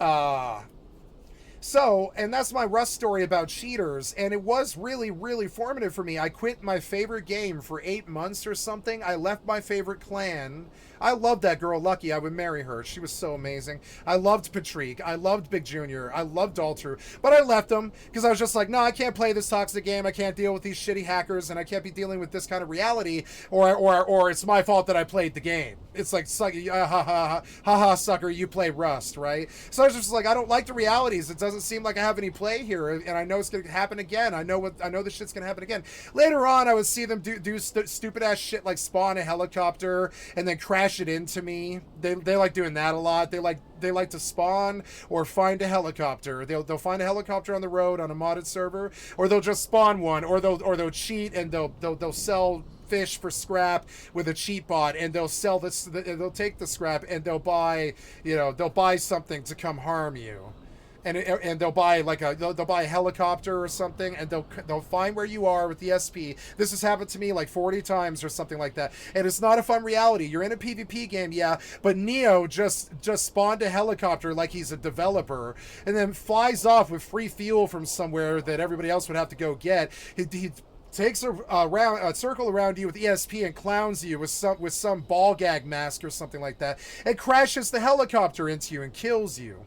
Uh, So, and that's my Rust story about cheaters, and it was really, really formative for me. I quit my favorite game for 8 months or something. I left my favorite clan. I loved that girl, Lucky. I would marry her. She was so amazing. I loved Patrick. I loved Big Junior. I loved Dalter. But I left them because I was just like, no, I can't play this toxic game. I can't deal with these shitty hackers, and I can't be dealing with this kind of reality, or it's my fault that I played the game. It's like, ha, sucker, you play Rust, right? So I was just like, I don't like the realities. It doesn't seem like I have any play here, and I know it's gonna happen again. I know this shit's gonna happen again. Later on, I would see them do stupid ass shit like spawn a helicopter and then crash it into me. They like doing that a lot. They like to spawn or find a helicopter. They'll find a helicopter on the road on a modded server, or they'll just spawn one, or they'll cheat and they'll sell fish for scrap with a cheat bot, and they'll sell this. They'll take the scrap and they'll buy something to come harm you. And they'll buy they'll buy a helicopter or something, and they'll find where you are with the SP. This has happened to me like 40 times or something like that. And it's not a fun reality. You're in a PvP game, yeah, but Neo just spawned a helicopter like he's a developer, and then flies off with free fuel from somewhere that everybody else would have to go get. He takes a circle around you with ESP and clowns you with some ball gag mask or something like that, and crashes the helicopter into you and kills you.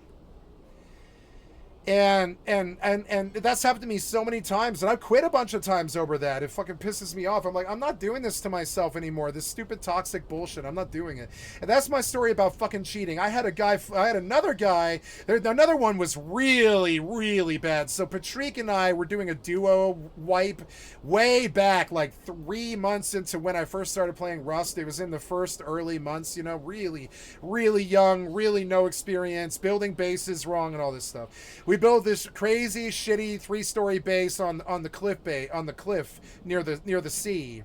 And that's happened to me so many times, and I've quit a bunch of times over that. It fucking pisses me off. I'm like, I'm not doing this to myself anymore. This stupid toxic bullshit. I'm not doing it. And that's my story about fucking cheating. I had another guy. Another one was really, really bad. So Patrick and I were doing a duo wipe way back, like 3 months into when I first started playing Rust. It was in the first early months, really, really young, really no experience, building bases wrong and all this stuff. We built this crazy, shitty 3-story base on the cliff near the sea.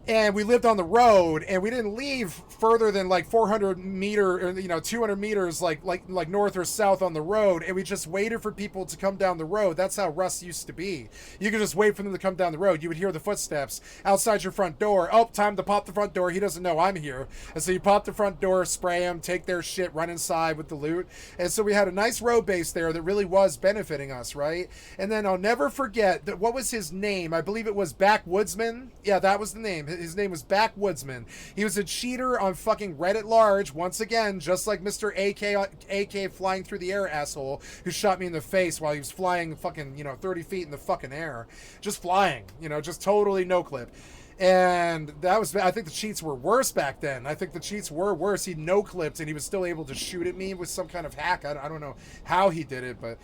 And we lived on the road, and we didn't leave further than like 400 meter, 200 meters, like north or south on the road. And we just waited for people to come down the road. That's how Rust used to be. You could just wait for them to come down the road. You would hear the footsteps outside your front door. Oh, time to pop the front door. He doesn't know I'm here. And so you pop the front door, spray them, take their shit, run inside with the loot. And so we had a nice road base there that really was benefiting us, right? And then I'll never forget that. What was his name? I believe it was Backwoodsman. Yeah, that was the name. His name was Backwoodsman. He was a cheater on fucking Reddit large, once again, just like Mr. AK flying through the air asshole who shot me in the face while he was flying fucking, 30 feet in the fucking air. Just flying, just totally no clip. And I think the cheats were worse back then. I think the cheats were worse. He no-clipped and he was still able to shoot at me with some kind of hack. I don't know how he did it, but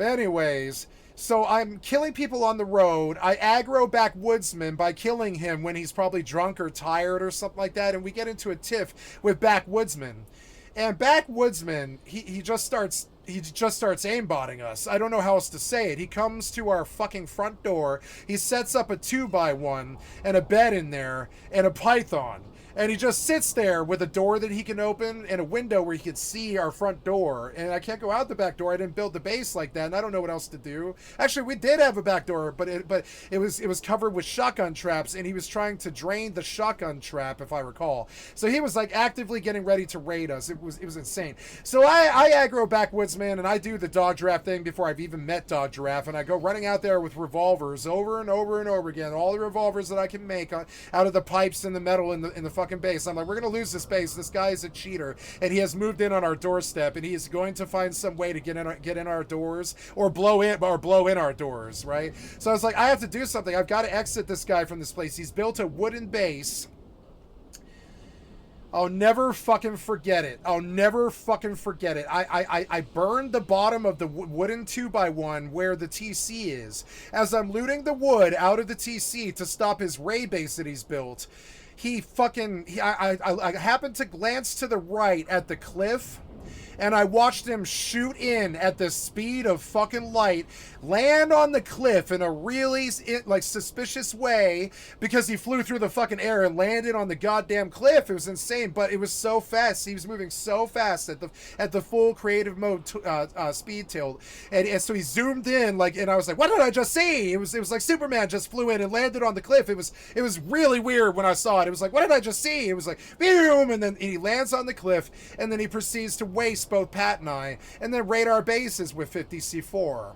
anyways. So I'm killing people on the road. I aggro Backwoodsman by killing him when he's probably drunk or tired or something like that. And we get into a tiff with Backwoodsman. And Backwoodsman, he just starts aimbotting us. I don't know how else to say it. He comes to our fucking front door. He sets up a 2x1 and a bed in there and a python. And he just sits there with a door that he can open and a window where he can see our front door. And I can't go out the back door. I didn't build the base like that, and I don't know what else to do. Actually, we did have a back door, but it was covered with shotgun traps, and he was trying to drain the shotgun trap, if I recall. So he was like actively getting ready to raid us. It was insane. So I aggro Backwoodsman, and I do the dog giraffe thing before I've even met dog giraffe, and I go running out there with revolvers over and over and over again, all the revolvers that I can make out of the pipes and the metal in the fucking base. I'm like, we're gonna lose this base. This guy is a cheater, and he has moved in on our doorstep, and he is going to find some way to get in our doors or blow in our doors, right? So I was like, I have to do something. I've got to exit this guy from this place. He's built a wooden base. I'll never fucking forget it. I burned the bottom of the wooden 2x1 where the TC is. As I'm looting the wood out of the TC to stop his raid base that he's built, I happened to glance to the right at the cliff, and I watched him shoot in at the speed of fucking light, land on the cliff in a really suspicious way, because he flew through the fucking air and landed on the goddamn cliff. It was insane, but it was so fast. He was moving so fast at the full creative mode speed tilt, and so he zoomed in and I was like, what did I just see? It was like Superman just flew in and landed on the cliff. It was really weird when I saw it. It was like, what did I just see? It was like boom, and then he lands on the cliff, and then he proceeds to waste both Pat and I, and then raid our bases with 50C4.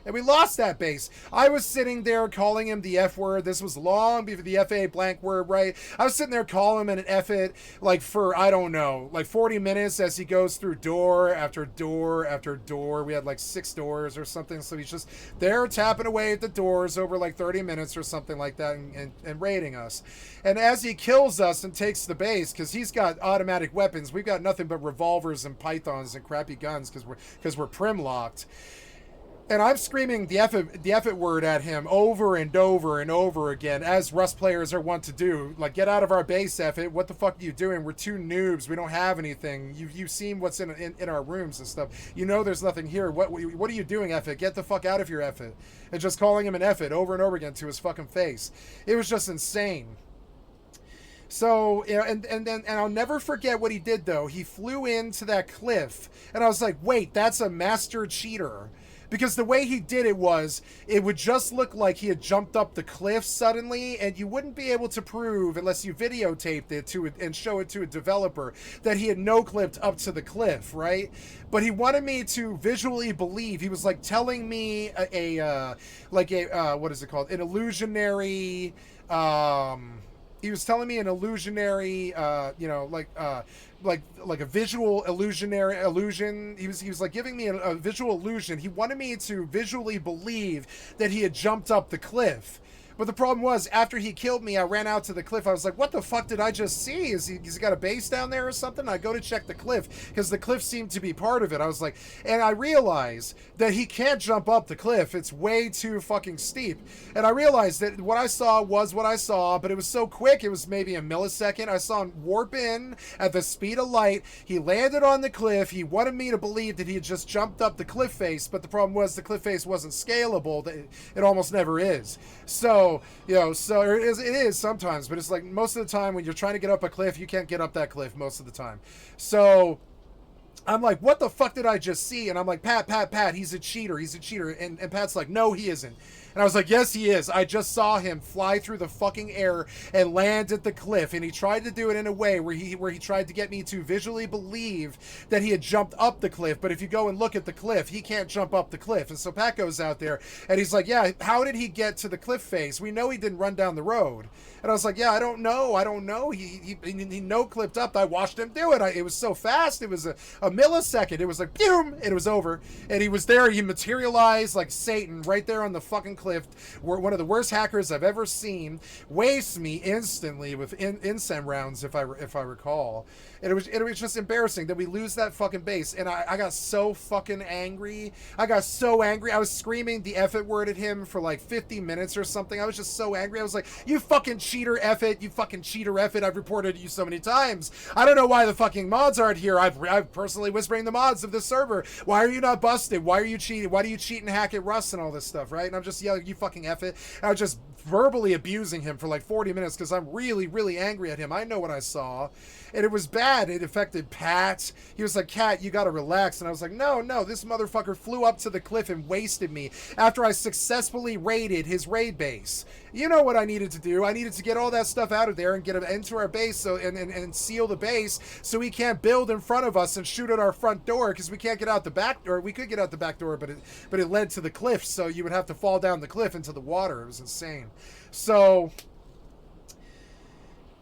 And we lost that base. I was sitting there calling him the F word. This was long before the FA blank word, right? I was sitting there calling him an F it, like for, I don't know, like 40 minutes as he goes through door after door after door. We had like 6 doors or something. So he's just there tapping away at the doors over like 30 minutes or something like that and raiding us. And as he kills us and takes the base, because he's got automatic weapons, we've got nothing but revolvers and pythons and crappy guns because we're prim locked. And I'm screaming the F it word at him over and over and over again, as Rust players are wont to do. Like, get out of our base, F it. What the fuck are you doing? We're 2 noobs. We don't have anything. You've seen what's in our rooms and stuff. You know there's nothing here. What are you doing, F it? Get the fuck out of here, F it. And just calling him an F it over and over again to his fucking face. It was just insane. So, you know, and I'll never forget what he did, though. He flew into that cliff, and I was like, wait, that's a master cheater. Because the way he did it was, it would just look like he had jumped up the cliff suddenly, and you wouldn't be able to prove, unless you videotaped it and show it to a developer, that he had no-clipped up to the cliff, right? But he wanted me to visually believe. He was like telling me what is it called? An illusionary, he was telling me an illusionary, like a visual illusion. He was like giving me a visual illusion. He wanted me to visually believe that he had jumped up the cliff. But the problem was, after he killed me, I ran out to the cliff. I was like, what the fuck did I just see? Has he got a base down there or something? I go to check the cliff, because the cliff seemed to be part of it. I was like, and I realized that he can't jump up the cliff. It's way too fucking steep. And I realized that what I saw was what I saw, but it was so quick, it was maybe a millisecond. I saw him warp in at the speed of light. He landed on the cliff. He wanted me to believe that he had just jumped up the cliff face, but the problem was the cliff face wasn't scalable. It almost never is. So, you know, it is sometimes, but it's like most of the time when you're trying to get up a cliff, you can't get up that cliff most of the time. So I'm like, what the fuck did I just see? And I'm like, Pat, he's a cheater. And Pat's like, no, he isn't. And I was like, yes, he is. I just saw him fly through the fucking air and land at the cliff. And he tried to do it in a way where he tried to get me to visually believe that he had jumped up the cliff. But if you go and look at the cliff, he can't jump up the cliff. And so Pat goes out there and he's like, yeah, how did he get to the cliff face? We know he didn't run down the road. And I was like, yeah, I don't know. He no-clipped up. I watched him do it. It was so fast. It was a millisecond. It was like, boom, and it was over. And he was there. He materialized like Satan right there on the fucking cliff. One of the worst hackers I've ever seen. Wastes me instantly with incense rounds, if I recall. And it was just embarrassing that we lose that fucking base. And I got so fucking angry. I was screaming the F it word at him for like 50 minutes or something. I was just so angry. I was like, you fucking cheater, F it. You fucking cheater, F it. I've reported you so many times. I don't know why the fucking mods aren't here. I've personally whispering the mods of this server. Why are you not busted? Why are you cheating? Why do you cheat and hack at Rust and all this stuff, right? And I'm just yelling, you fucking F it. And I was just verbally abusing him for like 40 minutes because I'm really, really angry at him. I know what I saw. And it was bad. It affected Pat. He was like, Cat, you gotta relax. And I was like, no, this motherfucker flew up to the cliff and wasted me after I successfully raided his raid base. You know what I needed to do. I needed to get all that stuff out of there and get him into our base and seal the base so he can't build in front of us and shoot at our front door because we can't get out the back door. We could get out the back door, but it led to the cliff, so you would have to fall down the cliff into the water. It was insane. So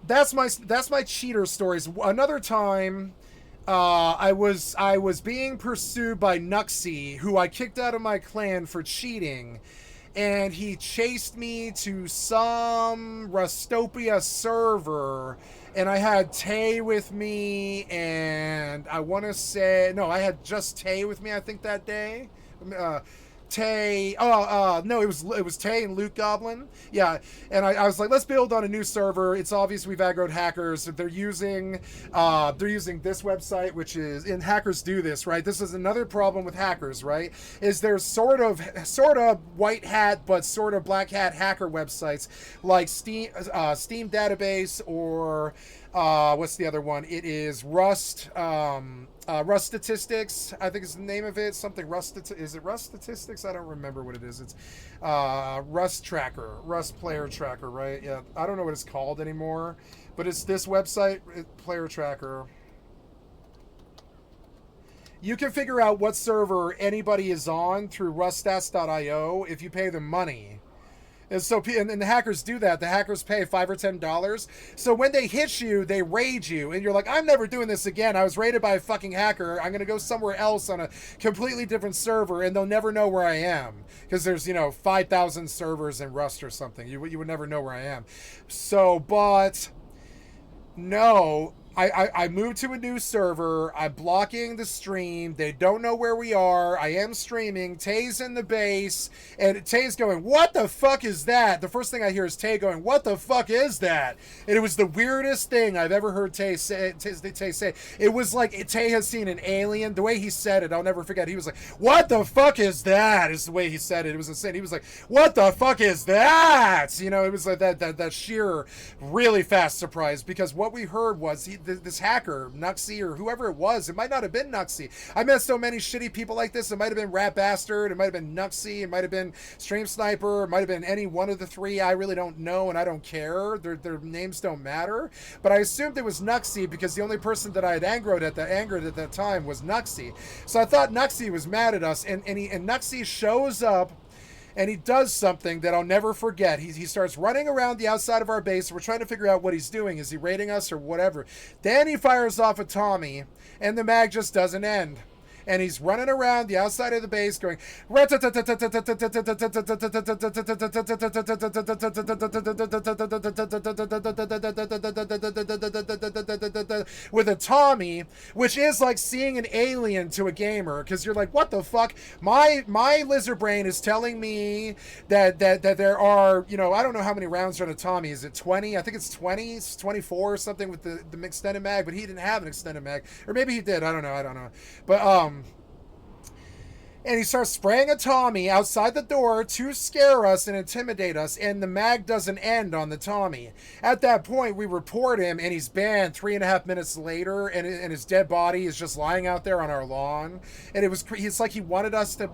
that's my cheater stories. Another time, I was being pursued by Nuxie, who I kicked out of my clan for cheating, and he chased me to some Rustopia server, and I had Tay with me, and I want to say, no, I had just Tay with me, I think, that day. Tay, no, it was Tay and Luke Goblin. Yeah, and I was like, let's build on a new server. It's obvious we've aggroed hackers. They're using this website, which is, and hackers do this, right? This is another problem with hackers, right? Is there's sort of white hat but sort of black hat hacker websites like Steam Database, or what's the other one? It is Rust. Rust Statistics, I think is the name of it. Something is it Rust Statistics? I don't remember what it is. It's Rust Tracker, Rust Player Tracker, right? Yeah, I don't know what it's called anymore, but it's this website, Player Tracker. You can figure out what server anybody is on through ruststats.io if you pay them money. And so, and the hackers do that. The hackers pay $5 or $10. So when they hit you, they raid you, and you're like, I'm never doing this again. I was raided by a fucking hacker. I'm gonna go somewhere else on a completely different server, and they'll never know where I am because there's 5,000 servers in Rust or something. You would never know where I am. So, but no. I moved to a new server. I'm blocking the stream. They don't know where we are. I am streaming. Tay's in the base. And Tay's going, what the fuck is that? The first thing I hear is Tay going, what the fuck is that? And it was the weirdest thing I've ever heard Tay say. It was like Tay has seen an alien. The way he said it, I'll never forget. He was like, what the fuck is that? Is the way he said it. It was insane. He was like, what the fuck is that? It was like that sheer, really fast surprise, because what we heard was this hacker, Nuxie, or whoever it was, it might not have been Nuxie. I met so many shitty people like this. It might have been Rat Bastard, it might have been Nuxie, it might have been Stream Sniper, it might have been any one of the three. I really don't know, and I don't care. Their names don't matter. But I assumed it was Nuxie because the only person that I had angered at that time was Nuxie. So I thought Nuxie was mad at us, and Nuxie shows up. And he does something that I'll never forget. He starts running around the outside of our base. We're trying to figure out what he's doing. Is he raiding us or whatever? Then he fires off a Tommy, and the mag just doesn't end. And he's running around the outside of the base going with a Tommy, which is like seeing an alien to a gamer, because you're like, what the fuck? My lizard brain is telling me that there are, I don't know how many rounds are on a Tommy. Is it 20? I think it's 20, it's 24 or something with the extended mag, but he didn't have an extended mag. Or maybe he did, I don't know. But and he starts spraying a Tommy outside the door to scare us and intimidate us, and the mag doesn't end on the Tommy. At that point, we report him, and he's banned 3.5 minutes later, and his dead body is just lying out there on our lawn. And it's like he wanted us to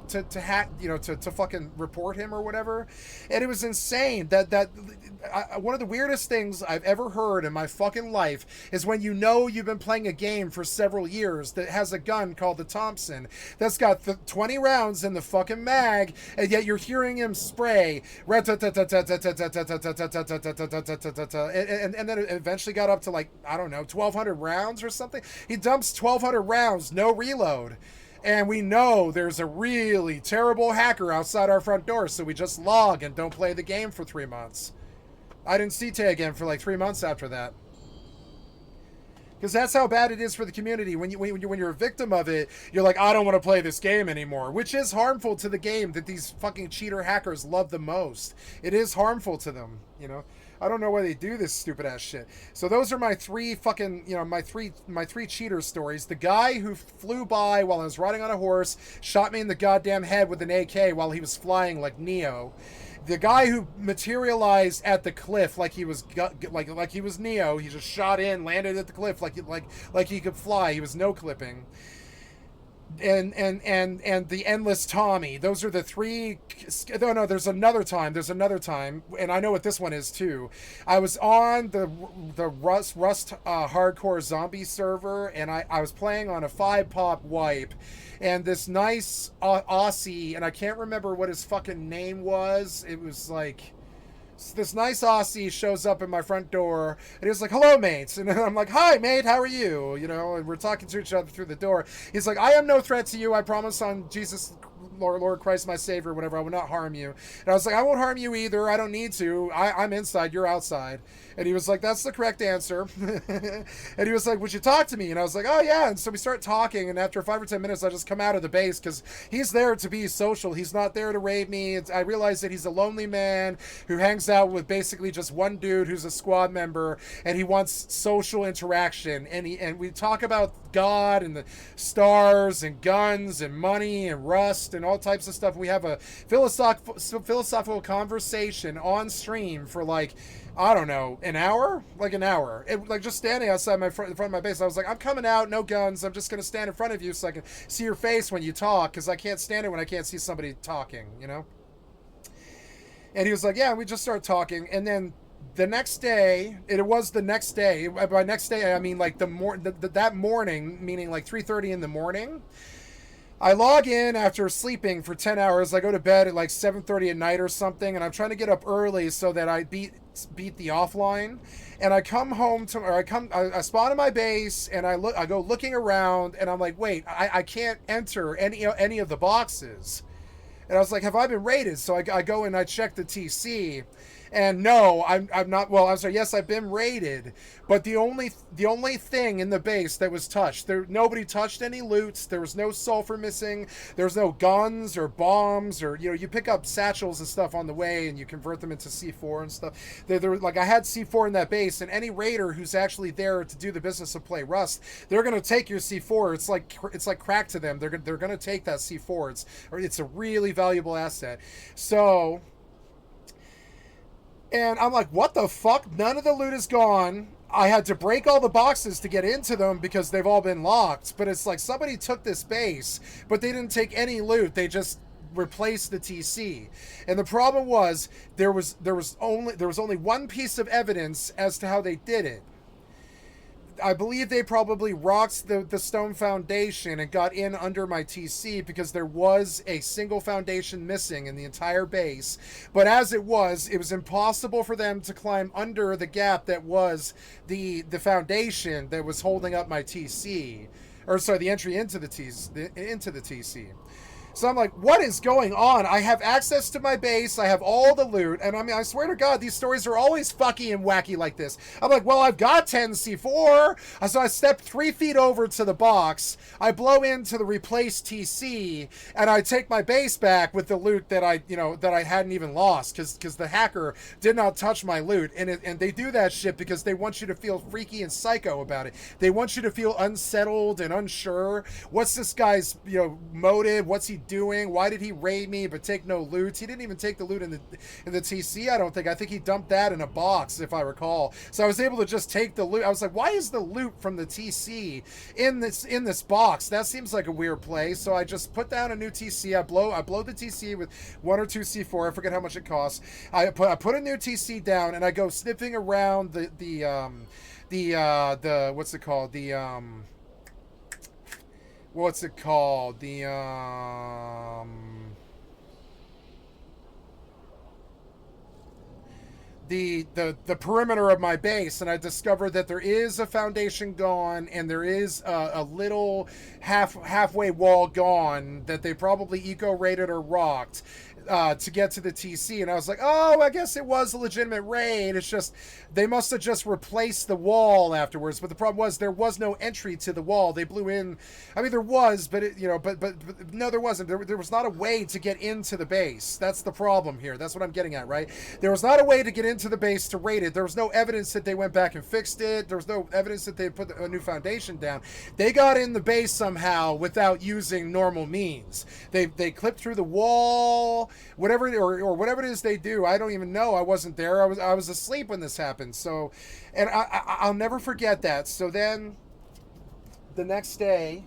fucking report him or whatever. And it was insane. One of the weirdest things I've ever heard in my fucking life is when you've been playing a game for several years that has a gun called the Thompson that's got 20 rounds in the fucking mag, and yet you're hearing him spray, and then it eventually got up to, like, I don't know, 1,200 rounds or something. He dumps 1,200 rounds, no reload. And we know there's a really terrible hacker outside our front door, so we just log and don't play the game for 3 months. I didn't see Tay again for like 3 months after that. Because that's how bad it is for the community. When you're a victim of it, you're like, I don't want to play this game anymore. Which is harmful to the game that these fucking cheater hackers love the most. It is harmful to them, I don't know why they do this stupid ass shit. So those are my three fucking, my three cheater stories. The guy who flew by while I was riding on a horse, shot me in the goddamn head with an AK while he was flying like Neo. The guy who materialized at the cliff like he was like he was Neo. He just shot in, landed at the cliff like he could fly. He was no clipping. And the endless Tommy. Those are the three. No, there's another time, and I know what this one is too. I was on the Rust hardcore zombie server, and I was playing on a 5-pop wipe, and this nice Aussie, and I can't remember what his fucking name was. It was like, this nice Aussie shows up in my front door, and he was like, hello, mates. And I'm like, hi, mate, how are you? And we're talking to each other through the door. He's like, I am no threat to you. I promise on Jesus, Lord Christ, my Savior, whatever, I will not harm you. And I was like, I won't harm you either. I don't need to. I'm inside. You're outside. And he was like, that's the correct answer. And he was like, would you talk to me? And I was like, oh, yeah. And so we start talking. And after 5 or 10 minutes, I just come out of the base because he's there to be social. He's not there to raid me. I realize that he's a lonely man who hangs out with basically just one dude who's a squad member, and he wants social interaction. And we talk about God and the stars and guns and money and Rust and all types of stuff. We have a philosophical conversation on stream for like, I don't know, an hour? Like an hour. Like just standing outside in front of my base. I was like, I'm coming out, no guns. I'm just going to stand in front of you so I can see your face when you talk, because I can't stand it when I can't see somebody talking, And he was like, yeah, and we just started talking. And then the next day, by next day, I mean like that morning, meaning like 3:30 in the morning, I log in after sleeping for 10 hours. I go to bed at like 7:30 at night or something, and I'm trying to get up early so that I beat the offline. And I come home to, or I spawn in my base, and I go looking around, and I'm like, wait, I can't enter any of the boxes. And I was like, have I been raided? So I go and I check the TC, and no, I'm not. Well, I'm sorry. Yes, I've been raided, but the only thing in the base that was touched, nobody touched any loots. There was no sulfur missing. There was no guns or bombs, or you pick up satchels and stuff on the way, and you convert them into C4 and stuff. Like I had C4 in that base, and any raider who's actually there to do the business of play Rust, they're gonna take your C4. It's like crack to them. They're gonna take that C4. It's a really valuable asset. So. And I'm like, what the fuck? None of the loot is gone. I had to break all the boxes to get into them because they've all been locked. But it's like somebody took this base, but they didn't take any loot. They just replaced the TC. And the problem was there was only one piece of evidence as to how they did it. I believe they probably rocked the stone foundation and got in under my TC because there was a single foundation missing in the entire base. But as it was impossible for them to climb under the gap that was the foundation that was holding up my TC. Or sorry, the entry into the TC. So I'm like, what is going on? I have access to my base. I have all the loot. And I mean, I swear to God, these stories are always fucky and wacky like this. I'm like, well, I've got 10 C4. So I step 3 feet over to the box. I blow into the replaced TC. And I take my base back with the loot that I hadn't even lost. Because the hacker did not touch my loot. And they do that shit because they want you to feel freaky and psycho about it. They want you to feel unsettled and unsure. What's this guy's, motive? What's he doing? Why did he raid me but take no loot? He didn't even take the loot in the TC, I don't think. I think he dumped that in a box, if I recall. So I was able to just take the loot. I was like, why is the loot from the TC in this box? That seems like a weird play. So I just put down a new TC. I blow the TC with 1 or 2 C4. I forget how much it costs. I put a new TC down, and I go sniffing around the what's it called? What's it called? The perimeter of my base, and I discovered that there is a foundation gone, and there is a little halfway wall gone that they probably eco-rated or rocked to get to the TC. And I was like, oh, I guess it was a legitimate raid. It's just they must have just replaced the wall afterwards. But the problem was there was no entry to the wall. They blew in. I mean, there was, but but no, there wasn't. There was not a way to get into the base. That's the problem here. That's what I'm getting at, right? There was not a way to get into the base to raid it. There was no evidence that they went back and fixed it. There was no evidence that they put a new foundation down. They got in the base somehow without using normal means. They clipped through the wall, whatever or whatever it is they do. I don't even know. I wasn't there. I was asleep when this happened. So, and I'll never forget that. So then the next day,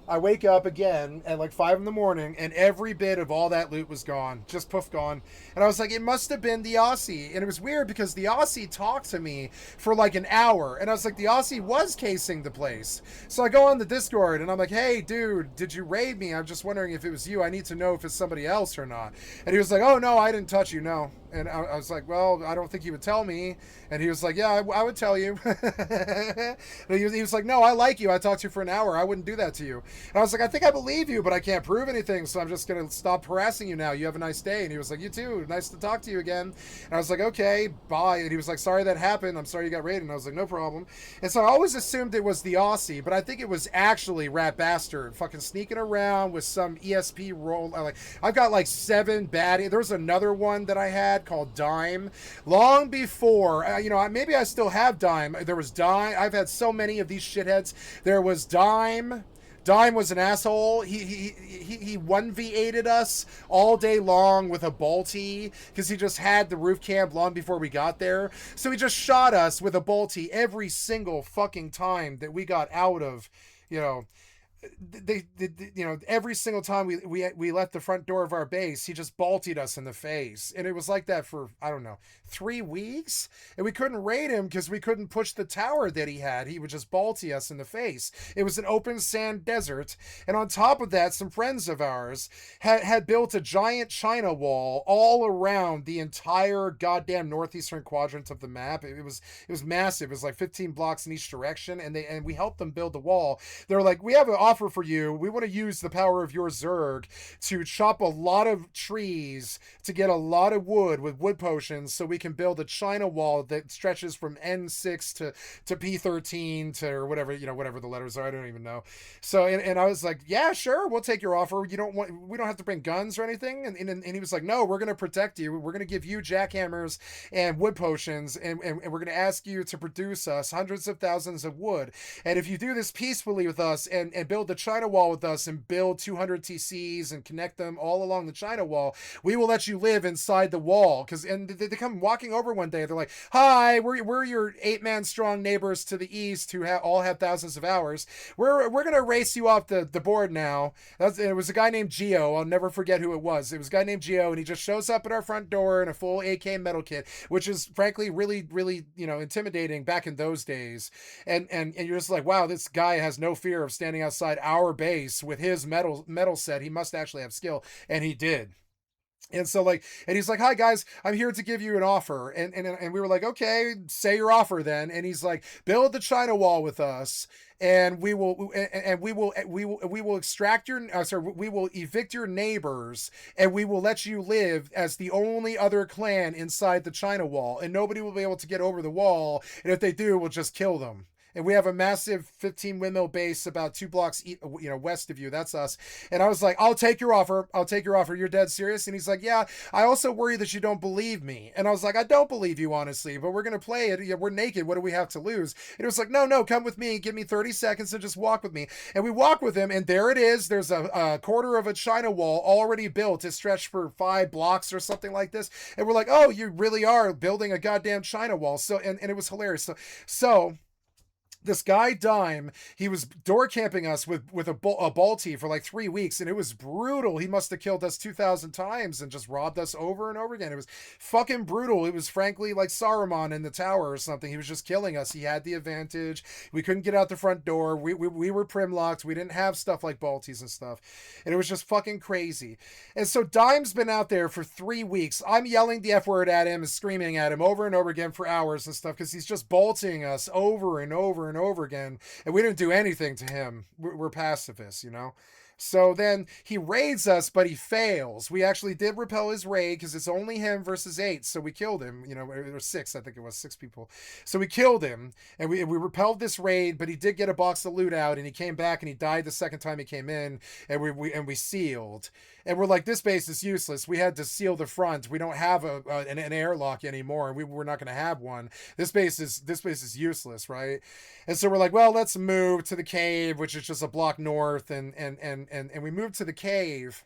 I wake up again at like 5 in the morning, and every bit of all that loot was gone. Just poof, gone. And I was like, it must have been the Aussie. And it was weird because the Aussie talked to me for like an hour. And I was like, the Aussie was casing the place. So I go on the Discord, and I'm like, hey, dude, did you raid me? I'm just wondering if it was you. I need to know if it's somebody else or not. And he was like, oh, no, I didn't touch you, no. And I was like, well, I don't think he would tell me. And he was like, yeah, I would tell you. And he was like, no, I like you. I talked to you for an hour. I wouldn't do that to you. And I was like, I think I believe you, but I can't prove anything, so I'm just going to stop harassing you now. You have a nice day. And he was like, you too. Nice to talk to you again. And I was like, okay, bye. And he was like, sorry that happened. I'm sorry you got raided. And I was like, no problem. And so I always assumed it was the Aussie, but I think it was actually Rat Bastard fucking sneaking around with some ESP roll. I've got like 7 baddies. There was another one that I had called Dime long before maybe I still have Dime. There was Dime. I've had so many of these shitheads. There was Dime was an asshole. He 1v8'd us all day long with a bolty because he just had the roof camp long before we got there. So he just shot us with a bolty every single fucking time that we got out of you know, every single time we left the front door of our base, he just baltied us in the face, and it was like that for, I don't know, 3 weeks, and we couldn't raid him because we couldn't push the tower that he had. He would just balty us in the face. It was an open sand desert, and on top of that, some friends of ours had built a giant China wall all around the entire goddamn northeastern quadrant of the map. It was massive. It was like 15 blocks in each direction, and we helped them build the wall. They're like, we have an offer for you. We want to use the power of your Zerg to chop a lot of trees to get a lot of wood with wood potions, so we can build a China wall that stretches from N6 to P13 to, or whatever, you know, whatever the letters are. I don't even know. So and I was like, yeah, sure, we'll take your offer. We don't have to bring guns or anything. And he was like, no, we're gonna protect you. We're gonna give you jackhammers and wood potions, and we're gonna ask you to produce us hundreds of thousands of wood. And if you do this peacefully with us and build the China wall with us and build 200 TCs and connect them all along the China wall, we will let you live inside the wall. And they come walking over one day. They're like, hi, we're your 8-man strong neighbors to the east who all have thousands of hours. We're going to race you off the board now. It was a guy named Geo. I'll never forget who it was. It was a guy named Geo, and he just shows up at our front door in a full AK metal kit, which is frankly really, really, you know, intimidating back in those days. And you're just like, wow, this guy has no fear of standing outside our base with his metal set. He must actually have skill, and he did. And so like, and he's like, hi guys, I'm here to give you an offer. And we were like, okay, say your offer then. And he's like, build the China wall with us, and we will extract your, we will evict your neighbors, and we will let you live as the only other clan inside the China wall, and nobody will be able to get over the wall. And if they do, we'll just kill them. And we have a massive 15 windmill base about 2 blocks, west of you. That's us. And I was like, I'll take your offer. I'll take your offer. You're dead serious? And he's like, yeah, I also worry that you don't believe me. And I was like, I don't believe you, honestly, but we're going to play it. We're naked. What do we have to lose? And it was like, no, come with me. Give me 30 seconds and just walk with me. And we walk with him, and there it is. There's a quarter of a China wall already built. It stretched for 5 blocks or something like this. And we're like, oh, you really are building a goddamn China wall. So, and it was hilarious. So this guy Dime, he was door camping us with a Balti for like 3 weeks, and it was brutal. He must have killed us 2,000 times and just robbed us over and over again. It was fucking brutal. It was frankly like Saruman in the tower or something. He was just killing us. He had the advantage. We couldn't get out the front door. We were prim locked. We didn't have stuff like Baltis and stuff, and it was just fucking crazy. And so Dime's been out there for 3 weeks. I'm yelling the F word at him and screaming at him over and over again for hours and stuff, because he's just balting us over and over and over again, and we didn't do anything to him. We're pacifists, you know. So then he raids us, but he fails. We actually did repel his raid because it's only him versus 8, so we killed him. You know, or 6, I think it was 6 people. So we killed him, and we repelled this raid, but he did get a box of loot out, and he came back, and he died the second time he came in, and we sealed. And we're like, this base is useless. We had to seal the front. We don't have an airlock anymore, and we're not going to have one. This base is useless, right? And so we're like, well, let's move to the cave, which is just a block north, and we moved to the cave.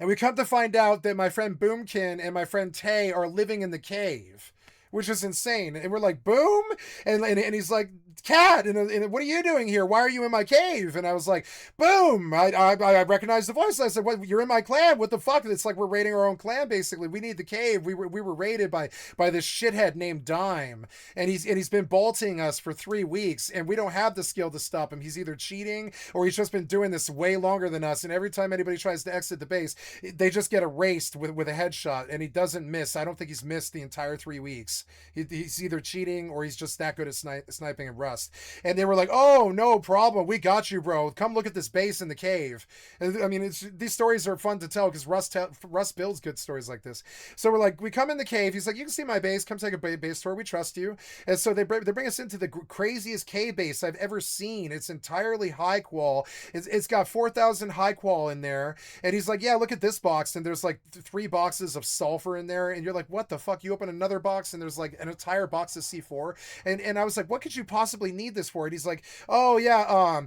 And we come to find out that my friend Boomkin and my friend Tay are living in the cave, which is insane. And we're like, Boom? And he's like, Cat, and what are you doing here? Why are you in my cave? And I was like, Boom! I recognized the voice. I said, what, you're in my clan? What the fuck? It's like we're raiding our own clan, basically. We need the cave. We were raided by this shithead named Dime, and he's been balting us for 3 weeks, and we don't have the skill to stop him. He's either cheating or he's just been doing this way longer than us, and every time anybody tries to exit the base, they just get erased with a headshot, and he doesn't miss. I don't think he's missed the entire 3 weeks. He's either cheating or he's just that good at sniping and Rust. And they were like, oh, no problem. We got you, bro. Come look at this base in the cave. And, I mean, these stories are fun to tell because Rust builds good stories like this. So we're like, we come in the cave. He's like, you can see my base. Come take a base tour. We trust you. And so they bring us into the craziest cave base I've ever seen. It's entirely high qual. It's got 4,000 high qual in there. And he's like, yeah, look at this box. And there's like 3 boxes of sulfur in there. And you're like, what the fuck? You open another box and there's like an entire box of C4. And I was like, what could you possibly possibly need this for? And he's like, oh yeah,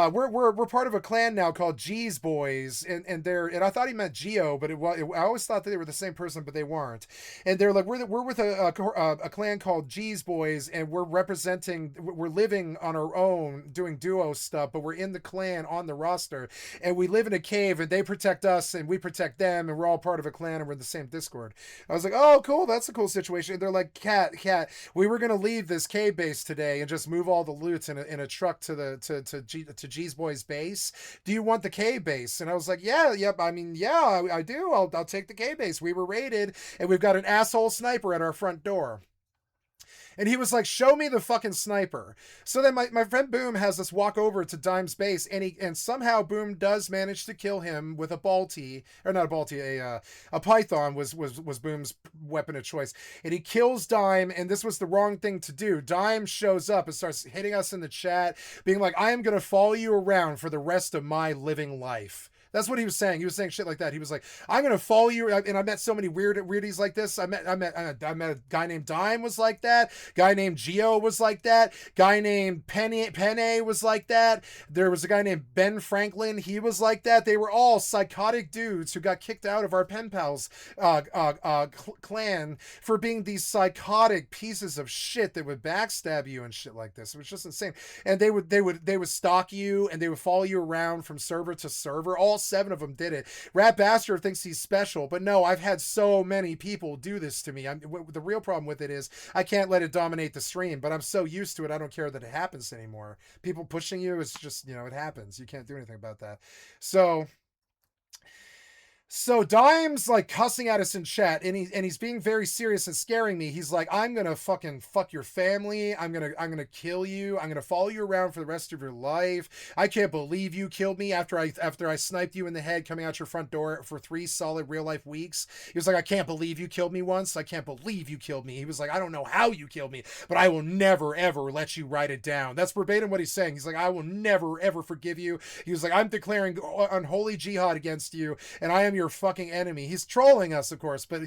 we're part of a clan now called G's Boys, and I thought he meant Geo, but I always thought that they were the same person, but they weren't. And they're like, we're with a clan called G's Boys, and we're living on our own doing duo stuff, but we're in the clan on the roster, and we live in a cave, and they protect us and we protect them, and we're all part of a clan, and we're in the same Discord. I was like, oh cool, that's a cool situation. And they're like, cat, we were gonna leave this cave base today and just move all the loot in a truck to G's Boys base. Do you want the cave base? And I was like, I mean, I do. I'll take the cave base. We were raided, and we've got an asshole sniper at our front door. And he was like, show me the fucking sniper. So then my friend Boom has us walk over to Dime's base, and somehow Boom does manage to kill him with a Balti, or not a Balti, a Python was Boom's weapon of choice. And he kills Dime, and this was the wrong thing to do. Dime shows up and starts hitting us in the chat, being like, I am going to follow you around for the rest of my living life. That's what he was saying. He was saying shit like that. He was like, I'm going to follow you. And I met so many weirdies like this. I met a guy named Dime was like that. Guy named Geo was like that. Guy named Penne was like that. There was a guy named Ben Franklin. He was like that. They were all psychotic dudes who got kicked out of our pen pals clan for being these psychotic pieces of shit that would backstab you and shit like this. It was just insane. And they would stalk you, and they would follow you around from server to server. All 7 of them did it. Rat Bastard thinks he's special, but no, I've had so many people do this to me. The real problem with it is I can't let it dominate the stream, but I'm so used to it, I don't care that it happens anymore. People pushing you, it's just, it happens. You can't do anything about that. So Dime's like cussing at us in chat, and he's being very serious and scaring me. He's like, I'm gonna fucking fuck your family. I'm gonna kill you. I'm gonna follow you around for the rest of your life. I can't believe you killed me after I sniped you in the head coming out your front door for 3 solid real life weeks. He was like, I can't believe you killed me once. I can't believe you killed me. He was like, I don't know how you killed me, but I will never ever let you write it down. That's verbatim what he's saying. He's like, I will never ever forgive you. He was like, I'm declaring unholy jihad against you, and I am your fucking enemy. He's trolling us, of course, but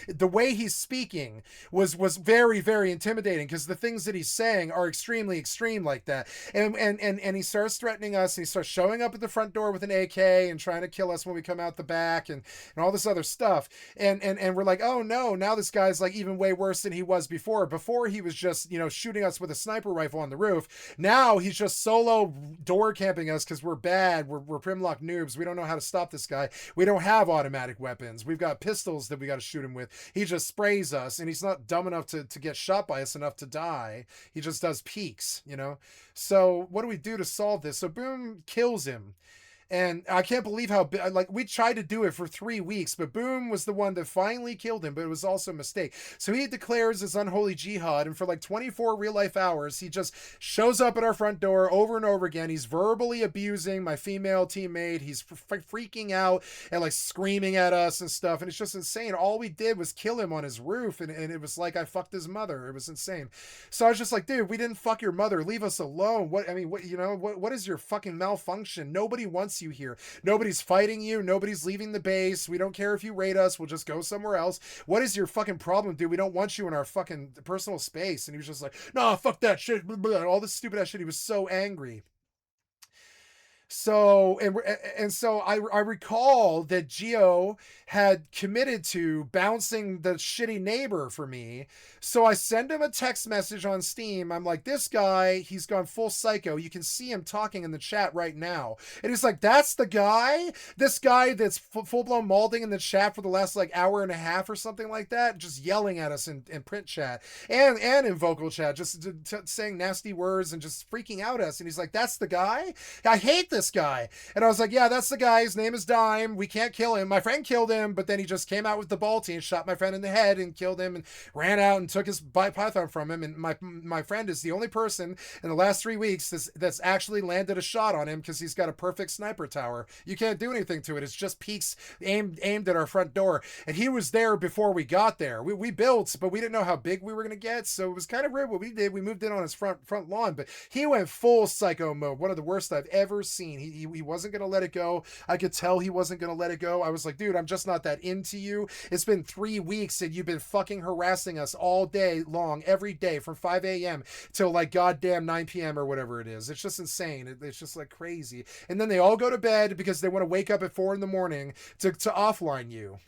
the way he's speaking was very, very intimidating, because the things that he's saying are extremely extreme like that. And he starts threatening us, and he starts showing up at the front door with an AK and trying to kill us when we come out the back, and all this other stuff. And we're like, oh no, now this guy's like even way worse than he was before. Before he was just, shooting us with a sniper rifle on the roof. Now he's just solo door camping us because we're bad. We're Primlock noobs. We don't know how to stop this guy. We don't have automatic weapons. We've got pistols that we got to shoot him with. He just sprays us, and he's not dumb enough to get shot by us enough to die. He just does peeks, So what do we do to solve this? So Boom kills him. And I can't believe how, we tried to do it for 3 weeks, but Boom was the one that finally killed him, but it was also a mistake. So he declares his unholy jihad, and for 24 real life hours, he just shows up at our front door over and over again. He's verbally abusing my female teammate. He's freaking out and screaming at us and stuff. And it's just insane. All we did was kill him on his roof, and it was like I fucked his mother. It was insane. So I was just like, dude, we didn't fuck your mother. Leave us alone. What is your fucking malfunction? Nobody wants you here. Nobody's fighting you. Nobody's leaving the base. We don't care if you raid us. We'll just go somewhere else. What is your fucking problem, dude? We don't want you in our fucking personal space. And he was just like, nah, fuck that shit. Blah, blah, all this stupid ass shit. He was so angry. So, so I recall that Geo had committed to bouncing the shitty neighbor for me. So I send him a text message on Steam. I'm like, this guy, he's gone full psycho. You can see him talking in the chat right now. And he's like, that's the guy? This guy that's full-blown malding in the chat for the last hour and a half or something like that, just yelling at us in print chat and in vocal chat, just saying nasty words and just freaking out at us. And he's like, that's the guy? I hate this guy. And I was like, yeah, that's the guy. His name is Dime. We can't kill him. My friend killed him, but then he just came out with the Balti and shot my friend in the head and killed him and ran out and took his Python from him. And my friend is the only person in the last 3 weeks that's actually landed a shot on him because he's got a perfect sniper tower. You can't do anything to it. It's just peaks aimed at our front door. And he was there before we got there. We built, but we didn't know how big we were going to get. So it was kind of weird what we did. We moved in on his front lawn, but he went full psycho mode. One of the worst I've ever seen. insane. He wasn't going to let it go. I could tell he wasn't going to let it go. I was like, dude, I'm just not that into you. It's been 3 weeks and you've been fucking harassing us all day long, every day from 5 a.m. till like goddamn 9 p.m. or whatever it is. It's just insane. It's just like crazy. And then they all go to bed because they want to wake up at 4 in the morning to offline you.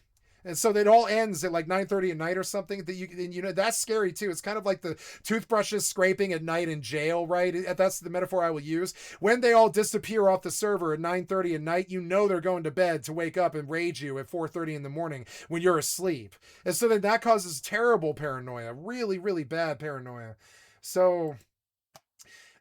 And so it all ends at like 9:30 at night or something. That you know, that's scary too. It's kind of like the toothbrushes scraping at night in jail, right? That's the metaphor I will use. When they all disappear off the server at 9:30 at night, you know they're going to bed to wake up and rage you at 4:30 in the morning when you're asleep. And so then that causes terrible paranoia, really, really bad paranoia. So...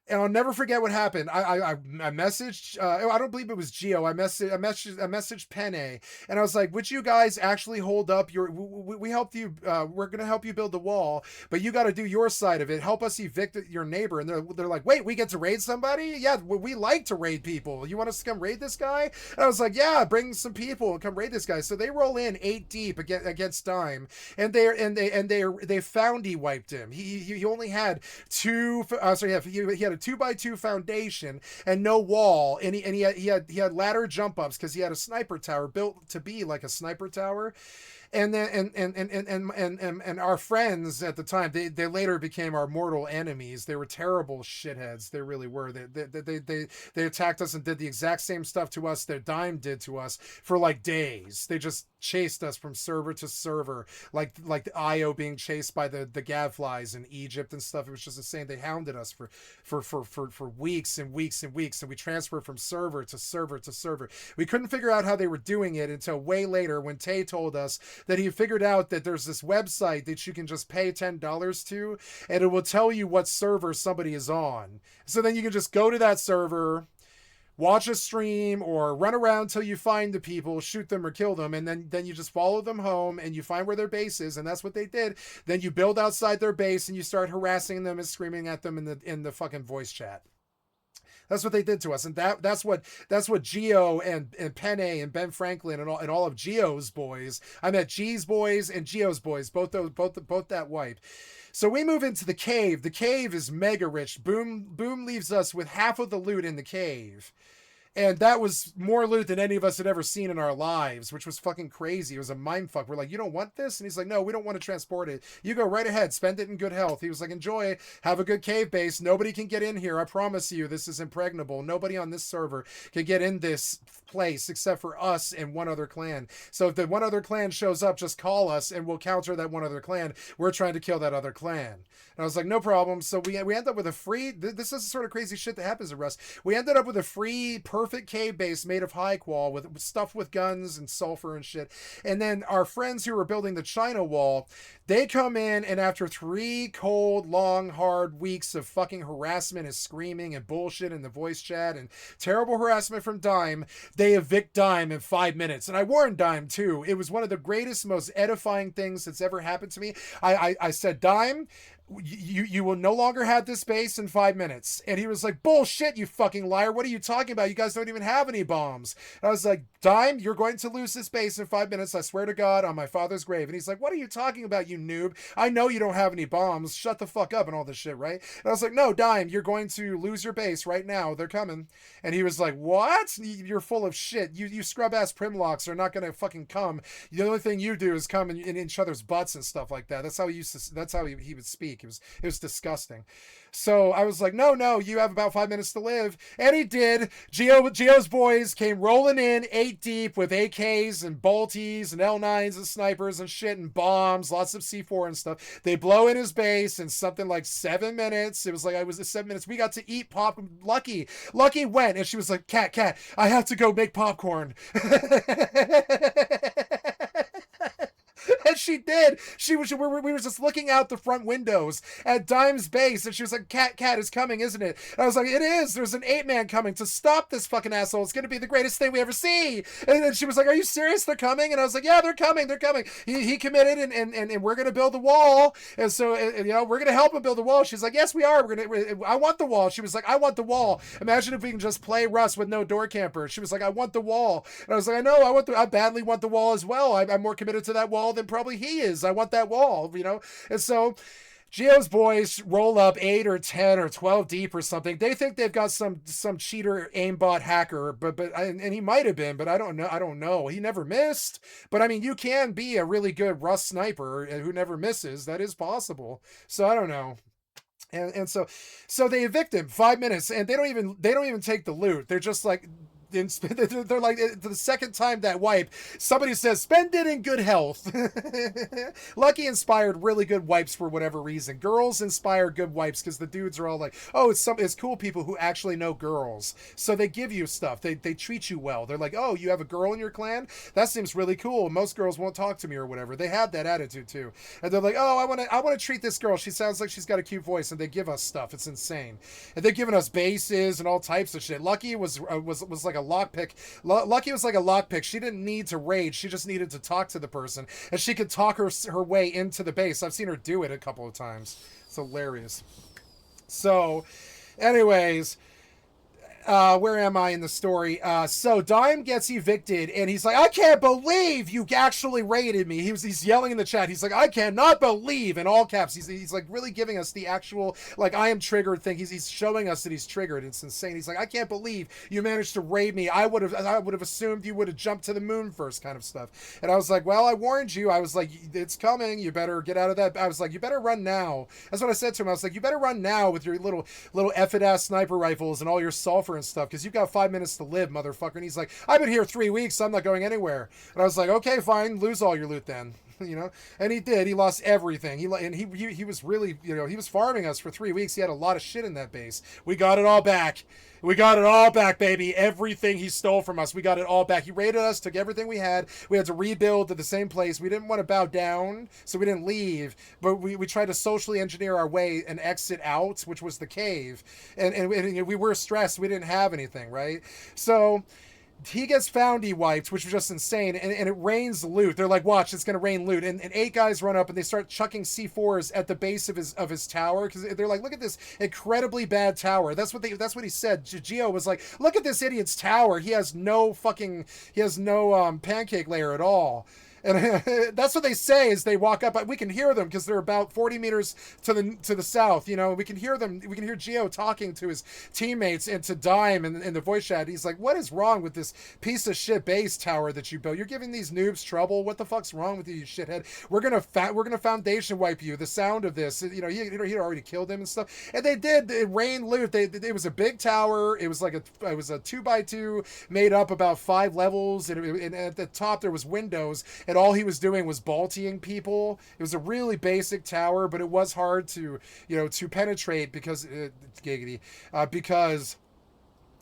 And I'll never forget what happened. I messaged. I don't believe it was Geo. I messaged Penne, and I was like, "Would you guys actually hold up your? We helped you. We're gonna help you build the wall, but you got to do your side of it. Help us evict your neighbor." And they're like, "Wait, we get to raid somebody? Yeah, we like to raid people. You want us to come raid this guy?" And I was like, "Yeah, bring some people and come raid this guy." So they roll in 8 deep against Dime, and they foundy wiped him. He only had 2. Sorry, he had a 2x2 foundation and no wall, and he had ladder jump ups because he had a sniper tower built to be like a sniper tower. And then and our friends at the time, they later became our mortal enemies. They were terrible shitheads. They really were. They attacked us and did the exact same stuff to us that Dime did to us for like days. They just chased us from server to server, like the Io being chased by the gadflies in Egypt and stuff. It was just insane. They hounded us for weeks and weeks and weeks, and we transferred from server to server to server. We couldn't figure out how they were doing it until way later when Tay told us that he figured out that there's this website that you can just pay $10 to, and it will tell you what server somebody is on. So then you can just go to that server, watch a stream, or run around till you find the people, shoot them or kill them, and then you just follow them home and you find where their base is, and that's what they did. Then you build outside their base and you start harassing them and screaming at them in the fucking voice chat. That's what they did to us, and that's what Geo and Penne and Ben Franklin and all of Geo's boys. I met G's boys and Geo's boys, both that wipe. So we move into the cave. The cave is mega rich. Boom leaves us with half of the loot in the cave. And that was more loot than any of us had ever seen in our lives, which was fucking crazy. It was a mindfuck. We're like, "You don't want this?" And he's like, "No, we don't want to transport it. You go right ahead. Spend it in good health." He was like, "Enjoy. Have a good cave base. Nobody can get in here. I promise you, this is impregnable. Nobody on this server can get in this place except for us and one other clan. So if the one other clan shows up, just call us and we'll counter that one other clan. We're trying to kill that other clan." And I was like, "No problem." So we end up with a free... This is the sort of crazy shit that happens to Rust. We ended up with a free... perfect cave base made of high qual with stuff with guns and sulfur and shit. And then our friends who were building the China wall, they come in, and after 3 cold, long, hard weeks of fucking harassment and screaming and bullshit in the voice chat and terrible harassment from Dime, they evict Dime in 5 minutes. And I warned Dime too. It was one of the greatest, most edifying things that's ever happened to me. I said, "Dime, you will no longer have this base in 5 minutes." And he was like, "Bullshit, you fucking liar. What are you talking about? You guys don't even have any bombs." And I was like, "Dime, you're going to lose this base in 5 minutes. I swear to God on my father's grave." And he's like, "What are you talking about, you noob? I know you don't have any bombs. Shut the fuck up," and all this shit, right? And I was like, "No, Dime, you're going to lose your base right now. They're coming." And he was like, "What? You're full of shit. You scrub ass primlocks are not going to fucking come. The only thing you do is come in each other's butts and stuff like that." That's how he would speak. It was disgusting. So I was like, no, you have about 5 minutes to live. And he did. Geo's boys came rolling in 8 deep with AKs and bolties and L9s and snipers and shit and bombs, lots of C4 and stuff. They blow in his base in something like 7 minutes. It was 7 minutes. We got to eat pop. Lucky went, and she was like, Cat, I have to go make popcorn." And she did. We were just looking out the front windows at Dime's base, and she was like, Cat is coming, isn't it?" And I was like, "It is. There's an 8-man coming to stop this fucking asshole. It's going to be the greatest thing we ever see." And then she was like, "Are you serious? They're coming?" And I was like, "Yeah, they're coming. He committed, and we're going to build the wall. And so, we're going to help him build the wall." She's like, "Yes, we are. I want the wall." She was like, "I want the wall. Imagine if we can just play Rust with no door camper." She was like, "I want the wall." And I was like, "I know. I badly want the wall as well. I'm more committed to that wall than probably he is. I want that wall, And so Geo's boys roll up 8 or 10 or 12 deep or something. They think they've got some cheater aimbot hacker, and he might have been, but I don't know. He never missed. But I mean, you can be a really good Rust sniper who never misses. That is possible. So I don't know. And so they evict him 5 minutes, and they don't even take the loot. They're just like, they're like, the second time that wipe, somebody says, spend it in good health. Lucky inspired really good wipes for whatever reason. Girls inspire good wipes because the dudes are all like, oh, it's cool people who actually know girls. So they give you stuff. They treat you well. They're like, oh, you have a girl in your clan? That seems really cool. Most girls won't talk to me or whatever. They have that attitude too. And they're like, oh, I want to treat this girl. She sounds like she's got a cute voice, and they give us stuff. It's insane. And they're giving us bases and all types of shit. Lucky was like a lockpick. Lucky was like a lockpick. She didn't need to raid. She just needed to talk to the person, and she could talk her way into the base. I've seen her do it a couple of times. It's hilarious. So, anyways, where am I in the story? So Dime gets evicted, and he's like, I can't believe you actually raided me. He's yelling in the chat. He's like, I cannot believe, in all caps. He's like really giving us the actual, like, I am triggered thing. He's showing us that he's triggered. It's insane. He's like, I can't believe you managed to raid me. I would have assumed you would have jumped to the moon first, kind of stuff. And I was like, well, I warned you. I was like, it's coming. You better get out of that. I was like, you better run now. That's what I said to him. I was like, you better run now with your little effed ass sniper rifles and all your sulfur and stuff, because you've got 5 minutes to live, motherfucker. And he's like, I've been here 3 weeks, so I'm not going anywhere. And I was like, okay, fine, lose all your loot then. You know, and he did. He lost everything. He was really, you know, he was farming us for 3 weeks. He had a lot of shit in that base. We got it all back. We got it all back, baby. Everything he stole from us, we got it all back. He raided us, took everything we had. We had to rebuild at the same place. We didn't want to bow down, so we didn't leave. But we tried to socially engineer our way and exit out, which was the cave. And we were stressed. We didn't have anything, right? So he gets foundy wiped, which was just insane, and it rains loot. They're like, watch, it's gonna rain loot, and 8 guys run up and they start chucking C4s at the base of his tower, because they're like, look at this incredibly bad tower. That's what he said. Geo was like, look at this idiot's tower. He has no pancake layer at all. And that's what they say as they walk up. We can hear them because they're about 40 meters to the south. You know, we can hear them. We can hear Geo talking to his teammates and to Dime in the voice chat. He's like, what is wrong with this piece of shit base tower that you built? You're giving these noobs trouble. What the fuck's wrong with you, you shithead? We're gonna foundation wipe you. The sound of this, you know, he already killed him and stuff. And they did. It rained loot. It was a big tower. It was like a 2x2 made up about 5 levels, and at the top there was windows. And all he was doing was baltying people. It was a really basic tower, but it was hard to penetrate because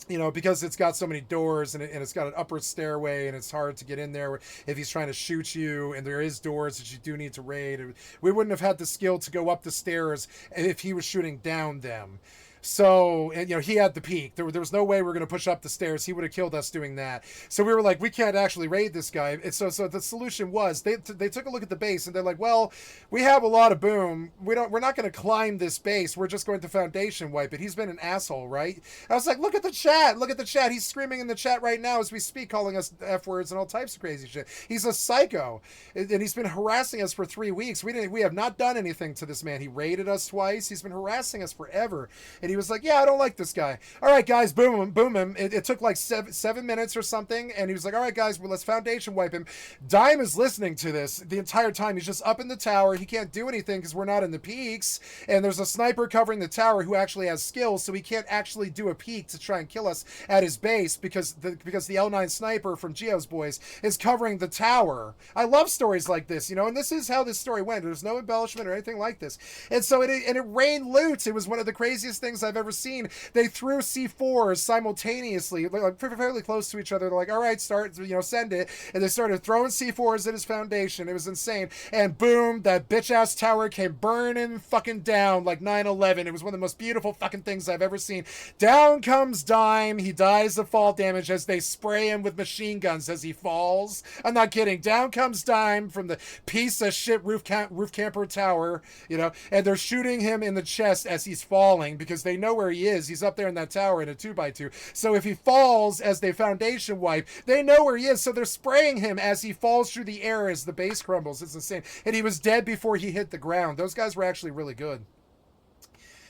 it's got so many doors, and it's got an upper stairway, and it's hard to get in there if he's trying to shoot you, and there is doors that you do need to raid. We wouldn't have had the skill to go up the stairs if he was shooting down them. So, and he had the peak. There was no way we were going to push up the stairs. He would have killed us doing that. So we were like, we can't actually raid this guy. And so the solution was they took a look at the base, and they're like, well, we have a lot of boom. We're not going to climb this base. We're just going to foundation wipe it. He's been an asshole, right? I was like, look at the chat. Look at the chat. He's screaming in the chat right now as we speak, calling us F words and all types of crazy shit. He's a psycho, and he's been harassing us for 3 weeks. We have not done anything to this man. He raided us twice. He's been harassing us forever. And he was like, yeah, I don't like this guy. All right, guys, boom him. It took like 7 minutes or something, and he was like, all right, guys, well, let's foundation wipe him. Dime is listening to this the entire time. He's just up in the tower. He can't do anything because we're not in the peaks, and there's a sniper covering the tower who actually has skills, so he can't actually do a peek to try and kill us at his base because the L9 sniper from Geo's boys is covering the tower. I love stories like this, and this is how this story went. There's no embellishment or anything like this. And so it rained loot. It was one of the craziest things I've ever seen. They threw C4s simultaneously, like fairly close to each other. They're like, all right, start, send it. And they started throwing C4s at his foundation. It was insane. And boom, that bitch ass tower came burning fucking down like 9/11. It was one of the most beautiful fucking things I've ever seen. Down comes Dime. He dies of fall damage as they spray him with machine guns as he falls. I'm not kidding. Down comes Dime from the piece of shit roof camper tower, and they're shooting him in the chest as he's falling because they know where he is. He's up there in that tower in a 2x2. So if he falls as they foundation wipe, they know where he is. So they're spraying him as he falls through the air as the base crumbles. It's insane. And he was dead before he hit the ground. Those guys were actually really good.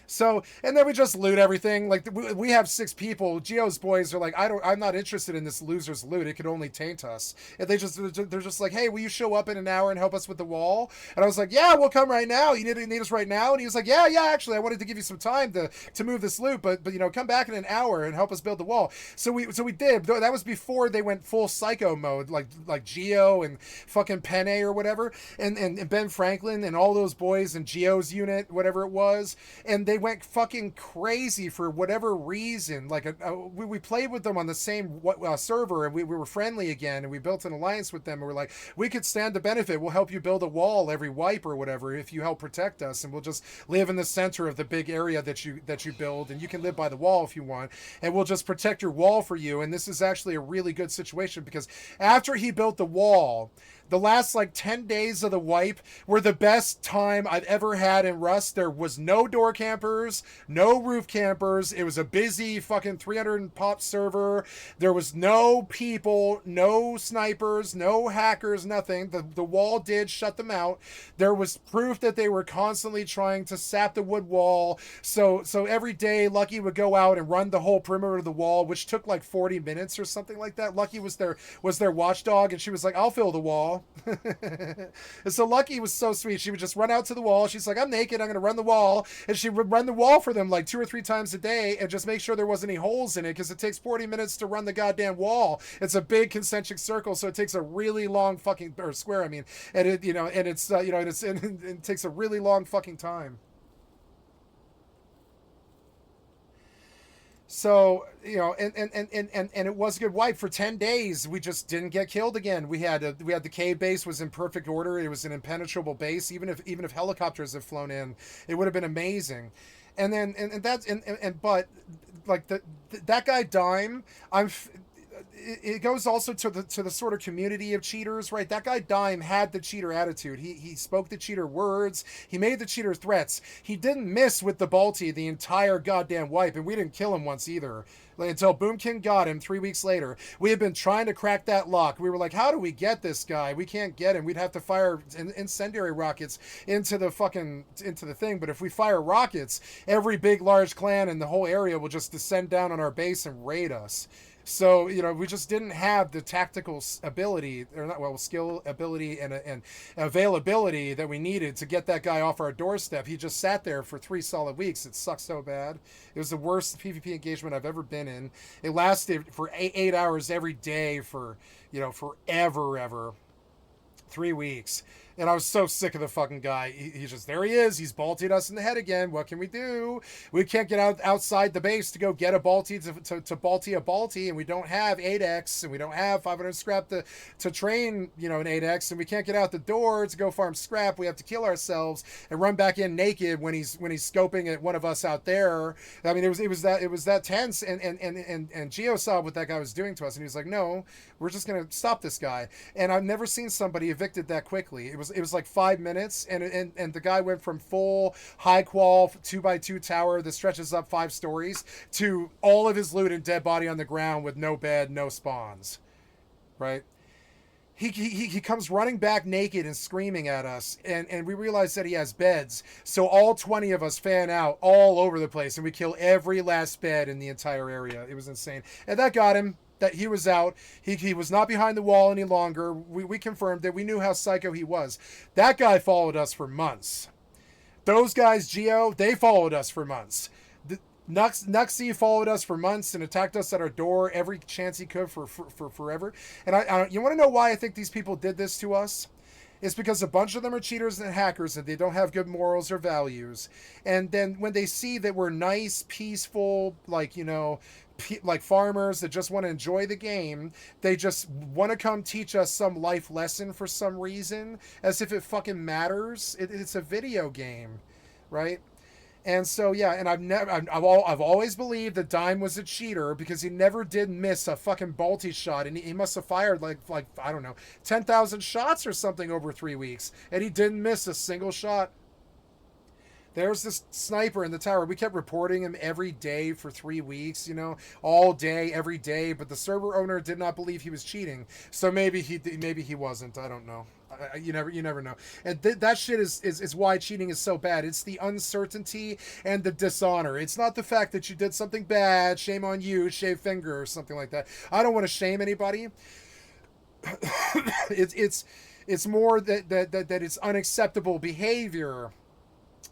So, and then we just loot everything. Like, we have 6 people. Geo's boys are like, I'm not interested in this loser's loot. It could only taint us. And they're just like, hey, will you show up in an hour and help us with the wall? And I was like, yeah, we'll come right now. You need us right now? And he was like, yeah, actually, I wanted to give you some time to move this loot, but come back in an hour and help us build the wall. So we did. That was before they went full psycho mode, like Geo and fucking Penne or whatever, and Ben Franklin and all those boys and Geo's unit, whatever it was, and they went fucking crazy for whatever reason. Like we played with them on the same server, and we were friendly again, and we built an alliance with them, and we're like, we could stand to benefit. We'll help you build a wall every wipe or whatever if you help protect us, and we'll just live in the center of the big area that you build, and you can live by the wall if you want, and we'll just protect your wall for you. And this is actually a really good situation, because after he built the wall, the last 10 days of the wipe were the best time I've ever had in Rust. There was no door campers, no roof campers. It was a busy fucking 300 pop server. There was no people, no snipers, no hackers, nothing. The wall did shut them out. There was proof that they were constantly trying to sap the wood wall. So every day Lucky would go out and run the whole perimeter of the wall, which took 40 minutes or something like that. Lucky was their watchdog, and she was like, I'll fill the wall. And so Lucky was so sweet. She would just run out to the wall. She's like, I'm naked, I'm gonna run the wall. And she would run the wall for them 2 or 3 times a day and just make sure there wasn't any holes in it, because it takes 40 minutes to run the goddamn wall. It's a big concentric circle, so it takes a really long fucking, or square, I mean, and it it takes a really long fucking time. So, and it was a good wipe for 10 days. We just didn't get killed again. We had the cave base was in perfect order. It was an impenetrable base. Even if helicopters had flown in, it would have been amazing. And then, but that guy Dime, it goes also to the sort of community of cheaters, right? That guy Dime had the cheater attitude. He spoke the cheater words. He made the cheater threats. He didn't miss with the Balti the entire goddamn wipe, and we didn't kill him once either. Until Boomkin got him 3 weeks later. We had been trying to crack that lock. We were like, how do we get this guy? We can't get him. We'd have to fire incendiary rockets into the thing. But if we fire rockets, every big, large clan in the whole area will just descend down on our base and raid us. So, we just didn't have the tactical ability, or not, well, skill, ability, and availability that we needed to get that guy off our doorstep. He just sat there for 3 solid weeks. It sucked so bad. It was the worst PvP engagement I've ever been in. It lasted for 8 hours every day for, forever. 3 weeks. And I was so sick of the fucking guy. He's just, there he is. He's baltied us in the head again. What can we do? We can't get outside the base to go get a balti to balti a balti, and we don't have 8x, and we don't have 500 scrap to train, an 8x, and we can't get out the door to go farm scrap. We have to kill ourselves and run back in naked when he's scoping at one of us out there. I mean, it was that tense, and Geo saw what that guy was doing to us, and he was like, no, we're just gonna stop this guy. And I've never seen somebody evicted that quickly. It was 5 minutes, and the guy went from full high qual 2x2 tower that stretches up 5 stories to all of his loot and dead body on the ground with no bed, no spawns, right? He comes running back naked and screaming at us, and we realize that he has beds, so all 20 of us fan out all over the place, and we kill every last bed in the entire area. It was insane, and that got him. That he was out. He was not behind the wall any longer. We confirmed that. We knew how psycho he was. That guy followed us for months. Those guys, Geo, they followed us for months. Nuxie followed us for months and attacked us at our door every chance he could for forever. And you want to know why I think these people did this to us? It's because a bunch of them are cheaters and hackers, and they don't have good morals or values. And then when they see that we're nice, peaceful, like farmers that just want to enjoy the game, they just want to come teach us some life lesson for some reason, as if it fucking matters. It's a video game, right? And so, yeah, and I've always believed that Dime was a cheater, because he never did miss a fucking Balti shot, and he must have fired like I don't know, 10,000 shots or something over 3 weeks, and he didn't miss a single shot. There's this sniper in the tower. We kept reporting him every day for 3 weeks, all day, every day. But the server owner did not believe he was cheating. So maybe he wasn't. I don't know. You never know. And that shit is why cheating is so bad. It's the uncertainty and the dishonor. It's not the fact that you did something bad, shame on you, shave finger or something like that. I don't want to shame anybody. It's more that it's unacceptable behavior,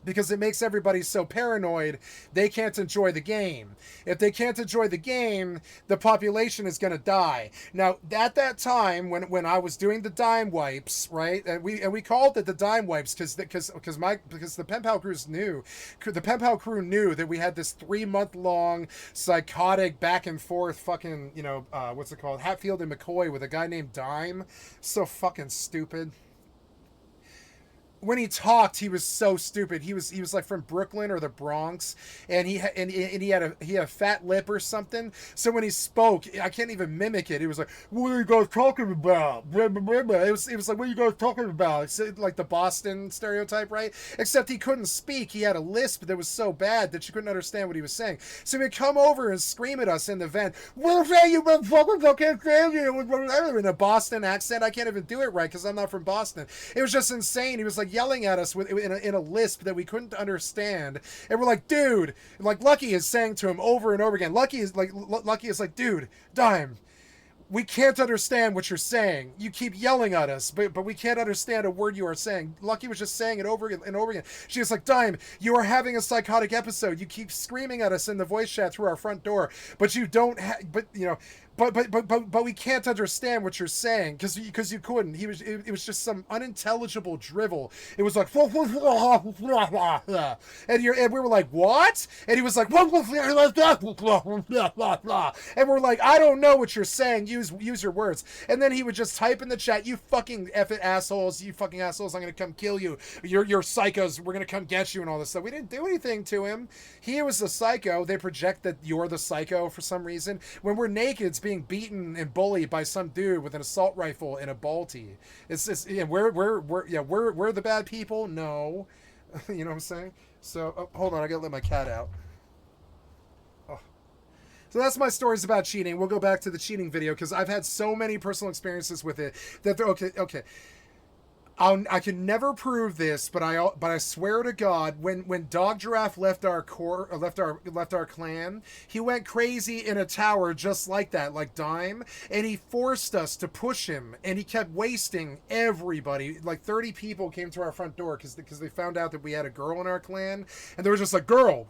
because it makes everybody so paranoid they can't enjoy the game. If they can't enjoy the game, the population is going to die. Now, at that time, when I was doing the dime wipes, right, and we called it the dime wipes because the pen pal crew knew that we had this 3-month long psychotic back and forth fucking what's it called, Hatfield and McCoy with a guy named Dime. So fucking stupid. When he talked, he was so stupid. He was like from Brooklyn or the Bronx, and he had a fat lip or something. So when he spoke, I can't even mimic it. He was like, "What are you guys talking about?" It was like, "What are you guys talking about?" It's like the Boston stereotype, right? Except he couldn't speak. He had a lisp that was so bad that you couldn't understand what he was saying. So he'd come over and scream at us in the vent, "What are you fucking saying?" In a Boston accent. I can't even do it right because I'm not from Boston. It was just insane. He was like yelling at us in a lisp that we couldn't understand, and we're like, "Dude," like Lucky is saying to him over and over again. Lucky is like, "Dude, Dime, we can't understand what you're saying. You keep yelling at us, but we can't understand a word you are saying." Lucky was just saying it over and over again. She was like, "Dime, you are having a psychotic episode. You keep screaming at us in the voice chat through our front door, but you don't but we can't understand what you're saying because you couldn't." It was just some unintelligible drivel. It was like and we were like, "What?" And he was like, and we're like, "I don't know what you're saying. Use your words." And then he would just type in the chat, "You fucking effing assholes, you fucking assholes, I'm gonna come kill you. You're psychos, we're gonna come get you," and all this stuff. We didn't do anything to him. He was the psycho. They project that you're the psycho for some reason. When we're naked, it's being beaten and bullied by some dude with an assault rifle and a Balti. We're the bad people. No. You know what I'm saying? So hold on, I gotta let my cat out. Oh. So that's my stories about cheating. We'll go back to the cheating video because I've had so many personal experiences with it that they're okay. I can never prove this, but I swear to God, when Dog Giraffe left our clan, he went crazy in a tower just like that, like Dime, and he forced us to push him, and he kept wasting everybody. Like 30 people came to our front door because they found out that we had a girl in our clan, and they were just like, girl,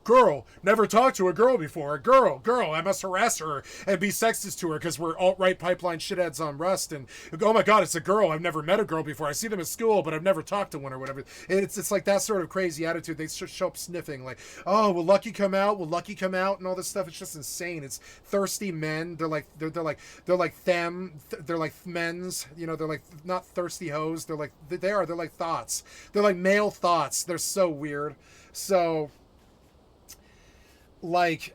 never talked to a girl before, a girl, I must harass her and be sexist to her because we're alt-right pipeline shitheads on Rust, and oh my God, it's a girl, I've never met a girl before, I see them as school, but I've never talked to one or whatever. It's like that sort of crazy attitude. They show up sniffing like, "Oh, will Lucky come out? Will Lucky come out?" and all this stuff. It's just insane. It's thirsty men. They're like men's. They're like not thirsty hoes. They're like thoughts. They're like male thoughts. They're so weird. So like.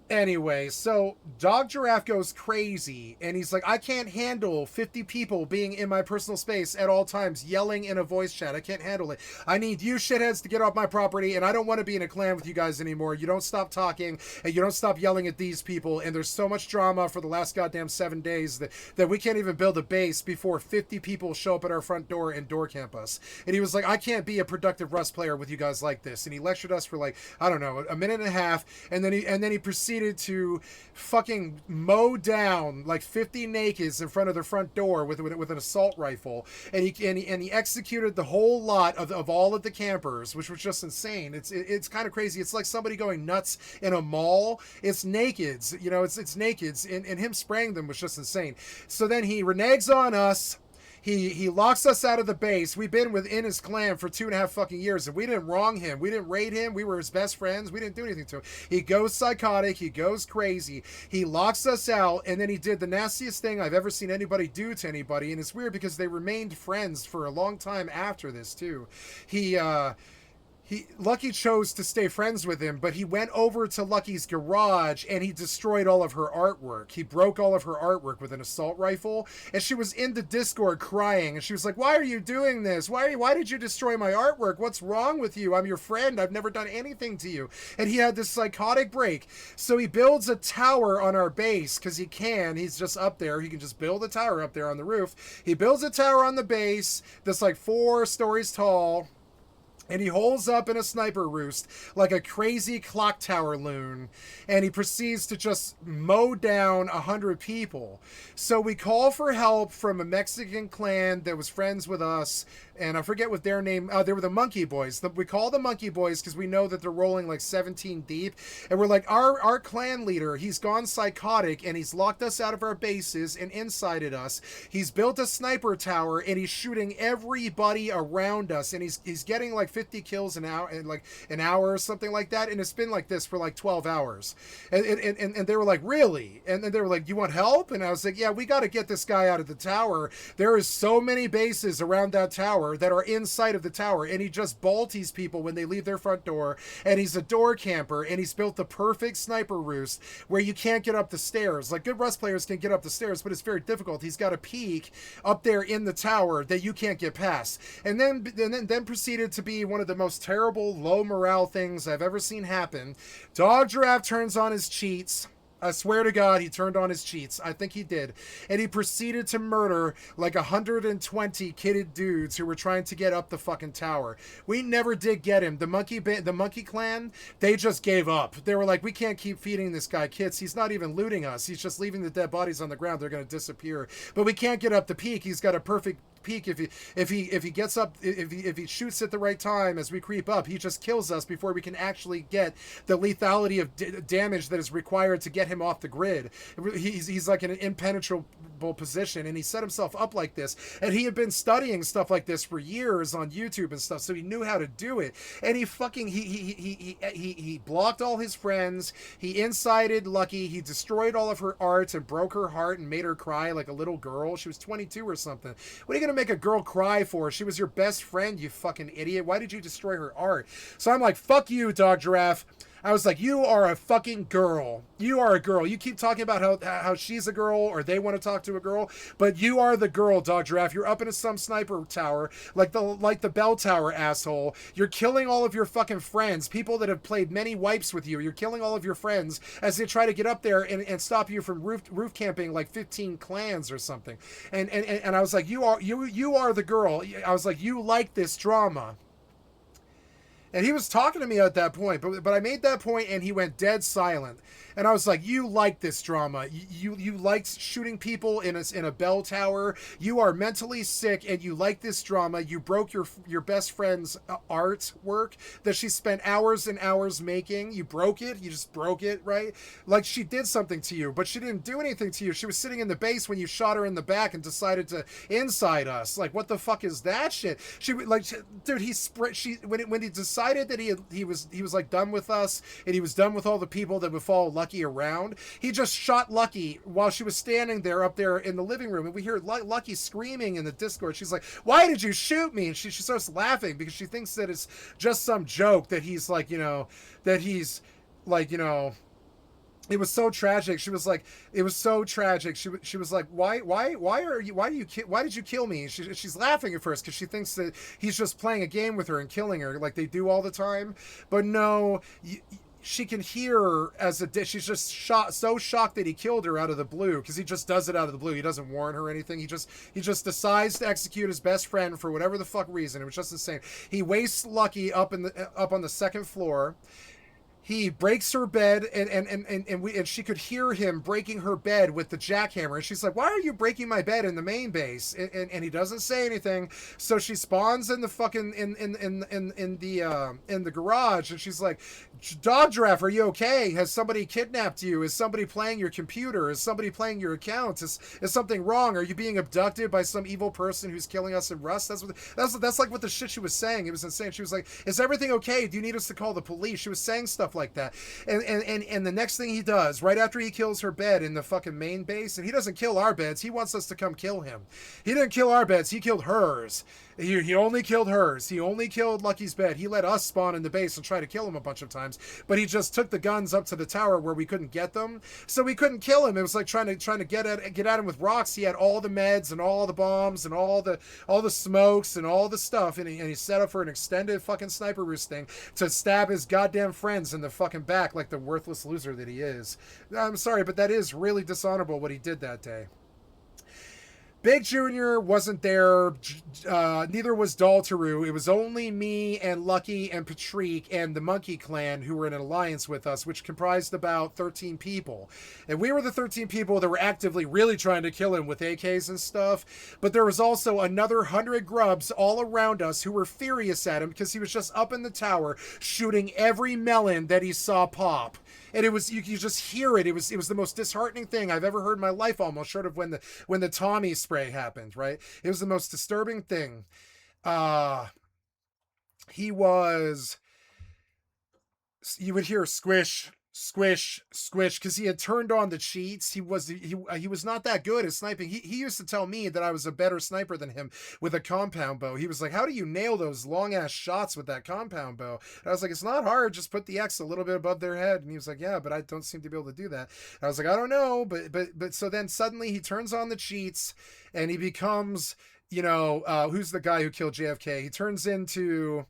Anyway, so Dog Giraffe goes crazy, and he's like, "I can't handle 50 people being in my personal space at all times, yelling in a voice chat. I can't handle it. I need you shitheads to get off my property, and I don't want to be in a clan with you guys anymore. You don't stop talking, and you don't stop yelling at these people, and there's so much drama for the last goddamn 7 days that we can't even build a base before 50 people show up at our front door and door camp us." And he was like, "I can't be a productive Rust player with you guys like this." And he lectured us for like, I don't know, a minute and a half, and then he proceeded to fucking mow down like 50 nakeds in front of their front door with an assault rifle, and he executed the whole lot of all of the campers, which was just insane. It's kind of crazy. It's like somebody going nuts in a mall. It's nakeds, it's nakeds, and him spraying them was just insane. So then he reneges on us. He locks us out of the base. We've been within his clan for 2.5 fucking years, and we didn't wrong him. We didn't raid him. We were his best friends. We didn't do anything to him. He goes psychotic. He goes crazy. He locks us out, and then he did the nastiest thing I've ever seen anybody do to anybody, and it's weird because they remained friends for a long time after this, too. Lucky chose to stay friends with him, but he went over to Lucky's garage and he destroyed all of her artwork. He broke all of her artwork with an assault rifle, and she was in the Discord crying, and she was like, "Why are you doing this? Why did you destroy my artwork? What's wrong with you? I'm your friend. I've never done anything to you." And he had this psychotic break. So he builds a tower on our base because he can. He's just up there. He can just build a tower up there on the roof. He builds a tower on the base that's like 4 stories tall. And he holes up in a sniper roost like a crazy clock tower loon. And he proceeds to just mow down 100 people. So we call for help from a Mexican clan that was friends with us. And I forget what their name, they were the Monkey Boys. We call the Monkey Boys because we know that they're rolling like 17 deep. And we're like, our clan leader, he's gone psychotic and he's locked us out of our bases and incited us. He's built a sniper tower and he's shooting everybody around us. And he's getting like 50 kills an hour, in like an hour or something like that. And it's been like this for like 12 hours. And they were like, really? And then they were like, you want help? And I was like, yeah, we got to get this guy out of the tower. There is so many bases around that tower that are inside of the tower, and he just balties people when they leave their front door, and he's a door camper, and he's built the perfect sniper roost where you can't get up the stairs. Like, good Rust players can get up the stairs, but it's very difficult. He's got a peak up there in the tower that you can't get past. And then proceeded to be one of the most terrible, low morale things I've ever seen happen. Dog Giraffe turns on his cheats. I swear to God, he turned on his cheats. I think he did. And he proceeded to murder like 120 kitted dudes who were trying to get up the fucking tower. We never did get him. The Monkey Clan, they just gave up. They were like, we can't keep feeding this guy kits. He's not even looting us. He's just leaving the dead bodies on the ground. They're going to disappear. But we can't get up the peak. He's got a perfect peak. If he gets up, if he shoots at the right time as we creep up, he just kills us before we can actually get the lethality of damage that is required to get him off the grid. He's like in an impenetrable position, and he set himself up like this, and he had been studying stuff like this for years on YouTube and stuff, so he knew how to do it. And he blocked all his friends. He incited Lucky. He destroyed all of her art and broke her heart and made her cry like a little girl. She was 22 or something. What are you gonna make a girl cry for? She was your best friend, you fucking idiot. Why did you destroy her art? So I'm like, fuck you, Dog Giraffe. I was like, you are a fucking girl. You are a girl. You keep talking about how she's a girl or they want to talk to a girl, but you are the girl, Dog Giraffe. You're up in some sniper tower, like the bell tower, asshole. You're killing all of your fucking friends, people that have played many wipes with you. You're killing all of your friends as they try to get up there and stop you from roof camping like 15 clans or something. And I was like, you are the girl. I was like, you like this drama. And he was talking to me at that point, but I made that point and he went dead silent. And I was like, you like this drama. You like shooting people in a bell tower. You are mentally sick and you like this drama. You broke your best friend's artwork that she spent hours and hours making. You broke it. You just broke it, right? Like she did something to you, but she didn't do anything to you. She was sitting in the base when you shot her in the back and decided to incite us. Like, what the fuck is that shit? Dude, when he decided that he was like done with us and he was done with all the people that would follow Lucky around, he just shot Lucky while she was standing there up there in the living room, and we hear Lucky screaming in the Discord. She's like, why did you shoot me? And she starts laughing because she thinks that it's just some joke that he's like, it was so tragic. She was like, it was so tragic. She was like, why did you kill me? She's laughing at first because she thinks that he's just playing a game with her and killing her like they do all the time. But no, she can hear she's just so shocked that he killed her out of the blue, because he just does it out of the blue. He doesn't warn her or anything. He just decides to execute his best friend for whatever the fuck reason. It was just insane. He wastes Lucky up on the second floor. He breaks her bed, and she could hear him breaking her bed with the jackhammer. And she's like, "Why are you breaking my bed in the main base?" And he doesn't say anything. So she spawns in the fucking in the garage, and she's like, "Dog Giraffe, are you okay? Has somebody kidnapped you? Is somebody playing your computer? Is somebody playing your account? Is something wrong? Are you being abducted by some evil person who's killing us in Rust?" That's like what the shit she was saying. It was insane. She was like, "Is everything okay? Do you need us to call the police?" She was saying stuff stuff like that. And the next thing he does, right after he kills her bed in the fucking main base, and he doesn't kill our beds, he wants us to come kill him. He didn't kill our beds, he killed hers. He only killed hers. He only killed Lucky's bed. He let us spawn in the base and try to kill him a bunch of times, but he just took the guns up to the tower where we couldn't get them, so we couldn't kill him. It was like trying to get at him with rocks. He had all the meds and all the bombs and all the smokes and all the stuff, and he set up for an extended fucking sniper roost thing to stab his goddamn friends in the fucking back like the worthless loser that he is. I'm sorry, but that is really dishonorable what he did that day. Big Junior wasn't there. Neither was Daltaru. It was only me and Lucky and Patrick and the Monkey Clan who were in an alliance with us, which comprised about 13 people. And we were the 13 people that were actively really trying to kill him with AKs and stuff. But there was also another 100 grubs all around us who were furious at him because he was just up in the tower shooting every melon that he saw pop. And it was, you just hear it. It was the most disheartening thing I've ever heard in my life, almost, short of when the Tommy spray happened, right? It was the most disturbing thing. He was, you would hear squish, squish, squish, because he had turned on the cheats. He was not that good at sniping. He used to tell me that I was a better sniper than him with a compound bow. He was like, how do you nail those long ass shots with that compound bow? And I was like, it's not hard, just put the X a little bit above their head. And he was like, yeah, but I don't seem to be able to do that. And I was like, I don't know, but so then suddenly he turns on the cheats and he becomes, who's the guy who killed JFK? He turns into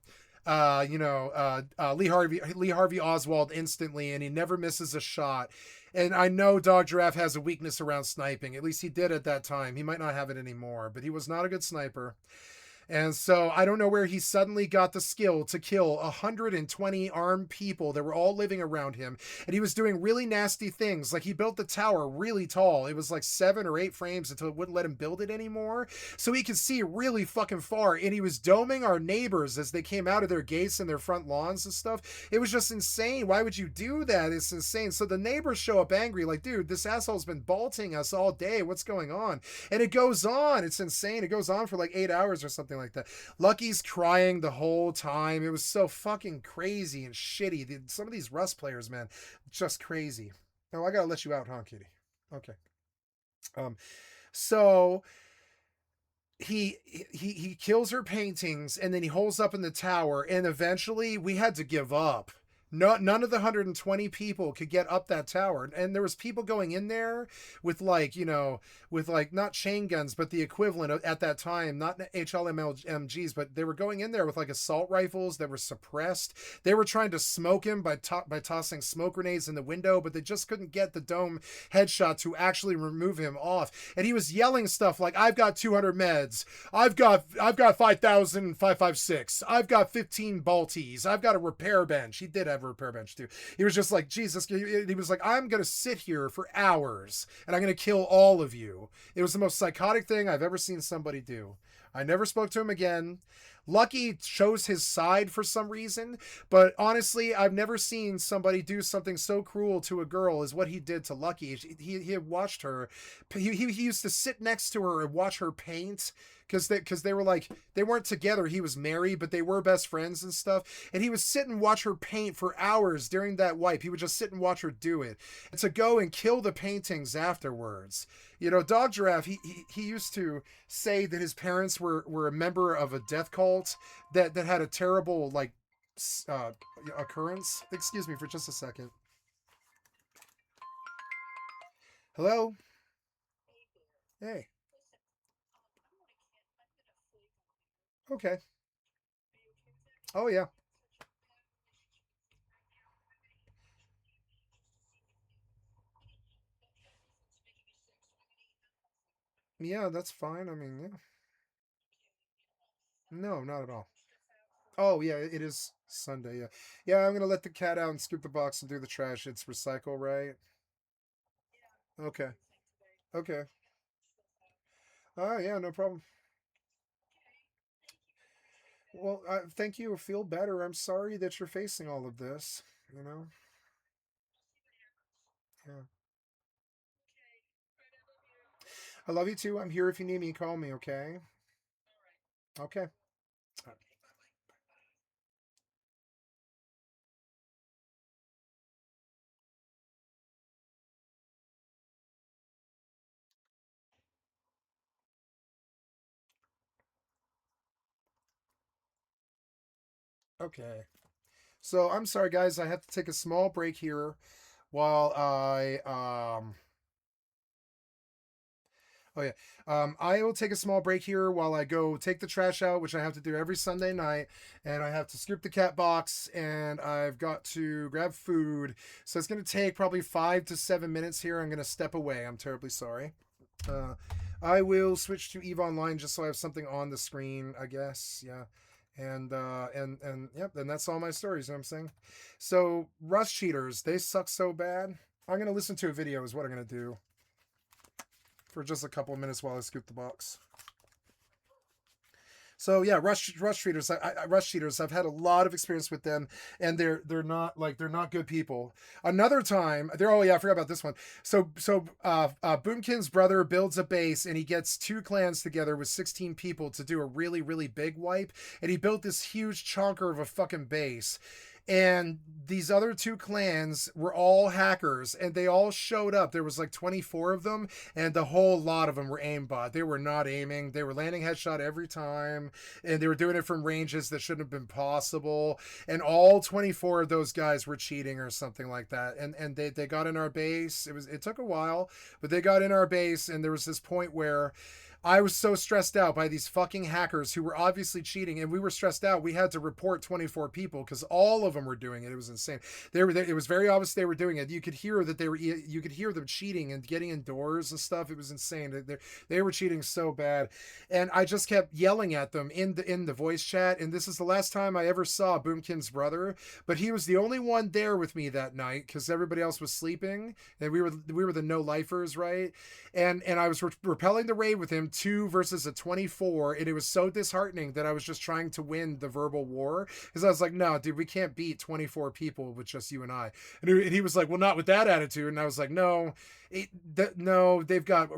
Lee Harvey Oswald instantly, and he never misses a shot. And I know Dog Giraffe has a weakness around sniping. At least he did at that time. He might not have it anymore, but he was not a good sniper. And so I don't know where he suddenly got the skill to kill 120 armed people that were all living around him. And he was doing really nasty things. Like, he built the tower really tall. It was like 7 or 8 frames until it wouldn't let him build it anymore. So he could see really fucking far. And he was doming our neighbors as they came out of their gates and their front lawns and stuff. It was just insane. Why would you do that? It's insane. So the neighbors show up angry, like, dude, this asshole's been bolting us all day. What's going on? And it goes on. It's insane. It goes on for like 8 hours or something like that. Lucky's crying the whole time. It was so fucking crazy and shitty. Some of these Rust players, man, just crazy. Oh, I gotta let you out, huh, Kitty? Okay. So he kills her paintings, and then he holds up in the tower, and eventually we had to give up. No, none of the 120 people could get up that tower, and there was people going in there with not chain guns, but the equivalent at that time, not HLMGs, but they were going in there with like assault rifles that were suppressed. They were trying to smoke him by tossing smoke grenades in the window, but they just couldn't get the dome headshot to actually remove him off. And he was yelling stuff like, "I've got 200 meds. I've got 5,000 5.56. I've got 15 Balties. I've got a repair bench." He did have a repair bench too. He was just like, Jesus. He was like, "I'm gonna sit here for hours and I'm gonna kill all of you." It was the most psychotic thing I've ever seen somebody do. I never spoke to him again. Lucky chose his side for some reason, but honestly, I've never seen somebody do something so cruel to a girl as what he did to Lucky. He had watched her. He used to sit next to her and watch her paint, because they were like, they weren't together. He was married, but they were best friends and stuff. And he would sit and watch her paint for hours during that wipe. He would just sit and watch her do it, and to go and kill the paintings afterwards. Dog Giraffe, he used to say that his parents were a member of a death cult that had a terrible occurrence. Excuse me for just a second. Hello? Hey. Okay. Oh yeah. Yeah, that's fine. I mean, yeah. No, not at all. Oh yeah, it is Sunday. Yeah, yeah. I'm gonna let the cat out and scoop the box and do the trash. It's recycle, right? Okay. Okay. Oh yeah, no problem. Well, thank you. Feel better. I'm sorry that you're facing all of this. You know. Yeah. I love you too. I'm here if you need me. Call me. Okay. Okay. Okay. So I'm sorry, guys. I have to take a small break here while Oh yeah. I will take a small break here while I go take the trash out, which I have to do every Sunday night, and I have to scoop the cat box, and I've got to grab food. So it's going to take probably 5 to 7 minutes here. I'm going to step away. I'm terribly sorry. Uh, I will switch to Eve Online just so I have something on the screen, I guess. Yeah. And yep, and that's all my stories, you know what I'm saying? So Rust cheaters, they suck so bad. I'm gonna listen to a video is what I'm gonna do for just a couple of minutes while I scoop the box. So yeah, rush cheaters. Rush cheaters. I've had a lot of experience with them, and they're not good people. Another time, they're oh yeah, I forgot about this one. Boomkin's brother builds a base, and he gets two clans together with 16 people to do a really big wipe, and he built this huge chonker of a fucking base. And these other two clans were all hackers, and they all showed up. There was like 24 of them, and the whole lot of them were aimbot. They were not aiming. They were landing headshot every time, and they were doing it from ranges that shouldn't have been possible. And all 24 of those guys were cheating or something like that. And they got in our base. It took a while, but they got in our base, and there was this point where I was so stressed out by these fucking hackers who were obviously cheating, and we were stressed out. We had to report 24 people because all of them were doing it. It was insane. It was very obvious they were doing it. You could hear that you could hear them cheating and getting indoors and stuff. It was insane. They were cheating so bad, and I just kept yelling at them in the voice chat. And this is the last time I ever saw Boomkin's brother, but he was the only one there with me that night because everybody else was sleeping, and we were the no lifers, right? And I was repelling the raid with him 2 versus a 24, and it was so disheartening that I was just trying to win the verbal war because I was like, no dude, we can't beat 24 people with just you and I. And he was like, well, not with that attitude. And I was like, no, no, they've got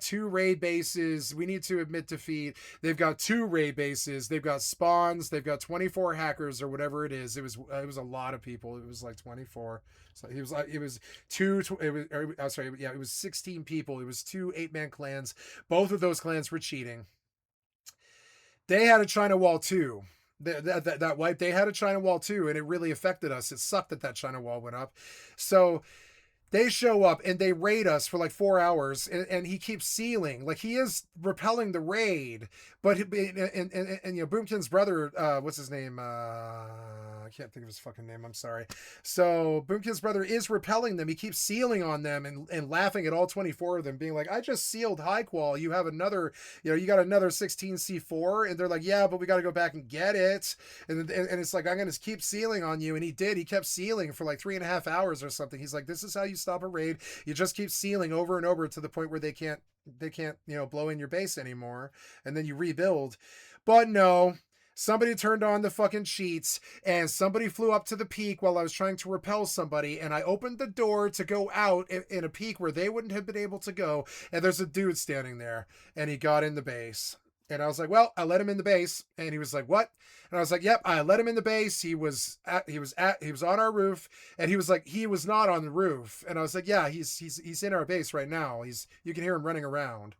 2 raid bases. We need to admit defeat. They've got 2 raid bases. They've got spawns. They've got 24 hackers or whatever it is. It was a lot of people. It was like 24. So he was like, it was I'm sorry, yeah, it was 16 people. It was 2 8-man clans. Both of those clans were cheating. They had a China wall too. That wipe, they had a China wall too, and it really affected us. It sucked that China wall went up. So they show up and they raid us for like 4 hours, and he keeps sealing. Like, he is repelling the raid, but and you know, Boomkin's brother, what's his name? I can't think of his fucking name. I'm sorry. So Boomkin's brother is repelling them. He keeps sealing on them and laughing at all 24 of them, being like, I just sealed high qual. You have another, you got another 16 C4. And they're like, yeah, but we got to go back and get it. And it's like, I'm going to keep sealing on you. And he did. He kept sealing for like 3.5 hours or something. He's like, this is how you stop a raid. You just keep sealing over and over to the point where they can't blow in your base anymore, and then you rebuild. But no, somebody turned on the fucking cheats, and somebody flew up to the peak while I was trying to repel somebody, and I opened the door to go out in a peak where they wouldn't have been able to go, and there's a dude standing there, and he got in the base. And I was like, well, I let him in the base. And he was like, what? And I was like, yep, I let him in the base. He was on our roof. And he was like, he was not on the roof. And I was like, yeah, he's in our base right now. You can hear him running around.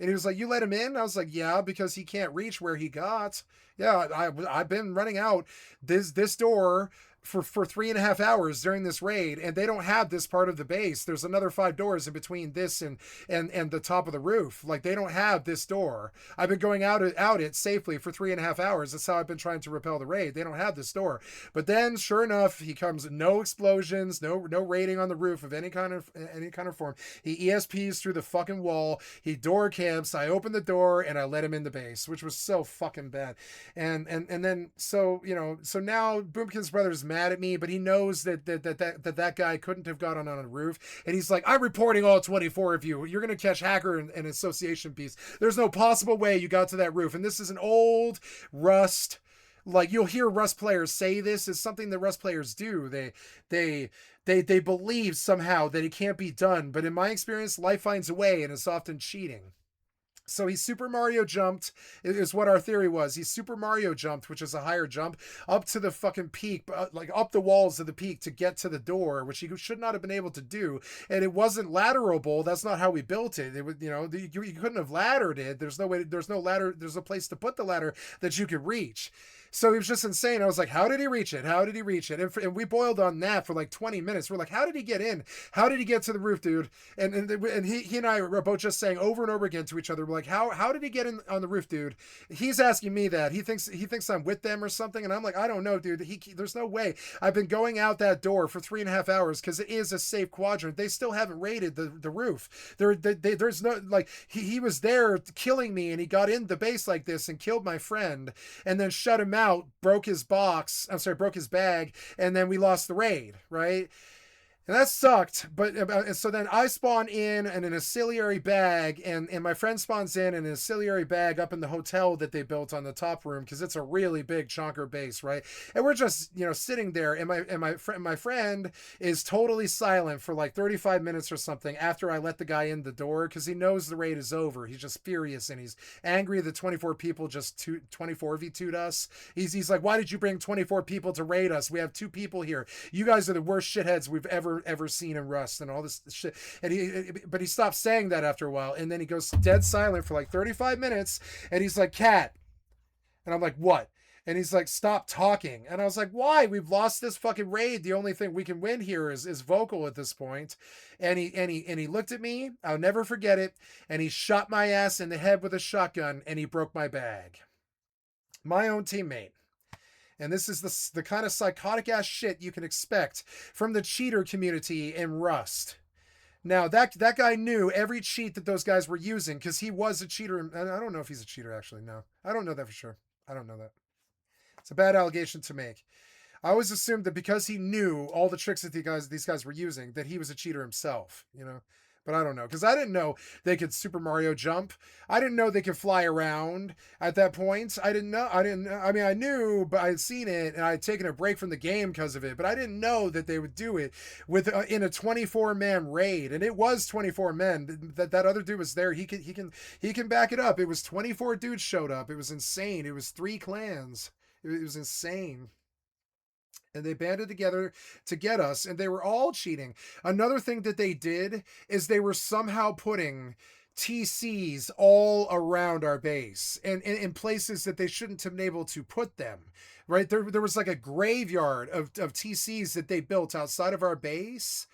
And he was like, you let him in? I was like, yeah, because he can't reach where he got. Yeah, I've been running out this door for 3.5 hours during this raid, and they don't have this part of the base. There's another 5 doors in between this and the top of the roof. Like, they don't have this door. I've been going out it safely for 3.5 hours. That's how I've been trying to repel the raid. They don't have this door. But then, sure enough, he comes, no explosions, no raiding on the roof of any kind of form. He ESPs through the fucking wall. He door camps. I opened the door and I let him in the base, which was so fucking bad. And then so now Boomkin's brother's mad at me, but he knows that guy couldn't have got on a roof, and he's like, I'm reporting all 24 of you. You're gonna catch hacker and association piece. There's no possible way you got to that roof. And this is an old Rust, like, you'll hear Rust players say this is something that Rust players do. They believe somehow that it can't be done, but in my experience, life finds a way, and it's often cheating. So he Super Mario jumped, is what our theory was. He Super Mario jumped, which is a higher jump, up to the fucking peak, like up the walls of the peak to get to the door, which he should not have been able to do. And it wasn't ladderable. That's not how we built it. It would, you couldn't have laddered it. There's no way, there's no ladder, there's no place to put the ladder that you could reach. So he was just insane. I was like, how did he reach it? How did he reach it? And we boiled on that for like 20 minutes. We're like, how did he get in? How did he get to the roof, dude? And he and I were both just saying over and over again to each other, we're like, how did he get in on the roof, dude? He's asking me that. He thinks I'm with them or something. And I'm like, I don't know, dude. There's no way. I've been going out that door for 3.5 hours because it is a safe quadrant. They still haven't raided the roof. There's no, like, he was there killing me, and he got in the base like this and killed my friend and then shut him out, broke his bag, and then we lost the raid, right? And that sucked, but so then I spawn in an ancillary bag, and my friend spawns in an ancillary bag up in the hotel that they built on the top room, because it's a really big chonker base, right? And we're just, sitting there, and my friend is totally silent for like 35 minutes or something after I let the guy in the door, because he knows the raid is over. He's just furious, and he's angry that 24 people just 24v2'd us. He's like, why did you bring 24 people to raid us? We have 2 people here. You guys are the worst shitheads we've ever seen in Rust, and all this shit. And but he stopped saying that after a while, and then he goes dead silent for like 35 minutes, and he's like, Cat. And I'm like, what? And he's like, stop talking. And I was like, why? We've lost this fucking raid. The only thing we can win here is vocal at this point. And he looked at me. I'll never forget it. And he shot my ass in the head with a shotgun, and he broke my bag. My own teammate. And this is the kind of psychotic ass shit you can expect from the cheater community in Rust. Now, that guy knew every cheat that those guys were using, because he was a cheater. I don't know if he's a cheater, actually. No, I don't know that for sure. I don't know that. It's a bad allegation to make. I always assumed that because he knew all the tricks that these guys were using, that he was a cheater himself, But I don't know, because I didn't know they could Super Mario jump. I didn't know they could fly around at that point. I mean, I knew, but I had seen it, and I had taken a break from the game because of it. But I didn't know that they would do it in a 24-man raid, and it was 24 men. That other dude was there. He can back it up. It was 24 dudes showed up. It was insane. It was 3 clans. It was insane. And they banded together to get us, and they were all cheating. Another thing that they did is they were somehow putting TCs all around our base, and in places that they shouldn't have been able to put them, right? There was like a graveyard of TCs that they built outside of our base.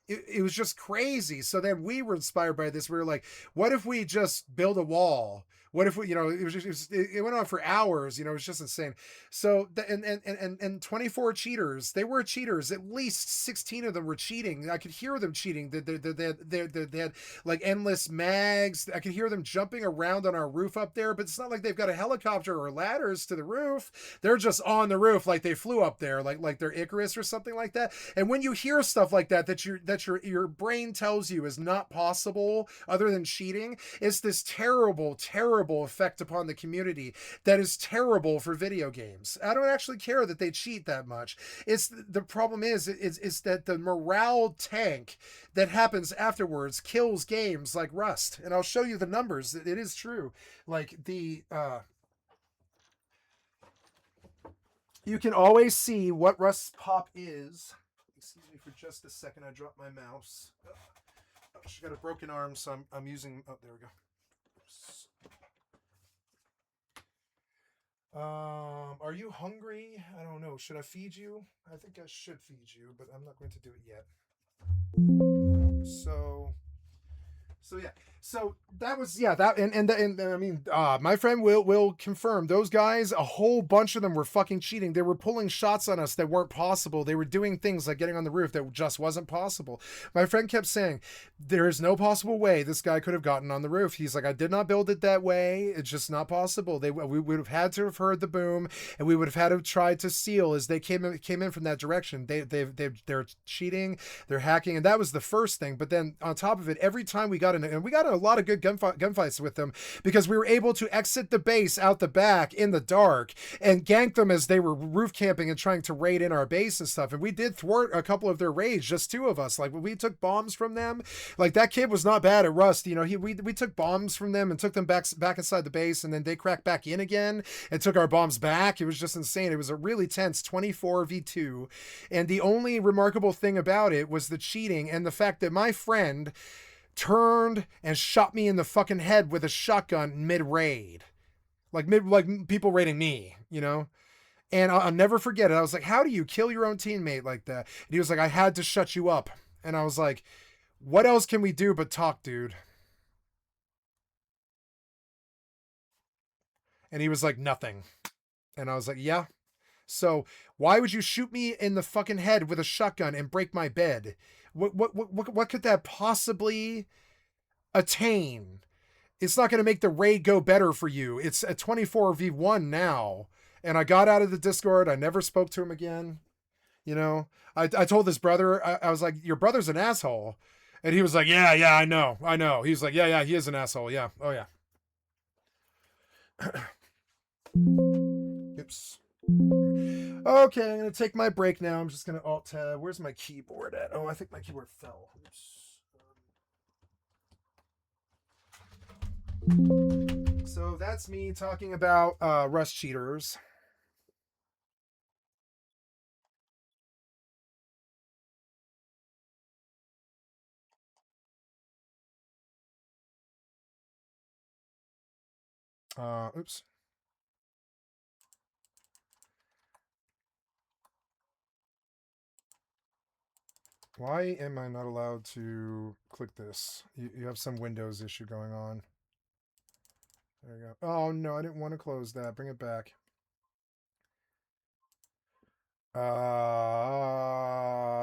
It was just crazy. So then we were inspired by this. We were like, what if we just build a wall? What if we, it went on for hours, it was just insane. So, and 24 cheaters, they were cheaters. At least 16 of them were cheating. I could hear them cheating. They had like endless mags. I could hear them jumping around on our roof up there, but it's not like they've got a helicopter or ladders to the roof. They're just on the roof like they flew up there, like they're Icarus or something like that. And when you hear stuff like that your brain tells you is not possible other than cheating, it's this terrible effect upon the community that is terrible for video games. I don't actually care that they cheat that much. It's the problem is that the morale tank that happens afterwards kills games like Rust. And I'll show you the numbers. It is true. Like you can always see what Rust's pop is. Excuse me for just a second. I dropped my mouse. She's got a broken arm, so I'm using. Oh, there we go. Are you hungry? I don't know. Should I feed you? I think I should feed you, but I'm not going to do it yet. So yeah. So that was, yeah, that, and I mean, my friend will confirm those guys, a whole bunch of them were fucking cheating. They were pulling shots on us that weren't possible. They were doing things like getting on the roof that just wasn't possible. My friend kept saying, there is no possible way this guy could have gotten on the roof. He's like, I did not build it that way. It's just not possible. We would have had to have heard the boom, and we would have had to try to seal as they came in from that direction. They're cheating, they're hacking, and that was the first thing. But then on top of it, every time we got in, and we got a lot of good gunfights with them, because we were able to exit the base out the back in the dark and gank them as they were roof camping and trying to raid in our base and stuff. And we did thwart a couple of their raids, just 2 of us. Like, we took bombs from them. Like, that kid was not bad at Rust. You know, we took bombs from them and took them back inside the base, and then they cracked back in again and took our bombs back. It was just insane. It was a really tense 24v2. And the only remarkable thing about it was the cheating and the fact that my friend turned and shot me in the fucking head with a shotgun mid-raid. Like people raiding me, you know? And I'll never forget it. I was like, how do you kill your own teammate like that? And he was like, I had to shut you up. And I was like, what else can we do but talk, dude? And he was like, nothing. And I was like, yeah. So why would you shoot me in the fucking head with a shotgun and break my bed? What could that possibly attain? It's not going to make the raid go better for you. It's a 24v1 now. And I got out of the Discord. I never spoke to him again. You know, I told his brother, I was like, your brother's an asshole. And he was like, yeah, I know. He was like, yeah, he is an asshole. Yeah. Oh, yeah. Oops. Okay, I'm going to take my break now. I'm just going to Alt-Tab. Where's my keyboard at? Oh, I think my keyboard fell. Oops. So that's me talking about Rust cheaters. Oops. Why am I not allowed to click this? You have some Windows issue going on. There you go. Oh, no, I didn't want to close that. Bring it back.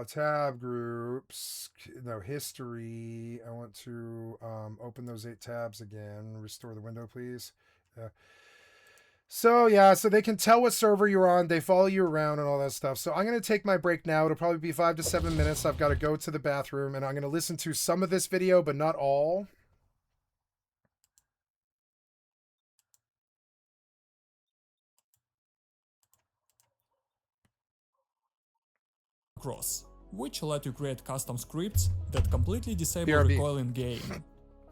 Tab groups. No, history. I want to open those 8 tabs again. Restore the window, please. So, yeah, so they can tell what server you're on. They follow you around and all that stuff. So I'm going to take my break now. It'll probably be 5 to 7 minutes. I've got to go to the bathroom, and I'm going to listen to some of this video, but not all. Which let you create custom scripts that completely disable recoil in game.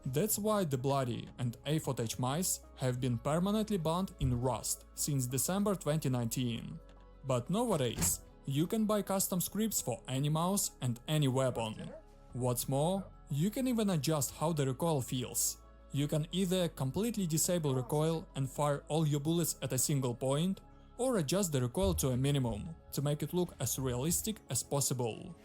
That's why the Bloody and A-Footage mice have been permanently banned in Rust since December 2019. But no worries, you can buy custom scripts for any mouse and any weapon. What's more, you can even adjust how the recoil feels. You can either completely disable recoil and fire all your bullets at a single point, or adjust the recoil to a minimum to make it look as realistic as possible.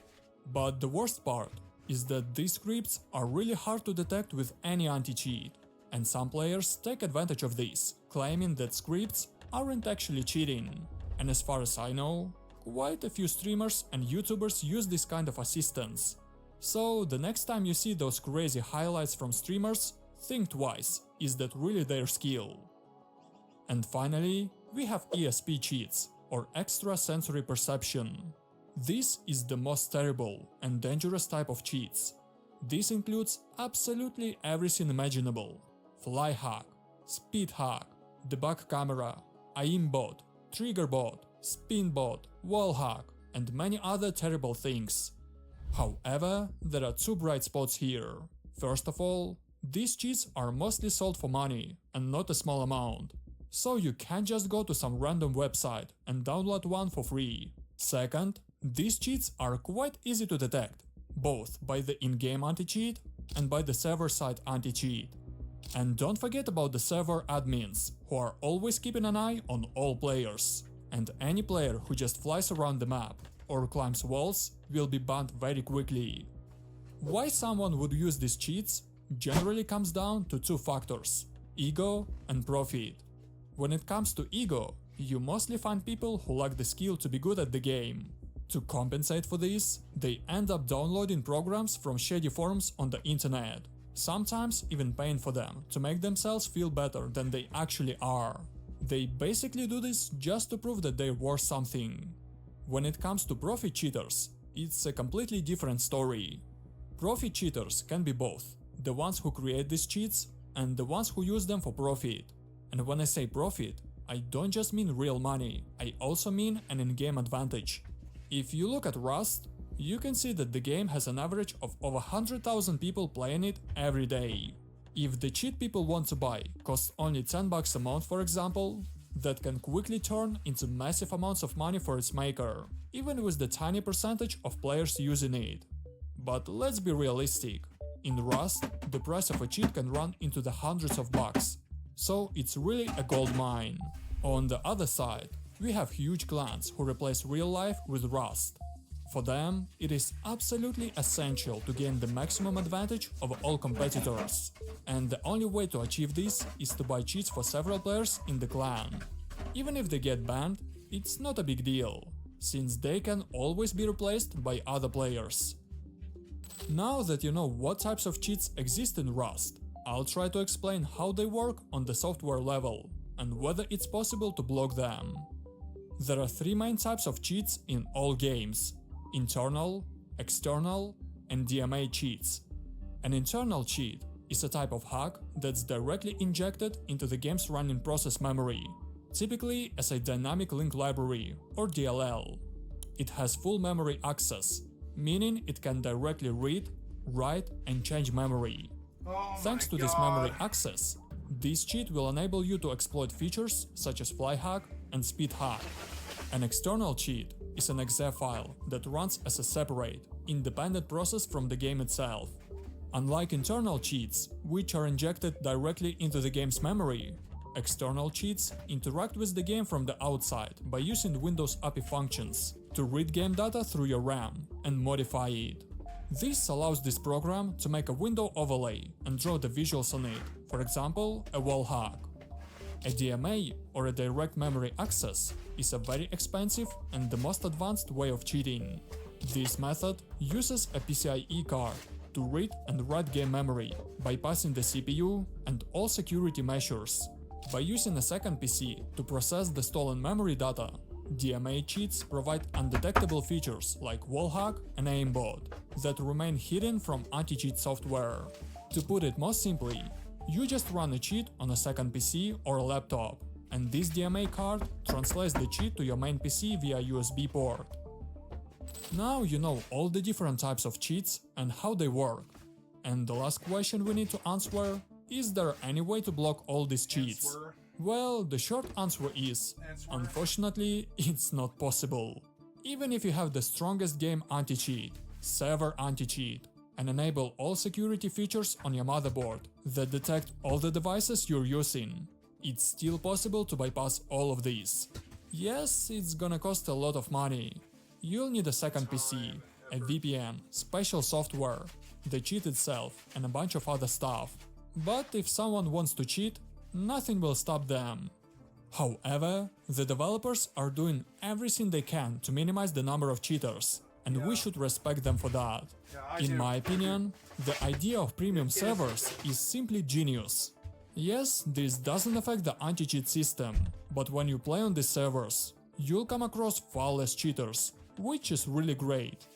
But the worst part is that these scripts are really hard to detect with any anti-cheat, and some players take advantage of this, claiming that scripts aren't actually cheating. And as far as I know, quite a few streamers and YouTubers use this kind of assistance. So the next time you see those crazy highlights from streamers, think twice, is that really their skill? And finally, we have ESP cheats, or extra sensory perception. This is the most terrible and dangerous type of cheats. This includes absolutely everything imaginable: fly hack, speed hack, debug camera, aimbot, trigger bot, spin bot, wall hack, and many other terrible things. However, there are 2 bright spots here. First of all, these cheats are mostly sold for money, and not a small amount. So you can't just go to some random website and download one for free. Second, these cheats are quite easy to detect, both by the in-game anti-cheat and by the server-side anti-cheat. And don't forget about the server admins, who are always keeping an eye on all players. And any player who just flies around the map or climbs walls will be banned very quickly. Why someone would use these cheats generally comes down to 2 factors: ego and profit. When it comes to ego, you mostly find people who lack the skill to be good at the game. To compensate for this, they end up downloading programs from shady forums on the internet, sometimes even paying for them to make themselves feel better than they actually are. They basically do this just to prove that they're worth something. When it comes to profit cheaters, it's a completely different story. Profit cheaters can be both. the ones who create these cheats and the ones who use them for profit. And when I say profit, I don't just mean real money, I also mean an in-game advantage. If you look at Rust, you can see that the game has an average of over 100,000 people playing it every day. If the cheat people want to buy costs only $10 a month, for example, that can quickly turn into massive amounts of money for its maker, even with the tiny percentage of players using it. But let's be realistic. In Rust, the price of a cheat can run into the hundreds of bucks, so it's really a gold mine. On the other side, we have huge clans who replace real life with Rust. For them, it is absolutely essential to gain the maximum advantage over all competitors, and the only way to achieve this is to buy cheats for several players in the clan. Even if they get banned, it's not a big deal, since they can always be replaced by other players. Now that you know what types of cheats exist in Rust, I'll try to explain how they work on the software level, and whether it's possible to block them. There are three main types of cheats in all games: internal, external, and DMA cheats. An internal cheat is a type of hack that's directly injected into the game's running process memory, typically as a dynamic link library, or DLL. It has full memory access, meaning it can directly read, write, and change memory. Thanks to this memory access, this cheat will enable you to exploit features such as fly hack and speed hack. An external cheat is an exe file that runs as a separate, independent process from the game itself. Unlike internal cheats, which are injected directly into the game's memory, external cheats interact with the game from the outside by using Windows API functions to read game data through your RAM and modify it. This allows this program to make a window overlay and draw the visuals on it, for example, a wall hack. A DMA, or a direct memory access, is a very expensive and the most advanced way of cheating. This method uses a PCIe card to read and write game memory, bypassing the CPU and all security measures. By using a second PC to process the stolen memory data, DMA cheats provide undetectable features like wall hack and aimbot that remain hidden from anti-cheat software. To put it more simply, you just run a cheat on a second PC or a laptop, and this DMA card translates the cheat to your main PC via USB port. Now you know all the different types of cheats and how they work. And the last question we need to answer: is there any way to block all these cheats? Well, the short answer is, unfortunately, it's not possible. Even if you have the strongest game anti-cheat, server anti-cheat, and enable all security features on your motherboard that detect all the devices you're using, it's still possible to bypass all of these. Yes, it's gonna cost a lot of money. You'll need a second PC, a VPN, special software, the cheat itself, and a bunch of other stuff. But if someone wants to cheat, nothing will stop them. However, the developers are doing everything they can to minimize the number of cheaters, and we should respect them for that. In my opinion, the idea of premium servers is simply genius. Yes, this doesn't affect the anti-cheat system, but when you play on these servers, you'll come across far less cheaters, which is really great.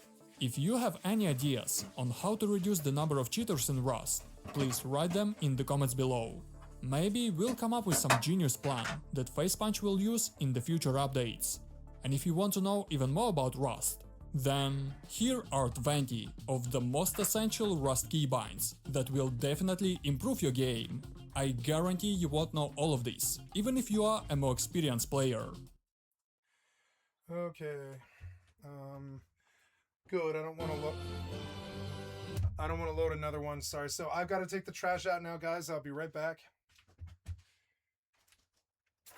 If you have any ideas on how to reduce the number of cheaters in Rust, please write them in the comments below. Maybe we'll come up with some genius plan that Facepunch will use in the future updates. And if you want to know even more about Rust, then here are 20 of the most essential Rust keybinds that will definitely improve your game. I guarantee you won't know all of this, even if you are a more experienced player. Okay. Good. I don't want to load another one. Sorry. So I've got to take the trash out now, guys. I'll be right back.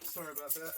Sorry about that.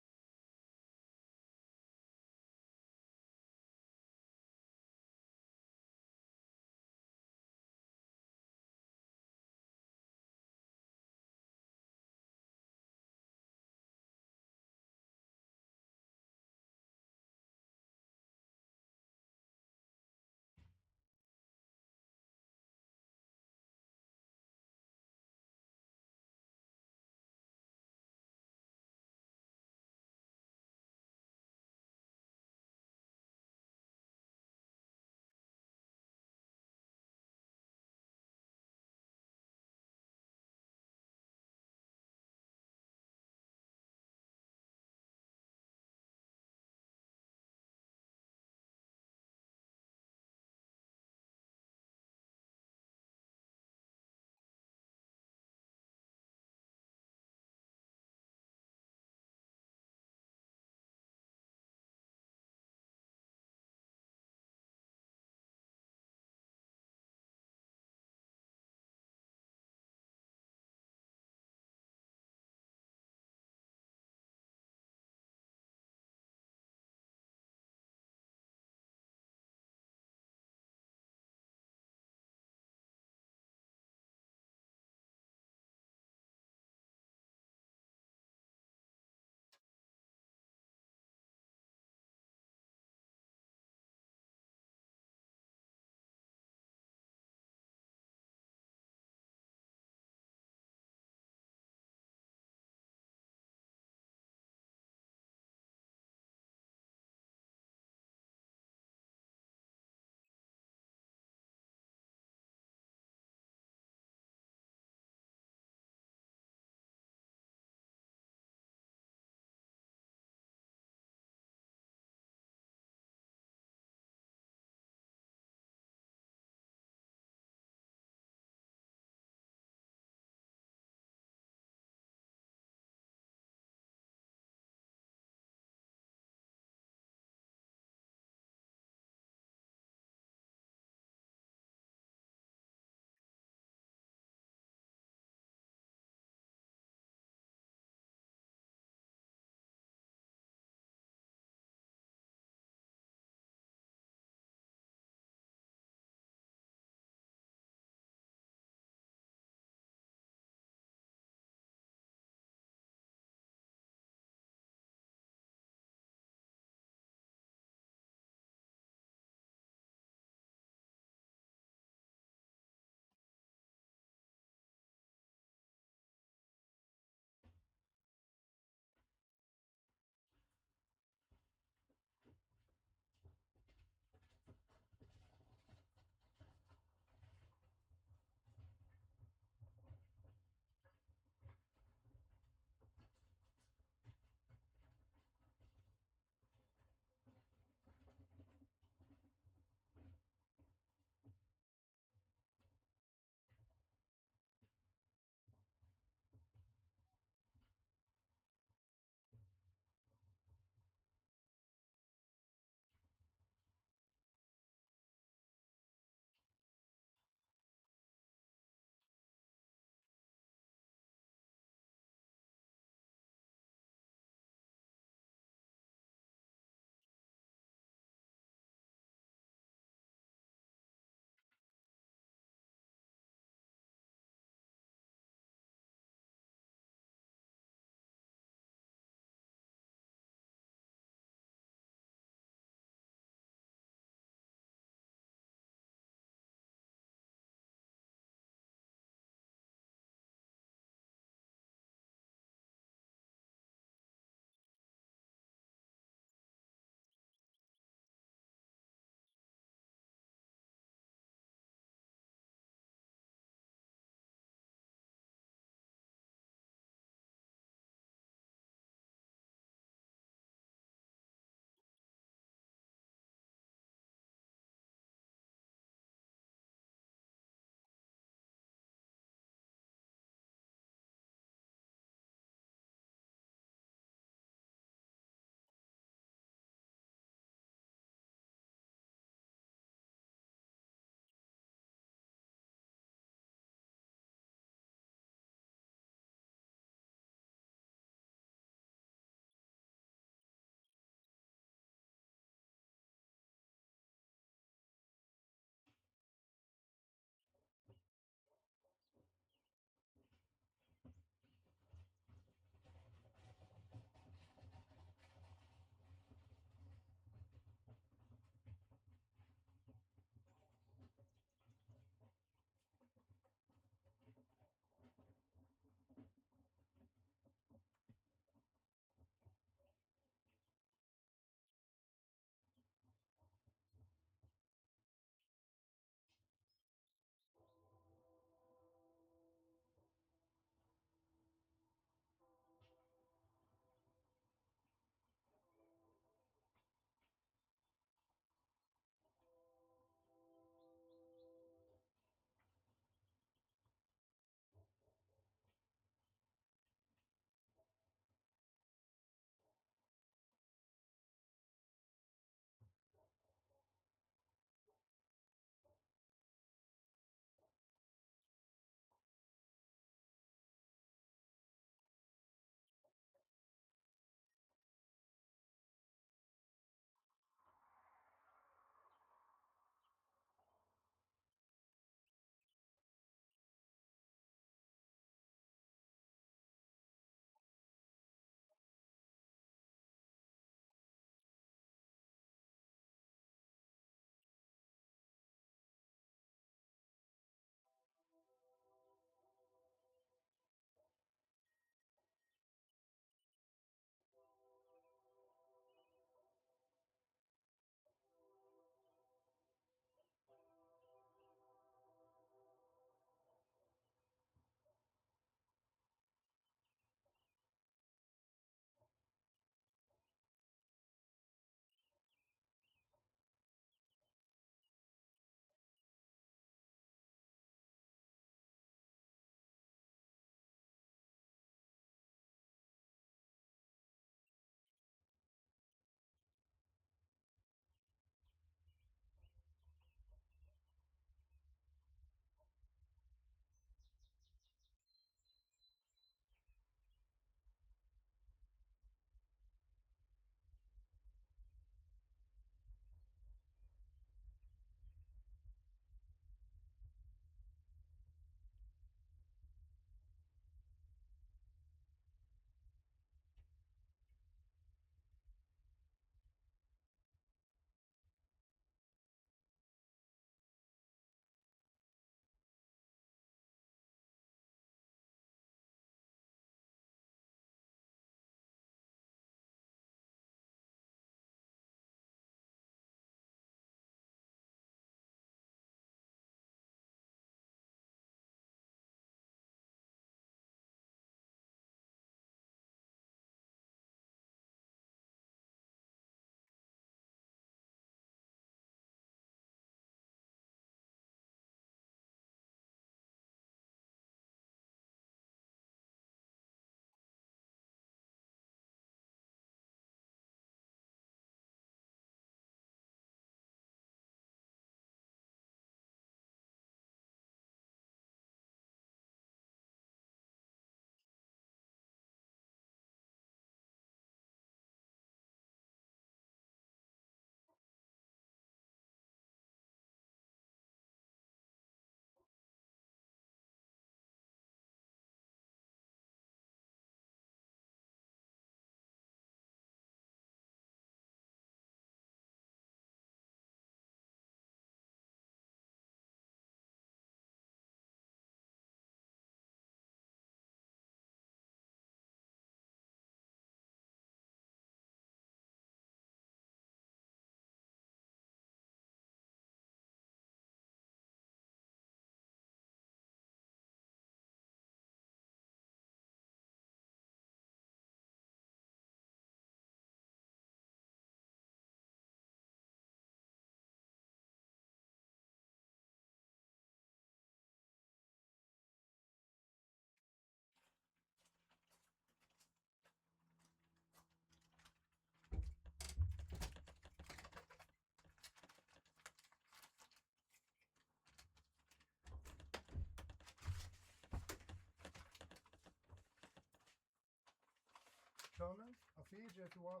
coming? I'll feed you if you want.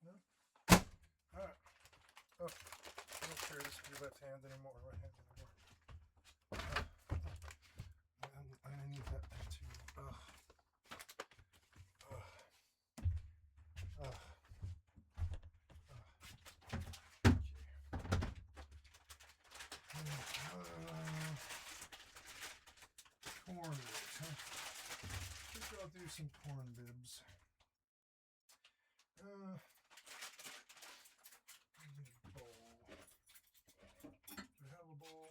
No? Alright. Oh, I'm not sure this is your left hand anymore. Right hand anymore. I need that too. Ugh. Ugh. Ugh. Corn bibs, huh? I think I'll do some corn bibs. I need a bowl. Do I have a bowl?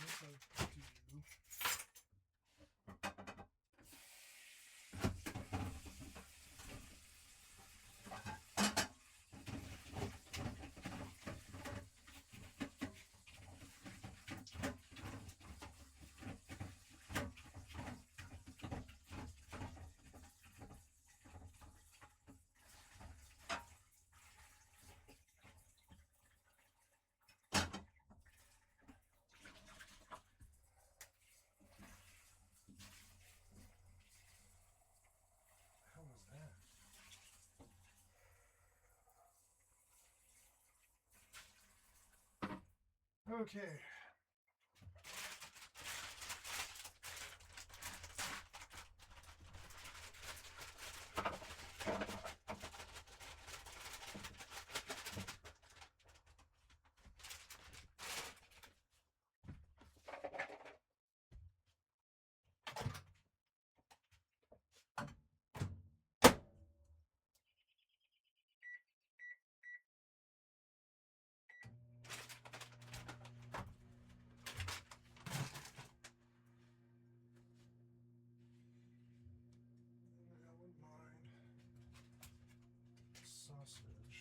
Yes, I do. How was that? Okay. I wouldn't mind sausage.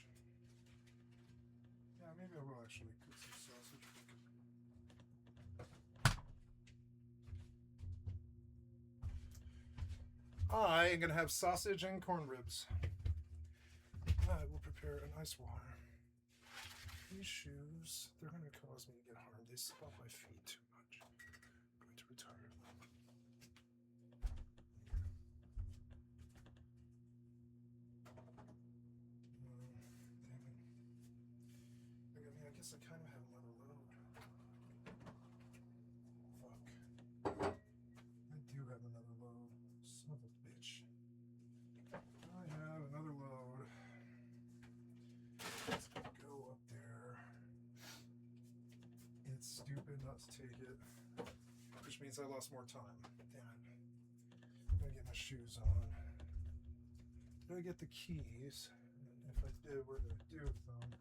Yeah, maybe I will actually cook some sausage. I am going to have sausage and corn ribs. I will prepare an ice water. These shoes, they're going to cause me to get harmed. They slip off my feet too much. I'm going to retire them. Damn it. I guess I kind of have another load. Fuck. I do have another load. Son of a bitch. I have another load. It's gonna go up there. It's stupid not to take it, which means I lost more time. Damn it. I'm gonna get my shoes on. I'm gonna get the keys. And if I did, what would I do with them?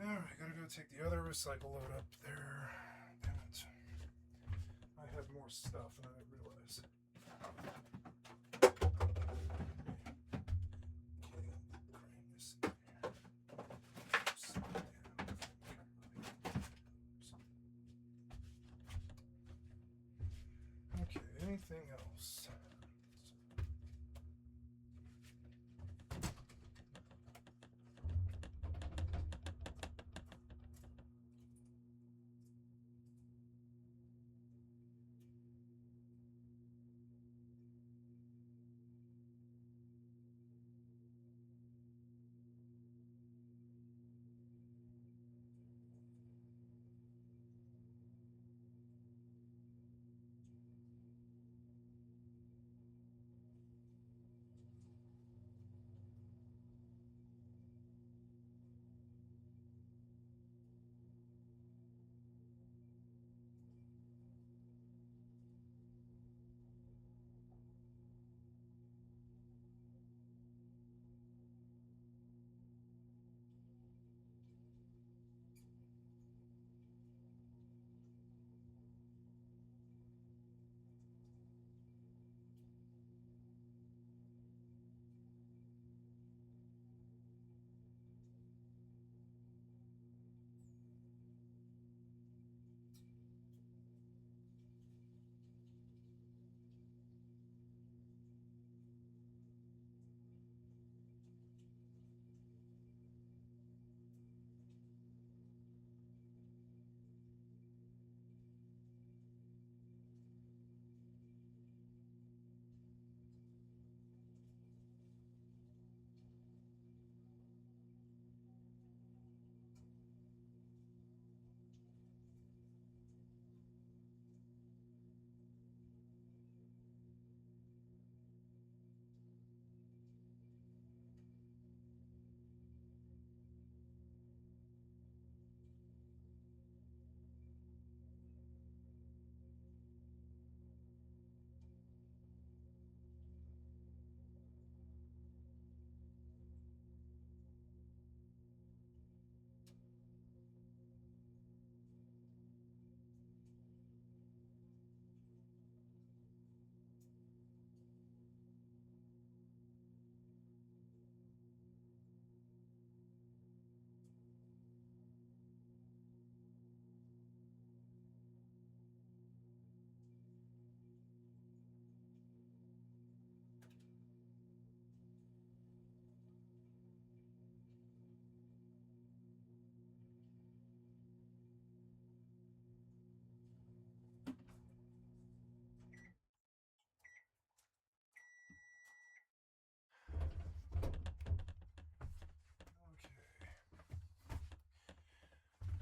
Alright, gotta go take the other recycle load up there. Damn it. I had more stuff and I didn't realize. Okay, cram this in here. Sit down. Okay, anything else?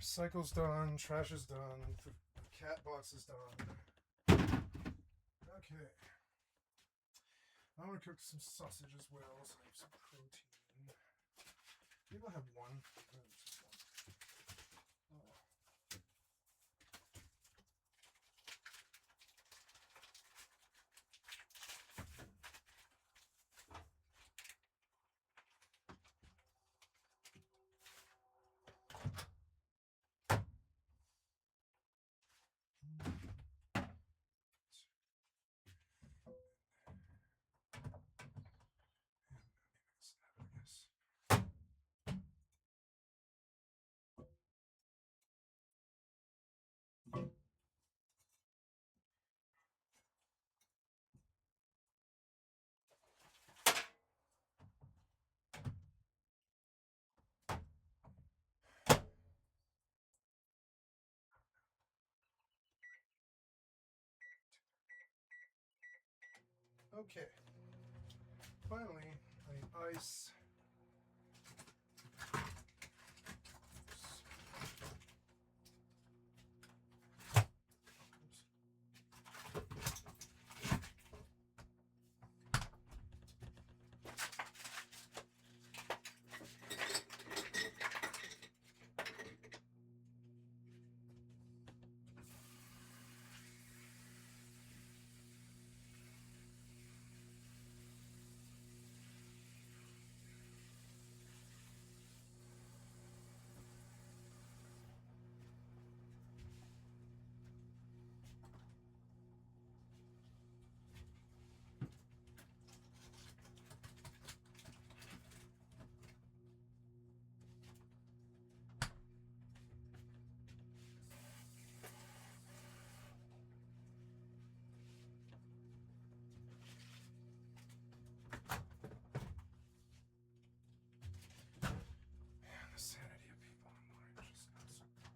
Recycle's done, trash is done, the cat box is done. Okay. I'm gonna cook some sausage as well, so I have some protein. Maybe I'll have one. Okay. Finally, I need ice. The sanity of people online is just not so good.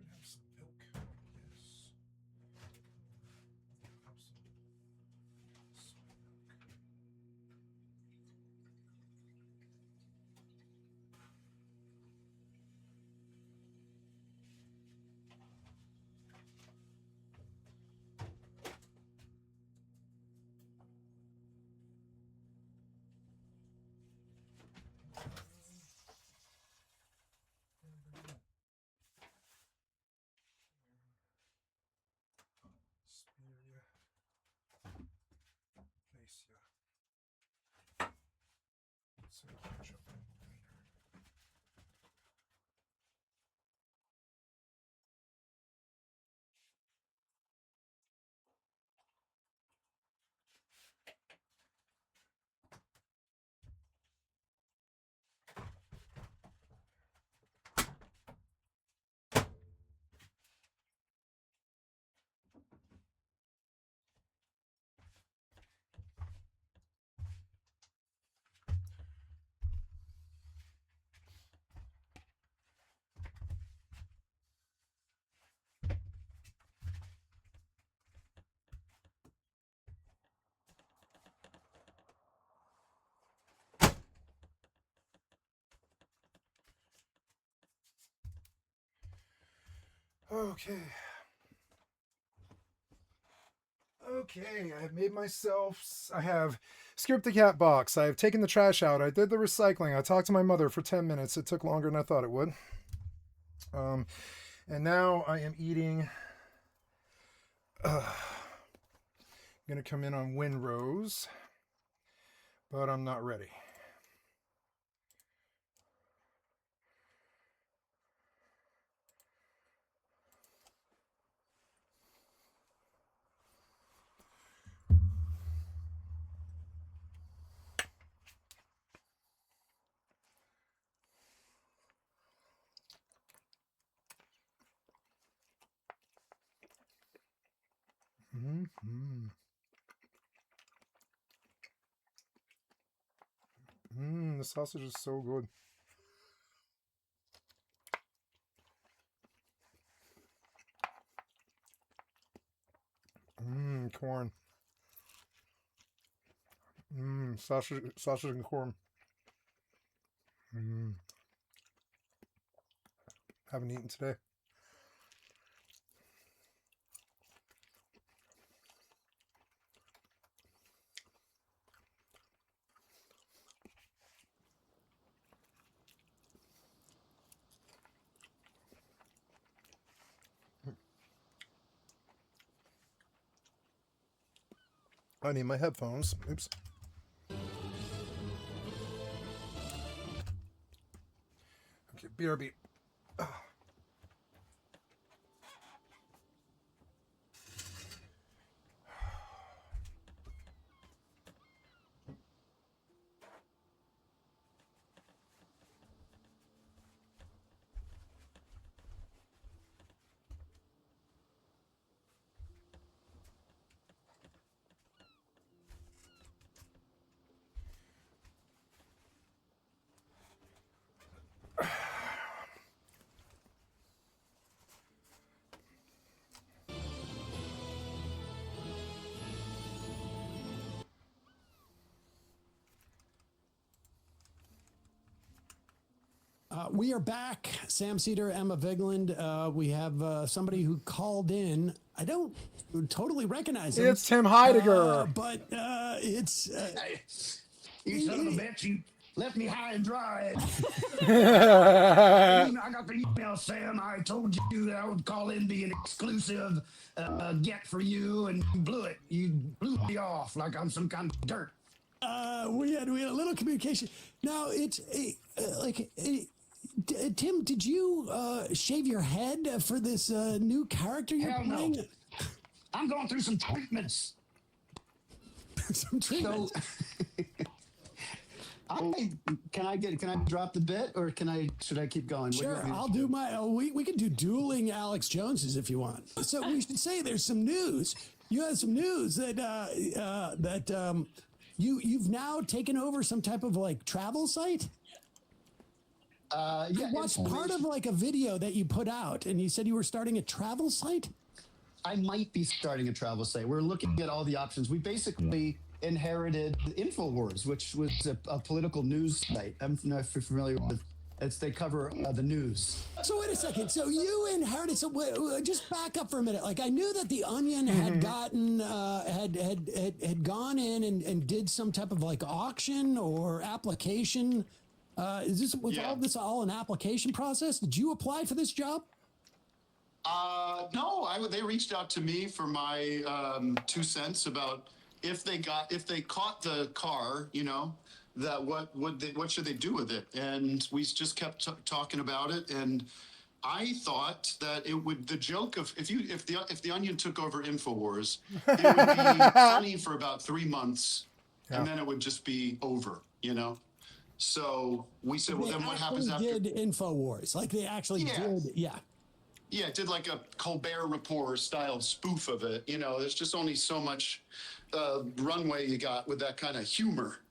Could have some milk, yes. Have some soy milk. Spear ya. Place ya. So ketchup later. Okay. Okay, I have made myself. I have skipped the cat box. I have taken the trash out. I did the recycling. I talked to my mother for 10 minutes. It took longer than I thought it would. And now I am eating. I'm going to come in on Windrose, but I'm not ready. The sausage is so good. Corn. Sausage and corn. Haven't eaten today. I need my headphones. Oops. Okay, BRB. We are back. Sam Cedar, Emma Vigland. We have somebody who called in. I don't totally recognize him. It's Tim Heidegger. But it's... you son of a bitch, you left me high and dry. I got the email, Sam. I told you that I would call in, be an exclusive get for you, and you blew it. You blew me off like I'm some kind of dirt. We had a little communication. Now, it's Tim, did you shave your head for this new character you're Hell playing? no. I'm going through some treatments. Some treatment. Can I drop the bit, or should I keep going? Sure, I'll do my. We can do dueling Alex Joneses if you want. So we should say there's some news. You have some news that you've now taken over some type of like travel site. Yeah, I watched part of like a video that you put out, and you said you were starting a travel site. I might be starting a travel site. We're looking at all the options. We basically inherited InfoWars, which was a political news site. I'm not if you're familiar with. They cover the news. So wait a second. So you inherited. So just back up for a minute. Like I knew that the Onion had gotten had gone in and did some type of like auction or application. Is this all this all an application process? Did you apply for this job? No, they reached out to me for my 2 cents about if they caught the car, that what should they do with it? And we just kept talking about it. And I thought that the joke of if the Onion took over InfoWars, it would be funny for about 3 months, and then it would just be over, So we said, well, then what happens after? Did InfoWars like they actually did? Yeah. Yeah, it did like a Colbert Report style spoof of it. There's just only so much runway you got with that kind of humor.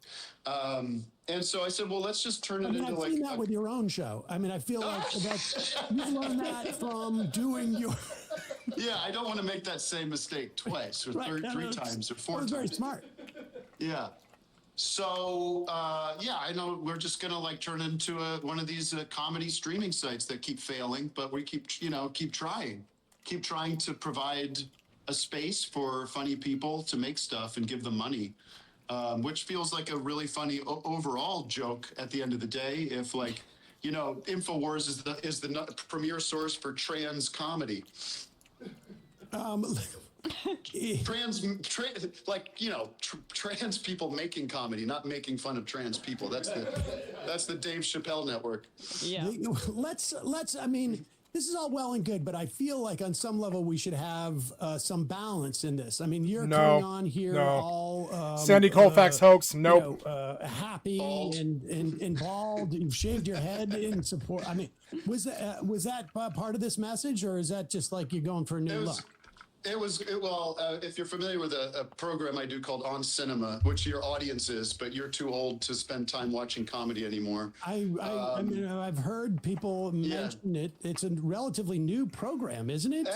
And so I said, well, let's just turn it into I've like seen that with your own show. I mean, I feel like that you learned that from doing your. Yeah, I don't want to make that same mistake twice or three times or 4 times. Very smart. Yeah. So, I know we're just going to like turn into one of these comedy streaming sites that keep failing, but we keep trying to provide a space for funny people to make stuff and give them money, which feels like a really funny overall joke at the end of the day. If like, InfoWars is the premier source for trans comedy. Trans people making comedy, not making fun of trans people. That's the Dave Chappelle network. Yeah. Let's. I mean, this is all well and good, but I feel like on some level we should have some balance in this. I mean, you're coming on here all Sandy Colfax hoax. Nope. Happy and bald. You've shaved your head in support. I mean, was that part of this message, or is that just like you're going for a new look? If you're familiar with a program I do called On Cinema, which your audience is, but you're too old to spend time watching comedy anymore. I mean, I've heard people mention it. It's a relatively new program, isn't it?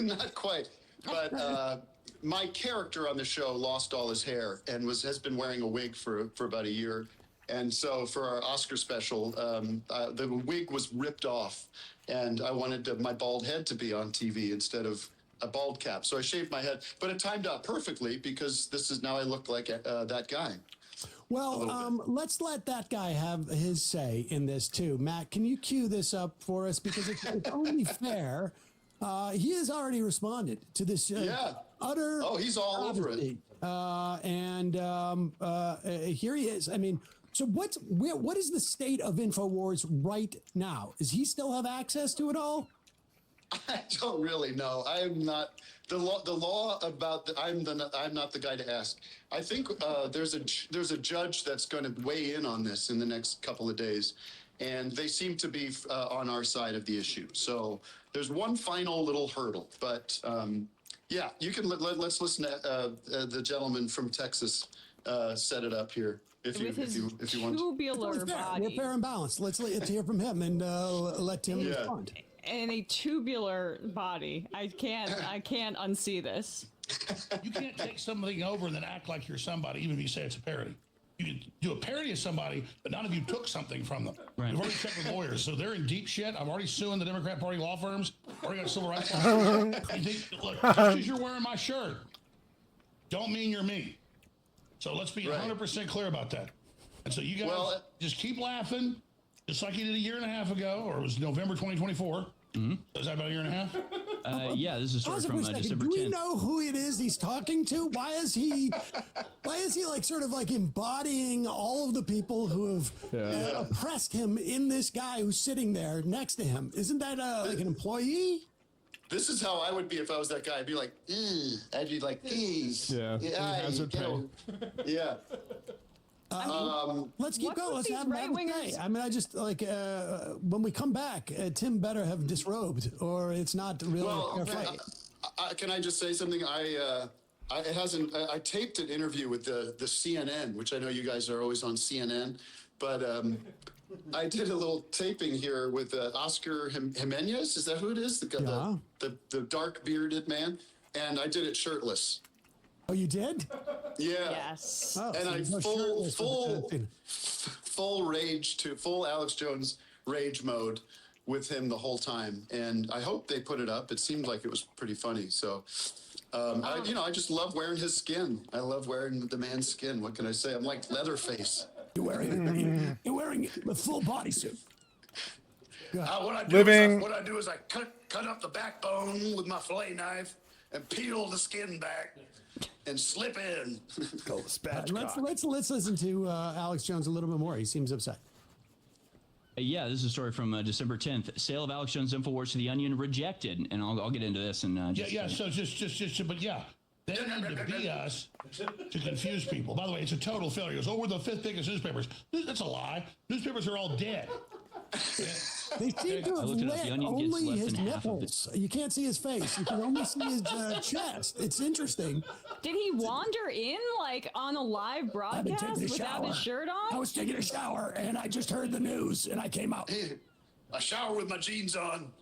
Not quite, but my character on the show lost all his hair and has been wearing a wig for about a year. And so for our Oscar special, the wig was ripped off, and I wanted my bald head to be on TV instead of a bald cap. So I shaved my head, but it timed out perfectly because now I look like that guy. Well, let's let that guy have his say in this too. Matt, can you cue this up for us? Because it's only fair. He has already responded to this utter. Oh, he's all over it. Here he is. I mean, so what is the state of InfoWars right now? Does he still have access to it all? I don't really know. I am not the law about I'm not the guy to ask. I think there's a judge that's going to weigh in on this in the next couple of days, and they seem to be on our side of the issue. So there's one final little hurdle, but yeah, you can let's listen to the gentleman from Texas set it up here. If you want. Tubular body. We're fair and balanced. Let's hear from him and let Tim respond. In a tubular body. I can't unsee this. You can't take something over and then act like you're somebody, even if you say it's a parody. You can do a parody of somebody, but none of you took something from them. Right. We've already checked with lawyers, so they're in deep shit. I'm already suing the Democrat Party law firms. Already got civil rights lawsuits. Look, just because you're wearing my shirt, don't mean you're me. So let's be 100% clear about that. And so you guys just keep laughing, just like you did a year and a half ago, or it was November 2024. Mm-hmm. Is that about a year and a half? Yeah, this is a story from December 10th. Do we know who it is he's talking to? Why is he like sort of like embodying all of the people who have oppressed him in this guy who's sitting there next to him? Isn't that like an employee? This is how I would be if I was that guy. I'd be like, I'd be like, yeah. Let's keep going. Let's have him say. I mean, I just like when we come back, Tim better have disrobed, or it's not really a fair fight. Can I just say something? I taped an interview with the CNN, which I know you guys are always on CNN, but I did a little taping here with Oscar Jimenez. Is that who it is? The dark bearded man, and I did it shirtless. Oh, you did? Yeah. Yes. Oh, and so I full Alex Jones rage mode with him the whole time, and I hope they put it up. It seemed like it was pretty funny. So, I just love wearing his skin. I love wearing the man's skin. What can I say? I'm like Leatherface. You're wearing a full bodysuit. What I do is I cut up the backbone with my fillet knife and peel the skin back and slip in. Go let's listen to Alex Jones a little bit more. He seems upset. Yeah, this is a story from December 10th. Sale of Alex Jones InfoWars to the Onion rejected, and I'll get into this. And but yeah, they need to be us to confuse people. By the way, it's a total failure. It goes, we're the 5th biggest newspapers. That's a lie. Newspapers are all dead. They seem to have lit only his nipples. You can't see his face. You can only see his chest. It's interesting. Did he wander in like on a live broadcast without his shirt on? I was taking a shower and I just heard the news and I came out. I shower with my jeans on.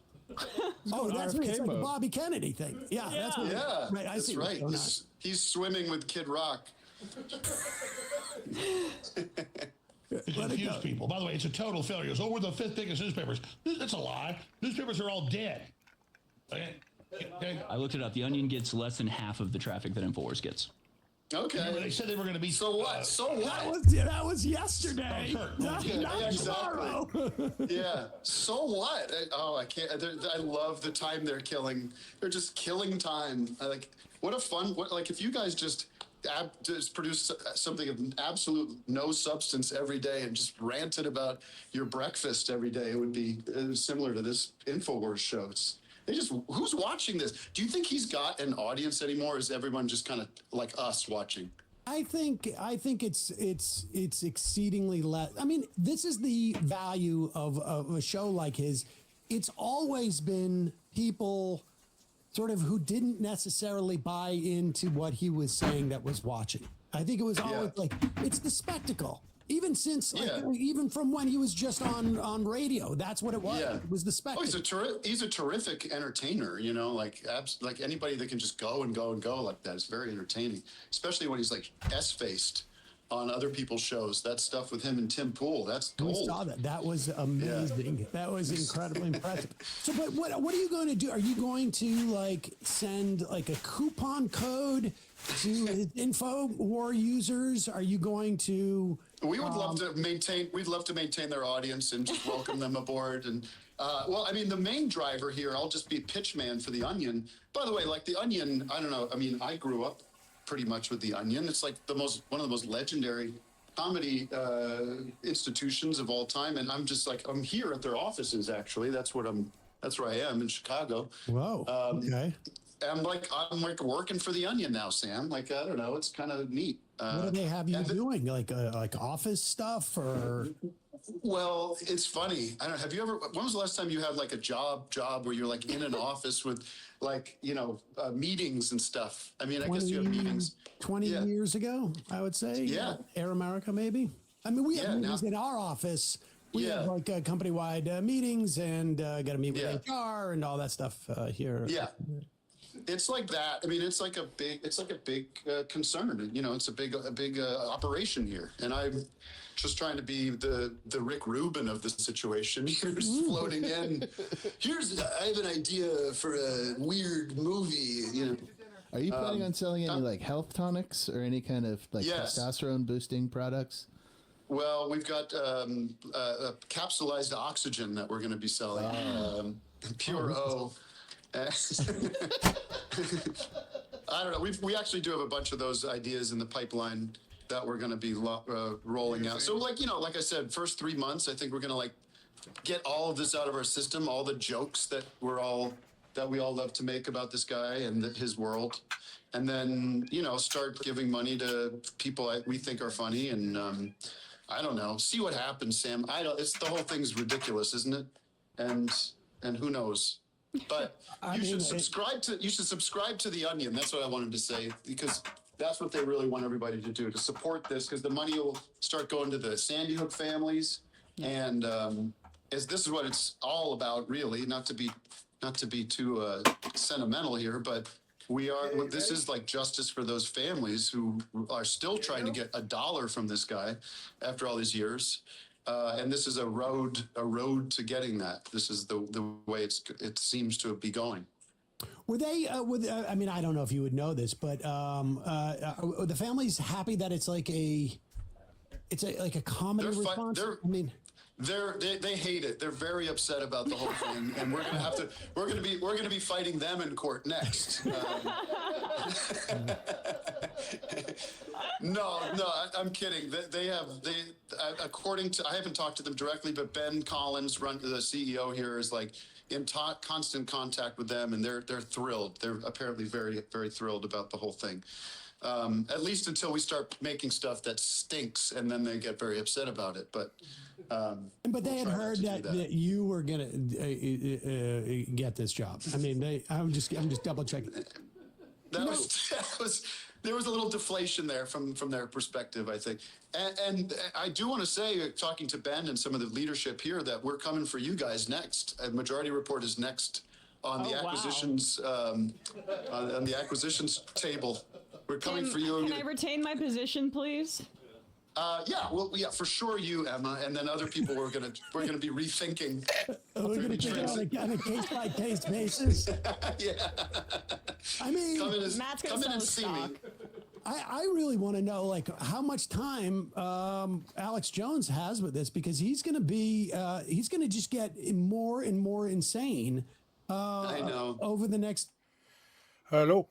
Oh, that's right. It's like the Bobby Kennedy thing. Yeah, that's what. Yeah, right. I see. Right. He's swimming with Kid Rock. To confuse people. By the way, it's a total failure. It goes, we're the 5th biggest newspapers. That's a lie. Newspapers are all dead. Okay. I looked it up. The Onion gets less than half of the traffic that InfoWars gets. Okay. Remember, they said they were going to be. So what? That was yesterday. Not tomorrow. Yeah. So what? I can't. I love the time they're killing. They're just killing time. What a fun. If you guys just produce something of absolute no substance every day and just ranted about your breakfast every day, it would be similar to this InfoWars show. Who's watching this? Do you think he's got an audience anymore? Or is everyone just kind of like us watching? I think it's exceedingly less. I mean, this is the value of a show like his. It's always been people sort of who didn't necessarily buy into what he was saying that was watching. I think it was always like, it's the spectacle. Even since, even from when he was just on radio, that's what it was. Yeah. It was the spectacle. Oh, he's a terrific entertainer, like anybody that can just go and go and go like that is very entertaining, especially when he's like S-faced on other people's shows. That stuff with him and Tim Pool, that's gold. We saw that. That was amazing. Yeah. That was incredibly impressive. So, but what are you going to do? Are you going to like send like a coupon code to InfoWar users? Are you going to? We would love to maintain. We'd love to maintain their audience and just welcome them aboard. And well, I mean, the main driver here. I'll just be pitchman for the Onion. By the way, like the Onion, I don't know. I mean, I grew up pretty much with the Onion. It's like one of the most legendary comedy institutions of all time. And I'm here at their offices. Actually, that's where I am in Chicago. Whoa. Okay. I'm like working for the Onion now, Sam. Like, I don't know, it's kind of neat. What do they have you doing? Like office stuff or? Well, it's funny. I don't know. Have you ever? When was the last time you had like a job where you're like in an office with like meetings and stuff? I mean, I guess you have meetings. 20 years ago, I would say. Yeah. Air America, maybe. I mean, we have meetings in our office. We have like company-wide meetings and got to meet with HR and all that stuff here. Yeah. It's like that. I mean, it's like a big concern. It's a big operation here, and I'm just trying to be the Rick Rubin of the situation. Here's floating in. I have an idea for a weird movie. Are you planning on selling any like health tonics or any kind of like testosterone boosting products? Well, we've got capsulized oxygen that we're going to be selling. Pure O. I don't know. We actually do have a bunch of those ideas in the pipeline that we're going to be rolling out. So like I said, first 3 months, I think we're going to like get all of this out of our system, all the jokes that we all love to make about this guy and his world. And then, start giving money to people we think are funny. And I don't know, see what happens, Sam. The whole thing's ridiculous, isn't it? And who knows? But you should subscribe to the Onion. That's what I wanted to say, because that's what they really want everybody to do, to support this, because the money will start going to the Sandy Hook families, and this is what it's all about, really. Not to be too sentimental here, but this is like justice for those families who are still trying to get a dollar from this guy after all these years. And this is a road to getting that. This is the way it seems to be going. Were they? I mean, I don't know if you would know this, but are the families happy that it's like a comedy response? They hate it. They're very upset about the whole thing, and we're gonna be fighting them in court next. No, I'm kidding. According to, I haven't talked to them directly, but Ben Collins, the CEO here, is like in constant contact with them, and they're thrilled. They're apparently very, very thrilled about the whole thing. At least until we start making stuff that stinks, and then they get very upset about it. But they had heard that you were gonna get this job. I mean, I'm just double checking. There was a little deflation there from their perspective, I think. And I do want to say, talking to Ben and some of the leadership here, that we're coming for you guys next. Majority Report is next on the acquisitions on the acquisitions table. We're coming for you. Can I retain my position, please? Yeah, for sure, you, Emma, and then other people we're gonna be rethinking. We're gonna take it on a case by case basis. Yeah. I mean, come in and see me. I really want to know like how much time Alex Jones has with this, because he's gonna just get more and more insane. I know. Over the next. Hello.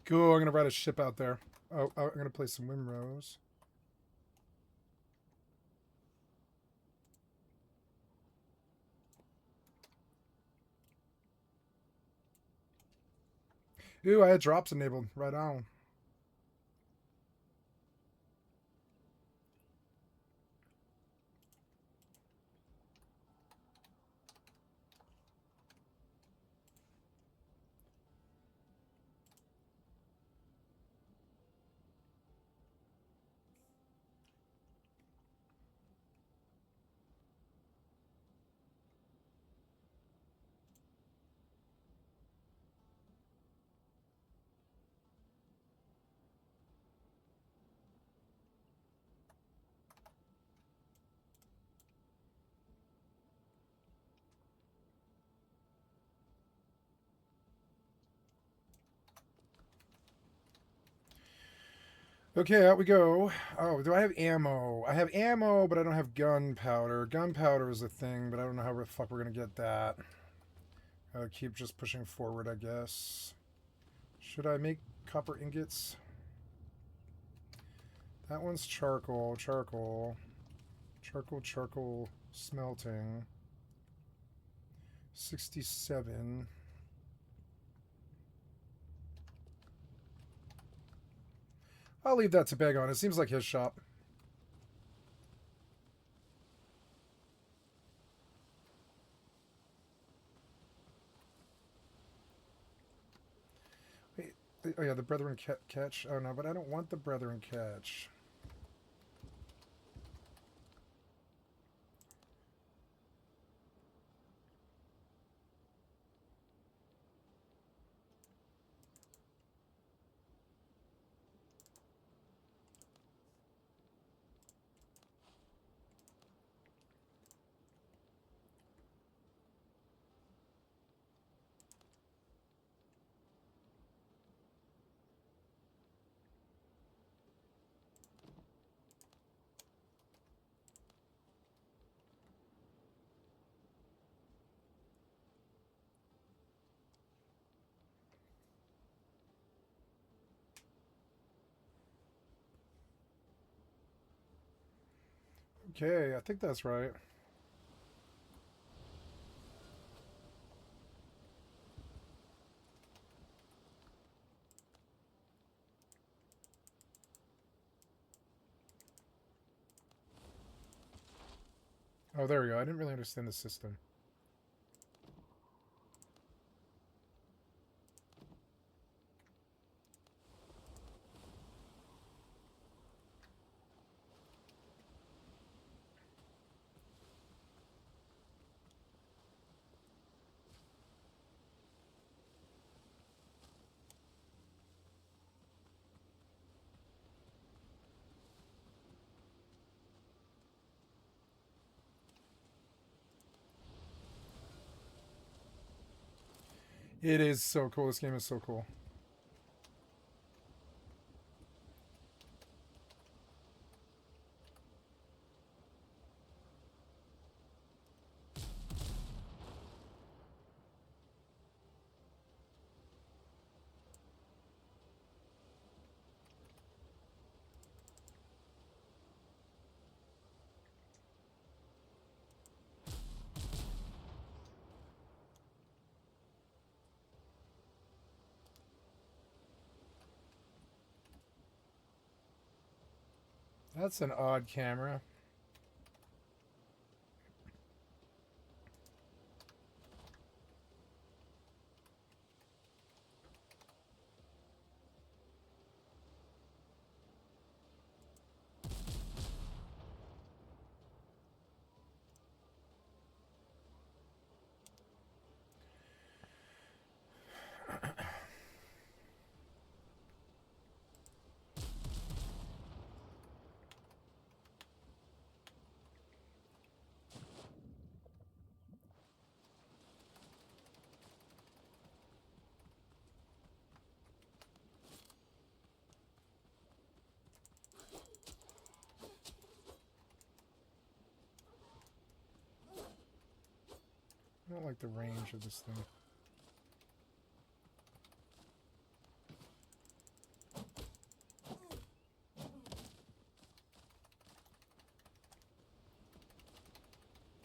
Cool, I'm gonna ride a ship out there. Oh, I'm gonna play some Wimrose. Ooh, I had drops enabled. Right on. Okay, out we go. Oh, do I have ammo? I have ammo, but I don't have gunpowder. Gunpowder is a thing, but I don't know how the fuck we're gonna get that. I'll keep just pushing forward, I guess. Should I make copper ingots? That one's charcoal, charcoal. Charcoal, charcoal, smelting. 67. I'll leave that to Beg on. It seems like his shop. Wait, oh yeah, the Brethren catch. Oh no, but I don't want the Brethren catch. Okay, I think that's right. Oh, there we go. I didn't really understand the system. It is so cool. This game is so cool. That's an odd camera. I don't like the range of this thing.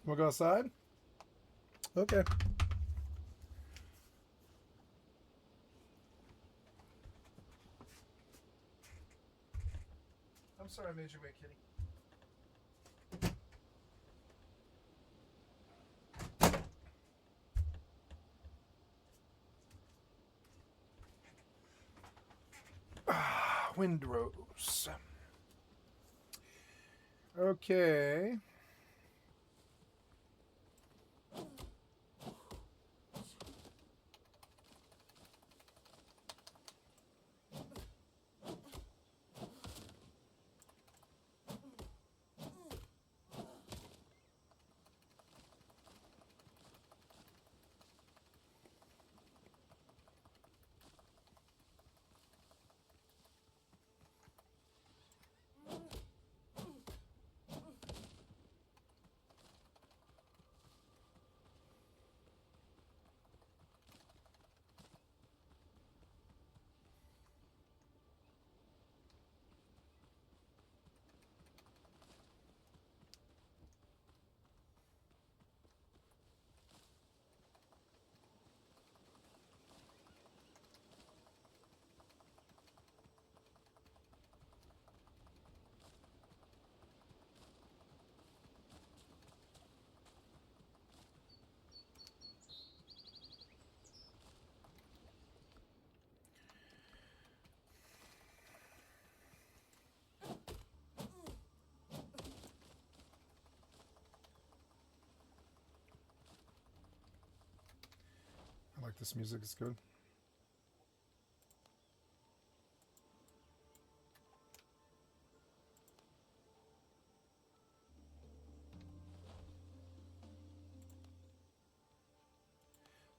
We'll go outside? Okay. I'm sorry I made you wait, kitty. Windrose. Okay. I like this music, it's good.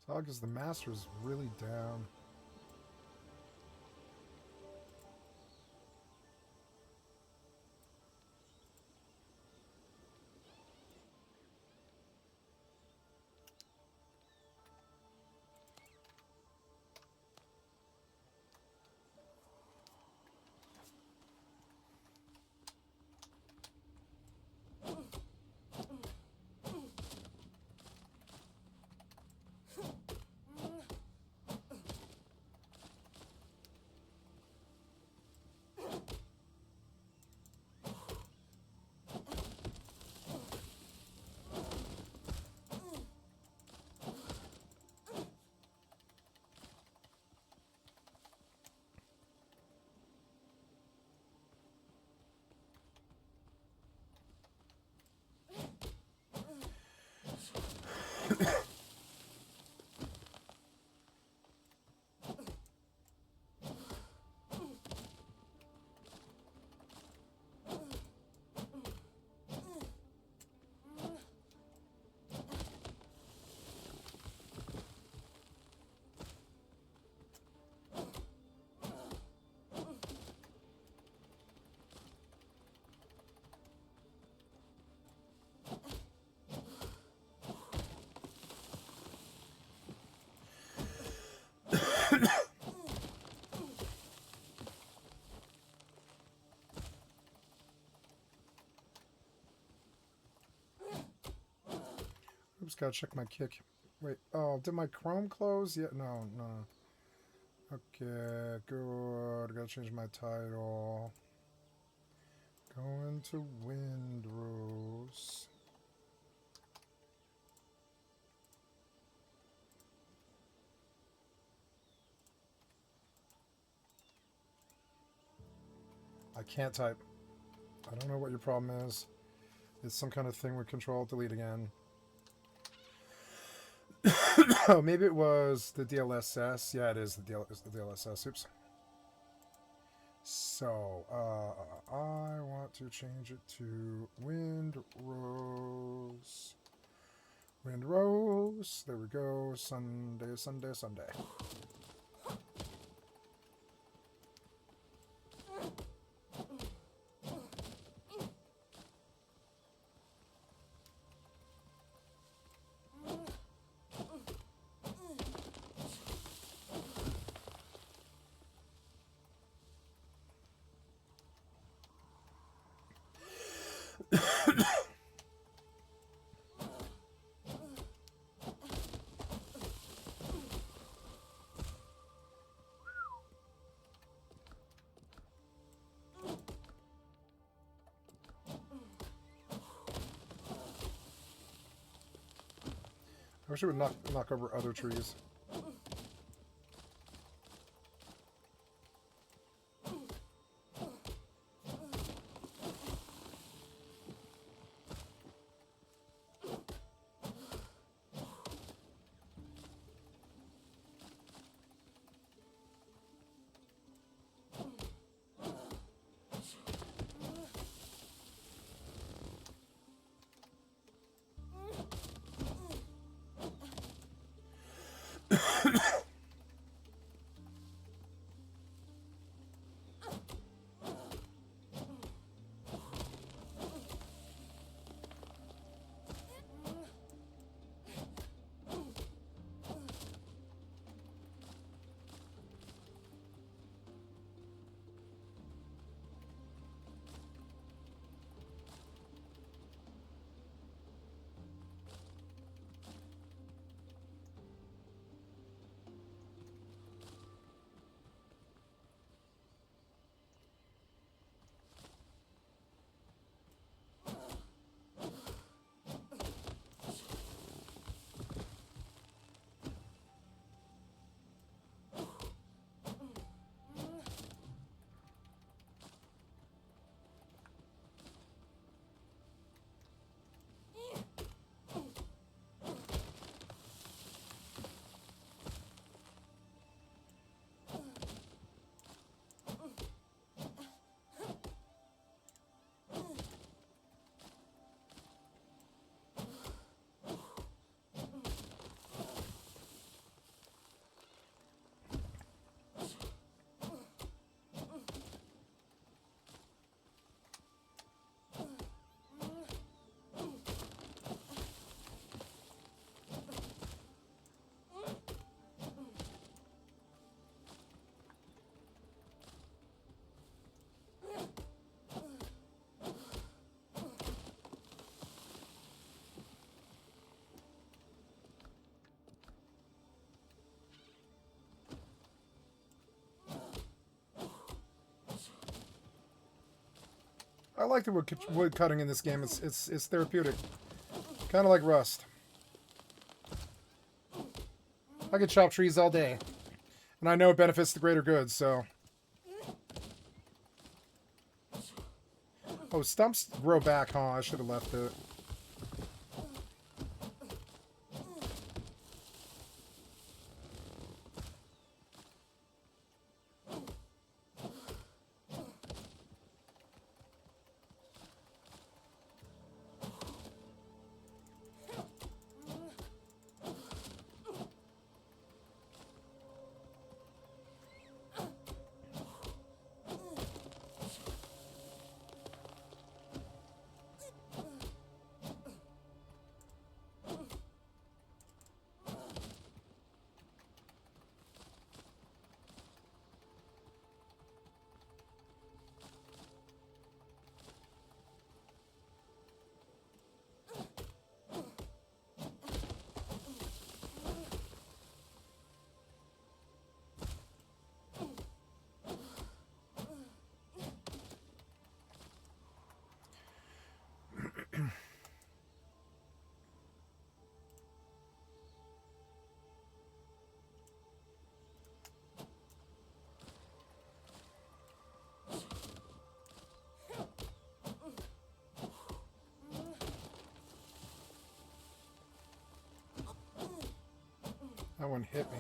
It's odd because the master's really down. Oops, gotta check my kick. Wait, oh, did my Chrome close? Yeah, no. Okay, good. Gotta change my title. Going to Windrose. I can't type. I don't know what your problem is. It's some kind of thing with Control Delete again. Oh, maybe it was the DLSS. Yeah, it is the DLSS. Oops. So, I want to change it to Windrose. Windrose. There we go. Sunday. wish it would knock over other trees. I like the wood cutting in this game. It's therapeutic, kind of like Rust. I could chop trees all day, and I know it benefits the greater good. So, oh, stumps grow back, huh? I should have left it. That one hit me.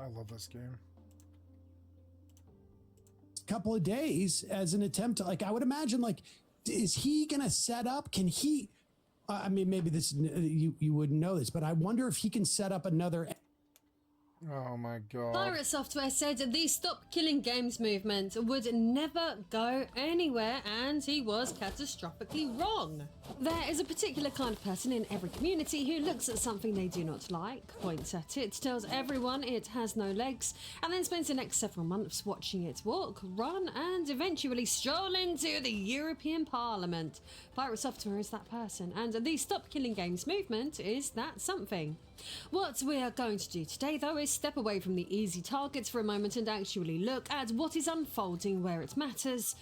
I love this game. Couple of days as an attempt to, like, I would imagine, like, is he gonna set up? Can he? I mean, maybe this you wouldn't know this, but I wonder if he can set up another. Oh my god. Pirate Software said the Stop Killing Games movement would never go anywhere, and he was catastrophically wrong. There is a particular kind of person in every community who looks at something they do not like, points at it, tells everyone it has no legs, and then spends the next several months watching it walk, run, and eventually stroll into the European Parliament. Pirate Software is that person, and the Stop Killing Games movement is that something. What we are going to do today, though, is step away from the easy targets for a moment and actually look at what is unfolding where it matters,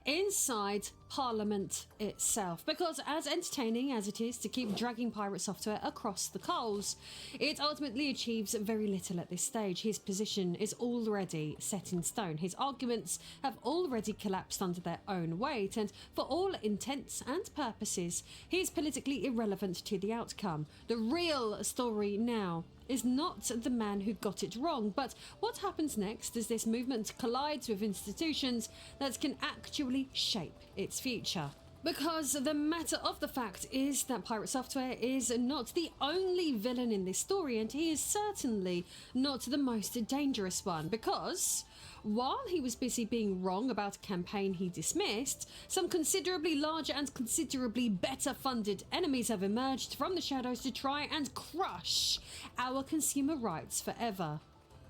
inside Parliament itself. Because as entertaining as it is to keep dragging Pirate Software across the coals, it ultimately achieves very little at this stage. His position is already set in stone. His arguments have already collapsed under their own weight, and for all intents and purposes, he is politically irrelevant to the outcome. The real story now is not the man who got it wrong, but what happens next as this movement collides with institutions that can actually shape its future. Because the matter of the fact is that Pirate Software is not the only villain in this story, and he is certainly not the most dangerous one, because while he was busy being wrong about a campaign he dismissed, some considerably larger and considerably better funded enemies have emerged from the shadows to try and crush our consumer rights forever.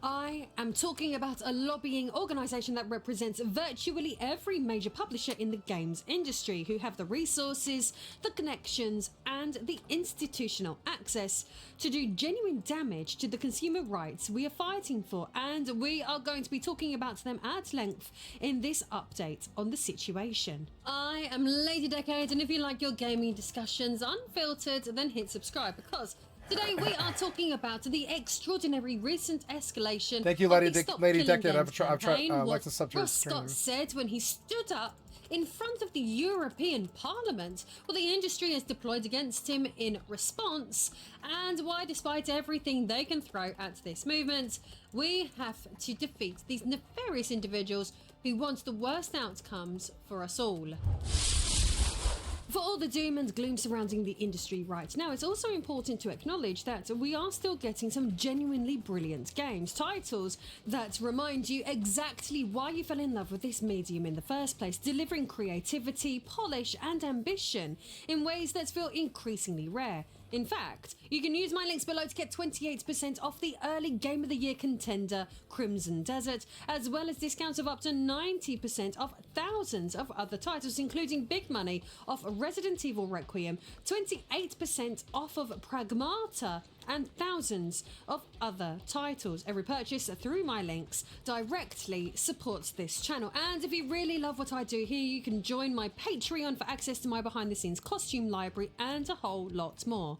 I am talking about a lobbying organisation that represents virtually every major publisher in the games industry, who have the resources, the connections, and the institutional access to do genuine damage to the consumer rights we are fighting for, and we are going to be talking about them at length in this update on the situation. I am Lady Decade, and if you like your gaming discussions unfiltered, then hit subscribe, because today we are talking about the extraordinary recent escalation. Thank you, Lady Decade. I've tried Alexa sub to your Ross stream. Scott said when he stood up in front of the European Parliament, well, the industry has deployed against him in response, and why, despite everything they can throw at this movement, we have to defeat these nefarious individuals who want the worst outcomes for us all. For all the doom and gloom surrounding the industry right now, it's also important to acknowledge that we are still getting some genuinely brilliant games, titles that remind you exactly why you fell in love with this medium in the first place, delivering creativity, polish, and ambition in ways that feel increasingly rare. In fact, you can use my links below to get 28% off the early Game of the Year contender Crimson Desert, as well as discounts of up to 90% off thousands of other titles, including big money off Resident Evil Requiem, 28% off of Pragmata, and thousands of other titles. Every purchase through my links directly supports this channel. And if you really love what I do here, you can join my Patreon for access to my behind the scenes costume library and a whole lot more.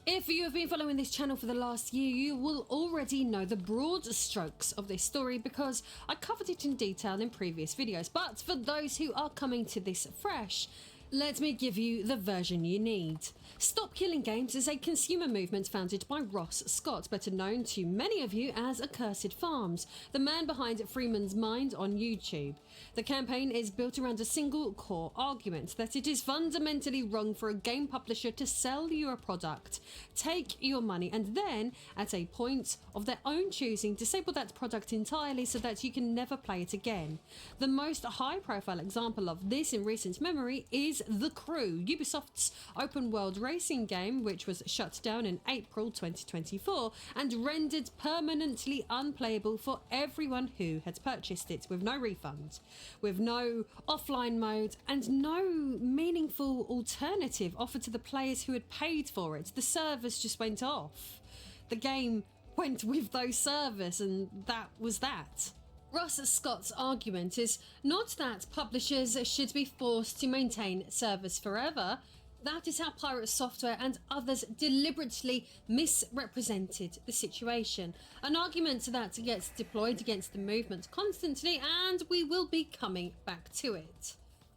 If you have been following this channel for the last year, you will already know the broad strokes of this story because I covered it in detail in previous videos. But for those who are coming to this fresh, let me give you the version you need. Stop Killing Games is a consumer movement founded by Ross Scott, better known to many of you as Accursed Farms, the man behind Freeman's Mind on YouTube. The campaign is built around a single core argument that it is fundamentally wrong for a game publisher to sell you a product, take your money, and then, at a point of their own choosing, disable that product entirely so that you can never play it again. The most high-profile example of this in recent memory is The Crew, Ubisoft's open-world racing game, which was shut down in April 2024 and rendered permanently unplayable for everyone who had purchased it, with no refund, with no offline mode, and no meaningful alternative offered to the players who had paid for it. The servers just went off. The game went with those servers, and that was that. Ross Scott's argument is not that publishers should be forced to maintain servers forever. That is how Pirate Software and others deliberately misrepresented the situation. An argument that gets deployed against the movement constantly, and we will be coming back to it.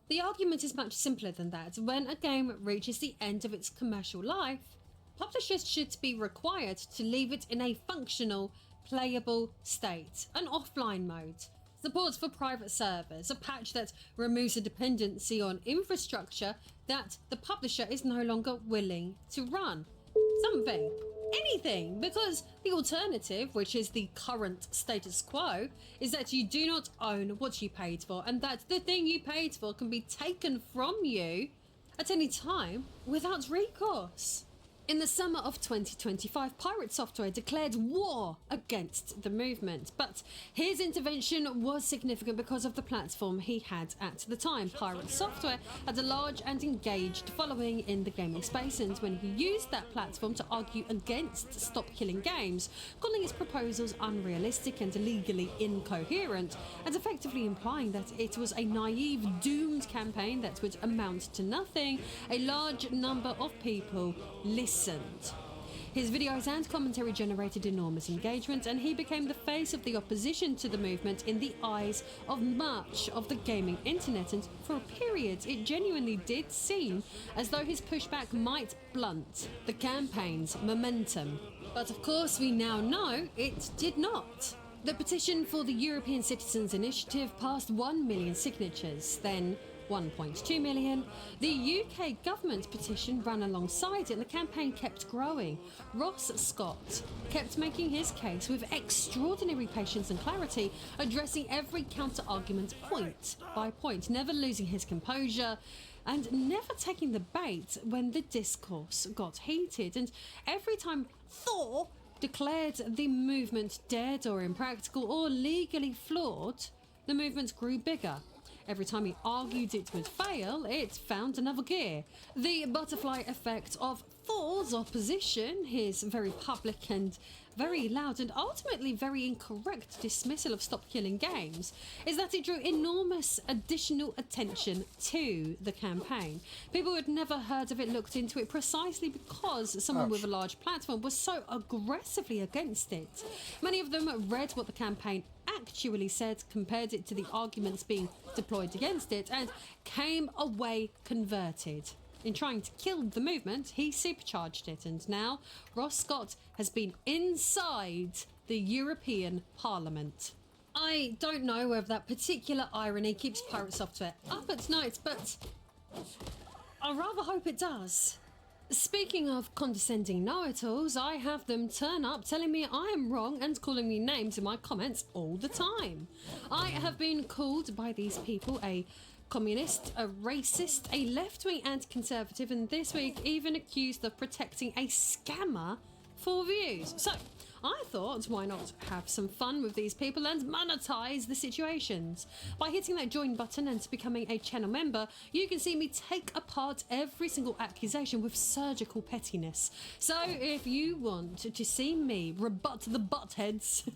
The argument is much simpler than that. When a game reaches the end of its commercial life, publishers should be required to leave it in a functional, playable state, an offline mode, support for private servers, a patch that removes a dependency on infrastructure that the publisher is no longer willing to run. Something. Anything, because the alternative, which is the current status quo, is that you do not own what you paid for, and that the thing you paid for can be taken from you at any time without recourse. In the summer of 2025, Pirate Software declared war against the movement, but his intervention was significant because of the platform he had at the time. Pirate Software had a large and engaged following in the gaming space, and when he used that platform to argue against Stop Killing Games, calling his proposals unrealistic and legally incoherent, and effectively implying that it was a naive, doomed campaign that would amount to nothing, a large number of people listened. His videos and commentary generated enormous engagement, and he became the face of the opposition to the movement in the eyes of much of the gaming internet, and for a period it genuinely did seem as though his pushback might blunt the campaign's momentum. But of course we now know it did not. The petition for the European Citizens Initiative passed 1 million signatures, then 1.2 million. The UK government petition ran alongside it, and the campaign kept growing. Ross Scott kept making his case with extraordinary patience and clarity, addressing every counter-argument point by point, never losing his composure and never taking the bait when the discourse got heated. And every time Thor declared the movement dead or impractical or legally flawed, the movement grew bigger. Every time he argued it would fail, it found another gear. The butterfly effect of Thor's opposition, his very public and very loud and ultimately very incorrect dismissal of Stop Killing Games, is that it drew enormous additional attention to the campaign. People who had never heard of it looked into it precisely because someone with a large platform was so aggressively against it. Many of them read what the campaign actually said, compared it to the arguments being deployed against it, and came away converted. In trying to kill the movement, he supercharged it, and now Ross Scott has been inside the European Parliament. I don't know whether that particular irony keeps Pirate Software up at night, but I rather hope it does. Speaking of condescending know-it-alls, I have them turn up telling me I am wrong and calling me names in my comments all the time. I have been called by these people a communist, a racist, a left-wing anti-conservative, and this week even accused of protecting a scammer for views. So I thought, why not have some fun with these people and monetize the situations? By hitting that join button and becoming a channel member, you can see me take apart every single accusation with surgical pettiness. So if you want to see me rebut the buttheads,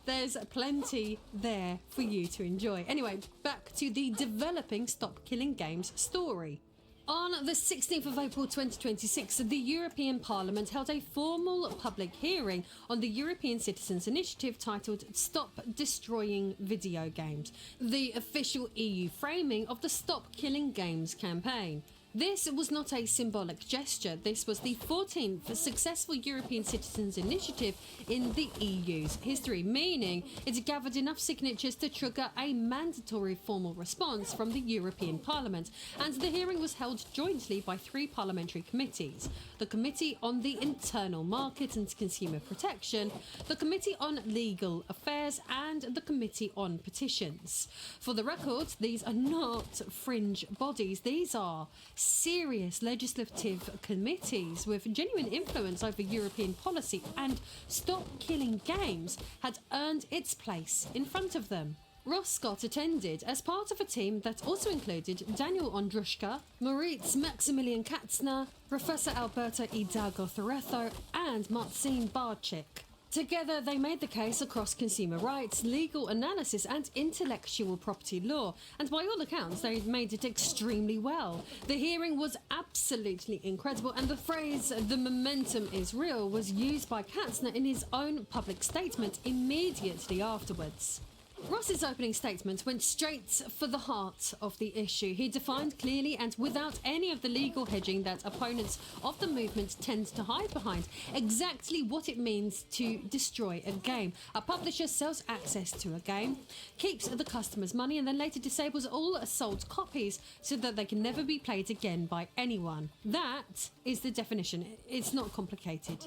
there's plenty there for you to enjoy. Anyway, back to the developing Stop Killing Games story. On the 16th of April 2026, the European Parliament held a formal public hearing on the European Citizens Initiative titled Stop Destroying Video Games, the official EU framing of the Stop Killing Games campaign. This was not a symbolic gesture. This was the 14th successful European Citizens Initiative in the EU's history, meaning it gathered enough signatures to trigger a mandatory formal response from the European Parliament, and the hearing was held jointly by 3 parliamentary committees: the Committee on the Internal Market and Consumer Protection, the Committee on Legal Affairs, and the Committee on Petitions. For the record, these are not fringe bodies. These are serious legislative committees with genuine influence over European policy, and Stop Killing Games had earned its place in front of them. Ross Scott attended as part of a team that also included Daniel Ondrushka, Moritz Maximilian Katzner, Professor Alberto Hidalgo Thoretho, and Marcin Barczyk. Together, they made the case across consumer rights, legal analysis, and intellectual property law, and by all accounts, they made it extremely well. The hearing was absolutely incredible, and the phrase "the momentum is real" was used by Katzner in his own public statement immediately afterwards. Ross's opening statement went straight for the heart of the issue. He defined clearly and without any of the legal hedging that opponents of the movement tend to hide behind exactly what it means to destroy a game. A publisher sells access to a game, keeps the customer's money, and then later disables all sold copies so that they can never be played again by anyone. That is the definition. It's not complicated.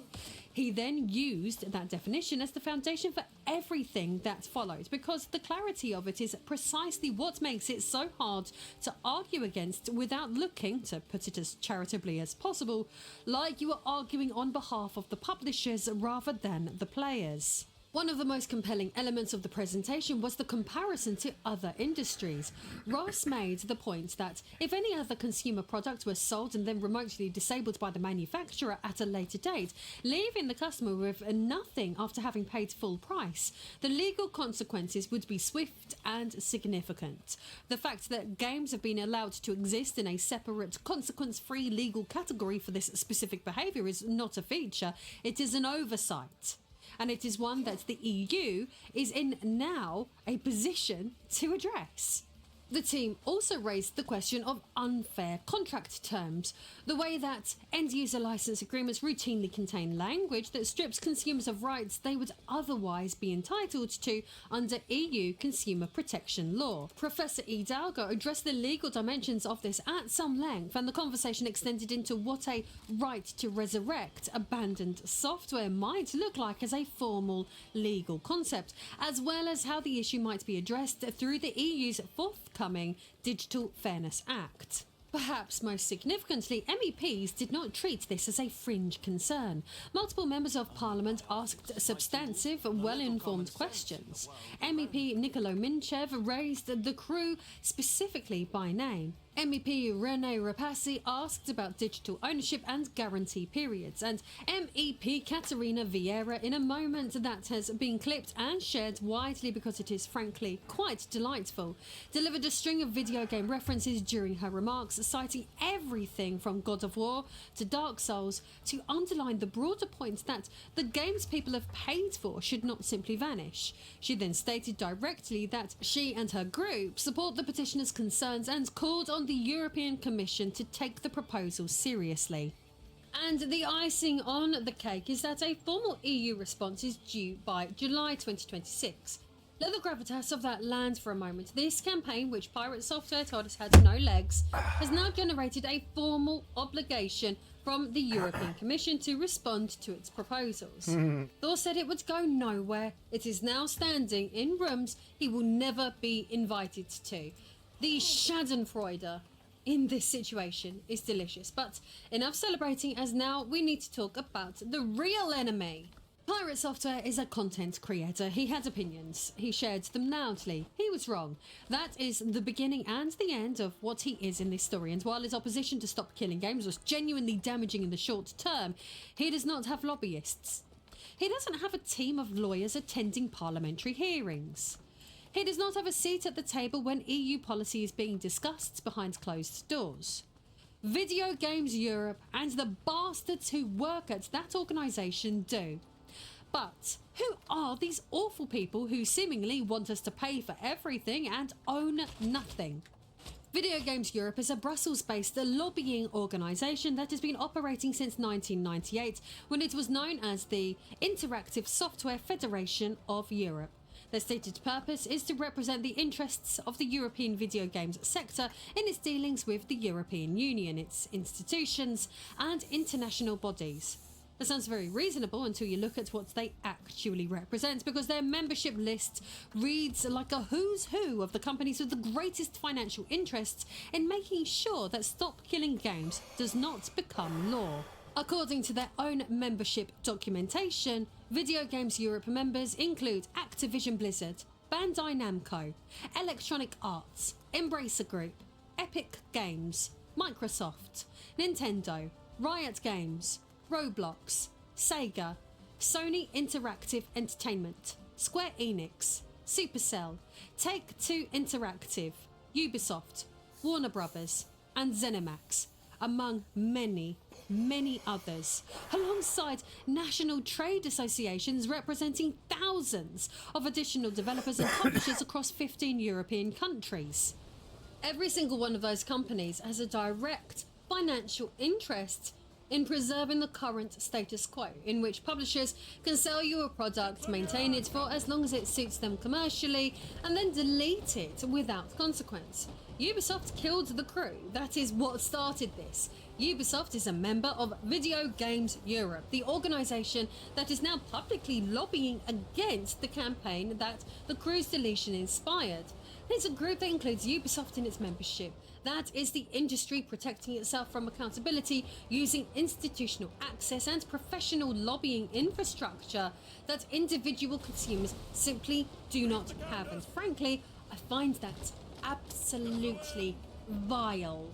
He then used that definition as the foundation for everything that followed, because the clarity of it is precisely what makes it so hard to argue against without looking, to put it as charitably as possible, like you are arguing on behalf of the publishers rather than the players. One of the most compelling elements of the presentation was the comparison to other industries. Ross made the point that if any other consumer product were sold and then remotely disabled by the manufacturer at a later date, leaving the customer with nothing after having paid full price, the legal consequences would be swift and significant. The fact that games have been allowed to exist in a separate, consequence-free legal category for this specific behaviour is not a feature, it is an oversight. And it is one that the EU is in now a position to address. The team also raised the question of unfair contract terms, the way that end-user license agreements routinely contain language that strips consumers of rights they would otherwise be entitled to under EU consumer protection law. Professor Hidalgo addressed the legal dimensions of this at some length, and the conversation extended into what a right to resurrect abandoned software might look like as a formal legal concept, as well as how the issue might be addressed through the EU's forthcoming Digital Fairness Act. Perhaps most significantly, MEPs did not treat this as a fringe concern. Multiple members of Parliament asked substantive, well-informed questions. MEP Nicolo Minchev raised the crew specifically by name. MEP Rene Rapassi asked about digital ownership and guarantee periods, and MEP Caterina Vieira, in a moment that has been clipped and shared widely because it is frankly quite delightful, delivered a string of video game references during her remarks, citing everything from God of War to Dark Souls to underline the broader point that the games people have paid for should not simply vanish. She then stated directly that she and her group support the petitioners' concerns and called on the European Commission to take the proposal seriously. And the icing on the cake is that a formal EU response is due by July 2026. Let the gravitas of that land for a moment. This campaign, which Pirate Software told us had no legs, has now generated a formal obligation from the European Commission to respond to its proposals. Thor said it would go nowhere. It is now standing in rooms he will never be invited to. The schadenfreude in this situation is delicious, but enough celebrating, as now we need to talk about the real enemy. Pirate Software is a content creator. He had opinions. He shared them loudly. He was wrong. That is the beginning and the end of what he is in this story. And while his opposition to Stop Killing Games was genuinely damaging in the short term, he does not have lobbyists. He doesn't have a team of lawyers attending parliamentary hearings. He does not have a seat at the table when EU policy is being discussed behind closed doors. Video Games Europe and the bastards who work at that organisation do. But who are these awful people who seemingly want us to pay for everything and own nothing? Video Games Europe is a Brussels-based lobbying organisation that has been operating since 1998, when it was known as the Interactive Software Federation of Europe. Their stated purpose is to represent the interests of the European video games sector in its dealings with the European Union, its institutions and international bodies. That sounds very reasonable until you look at what they actually represent, because their membership list reads like a who's who of the companies with the greatest financial interests in making sure that Stop Killing Games does not become law. According to their own membership documentation, Video Games Europe members include Activision Blizzard, Bandai Namco, Electronic Arts, Embracer Group, Epic Games, Microsoft, Nintendo, Riot Games, Roblox, Sega, Sony Interactive Entertainment, Square Enix, Supercell, Take-Two Interactive, Ubisoft, Warner Brothers, and ZeniMax, among many many others, alongside national trade associations representing thousands of additional developers and publishers across 15 European countries. Every single one of those companies has a direct financial interest in preserving the current status quo, in which publishers can sell you a product, maintain it for as long as it suits them commercially, and then delete it without consequence. Ubisoft killed the crew. That is what started this. Ubisoft is a member of Video Games Europe, the organisation that is now publicly lobbying against the campaign that the crew's deletion inspired. It's a group that includes Ubisoft in its membership. That is the industry protecting itself from accountability using institutional access and professional lobbying infrastructure that individual consumers simply do not have. And frankly, I find that absolutely vile.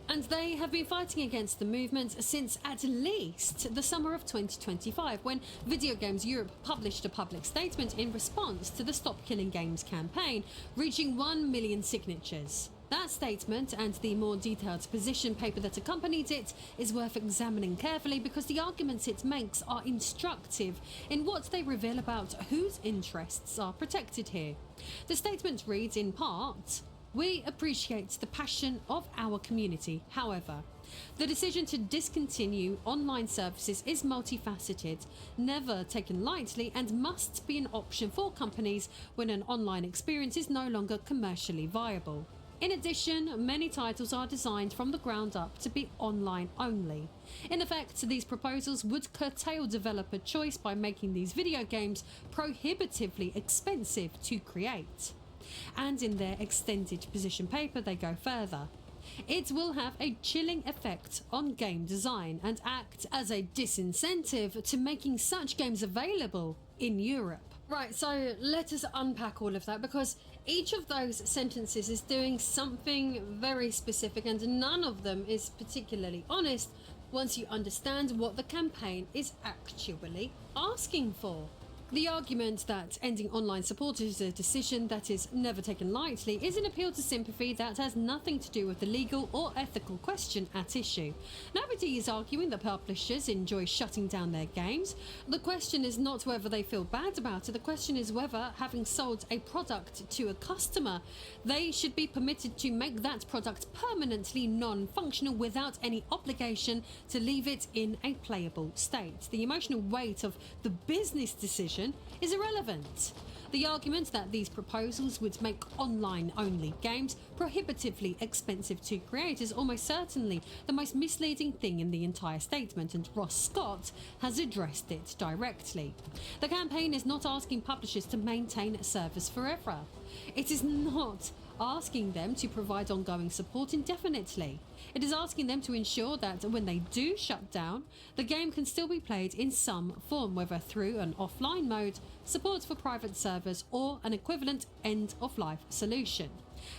And they have been fighting against the movement since at least the summer of 2025, when Video Games Europe published a public statement in response to the Stop Killing Games campaign, reaching 1 million signatures. That statement and the more detailed position paper that accompanied it is worth examining carefully, because the arguments it makes are instructive in what they reveal about whose interests are protected here. The statement reads in part, "We appreciate the passion of our community. However, the decision to discontinue online services is multifaceted, never taken lightly, and must be an option for companies when an online experience is no longer commercially viable. In addition, many titles are designed from the ground up to be online only. In effect, these proposals would curtail developer choice by making these video games prohibitively expensive to create." And in their extended position paper, they go further. "It will have a chilling effect on game design and act as a disincentive to making such games available in Europe." Right, so let us unpack all of that, because each of those sentences is doing something very specific, and none of them is particularly honest once you understand what the campaign is actually asking for. The argument that ending online support is a decision that is never taken lightly is an appeal to sympathy that has nothing to do with the legal or ethical question at issue. Nobody is arguing that publishers enjoy shutting down their games. The question is not whether they feel bad about it. The question is whether, having sold a product to a customer, they should be permitted to make that product permanently non-functional without any obligation to leave it in a playable state. The emotional weight of the business decision is irrelevant. The argument that these proposals would make online-only games prohibitively expensive to create is almost certainly the most misleading thing in the entire statement, and Ross Scott has addressed it directly. The campaign is not asking publishers to maintain servers forever. It is not asking them to provide ongoing support indefinitely. It is asking them to ensure that when they do shut down, the game can still be played in some form, whether through an offline mode, support for private servers, or an equivalent end-of-life solution.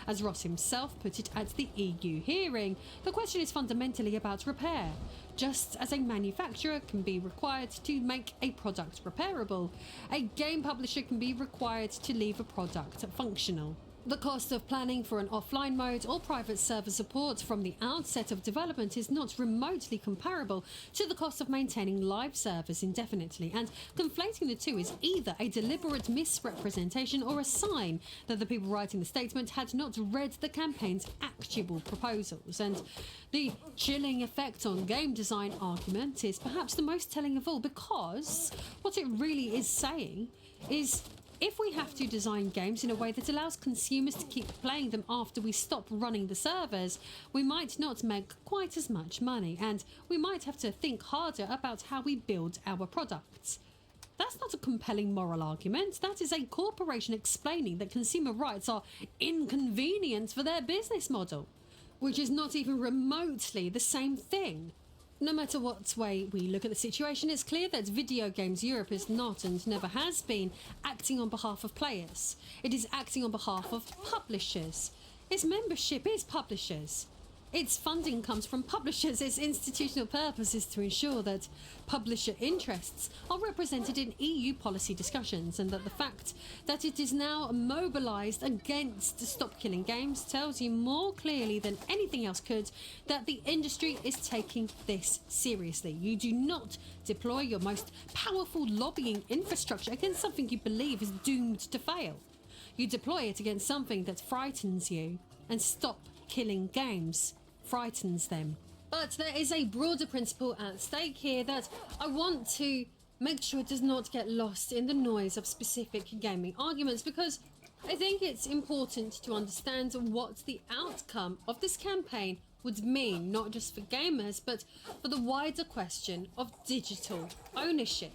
As Ross himself put it at the EU hearing, the question is fundamentally about repair. Just as a manufacturer can be required to make a product repairable, a game publisher can be required to leave a product functional. The cost of planning for an offline mode or private server support from the outset of development is not remotely comparable to the cost of maintaining live servers indefinitely, and conflating the two is either a deliberate misrepresentation or a sign that the people writing the statement had not read the campaign's actual proposals. And the chilling effect on game design argument is perhaps the most telling of all, because what it really is saying is, if we have to design games in a way that allows consumers to keep playing them after we stop running the servers, we might not make quite as much money, and we might have to think harder about how we build our products. That's not a compelling moral argument. That is a corporation explaining that consumer rights are inconvenient for their business model, which is not even remotely the same thing. No matter what way we look at the situation, it's clear that Video Games Europe is not, and never has been, acting on behalf of players. It is acting on behalf of publishers. Its membership is publishers. Its funding comes from publishers. Its institutional purpose is to ensure that publisher interests are represented in EU policy discussions, and that the fact that it is now mobilised against Stop Killing Games tells you more clearly than anything else could that the industry is taking this seriously. You do not deploy your most powerful lobbying infrastructure against something you believe is doomed to fail. You deploy it against something that frightens you, and Stop Killing Games frightens them. But there is a broader principle at stake here that I want to make sure does not get lost in the noise of specific gaming arguments, because I think it's important to understand what the outcome of this campaign would mean, not just for gamers, but for the wider question of digital ownership.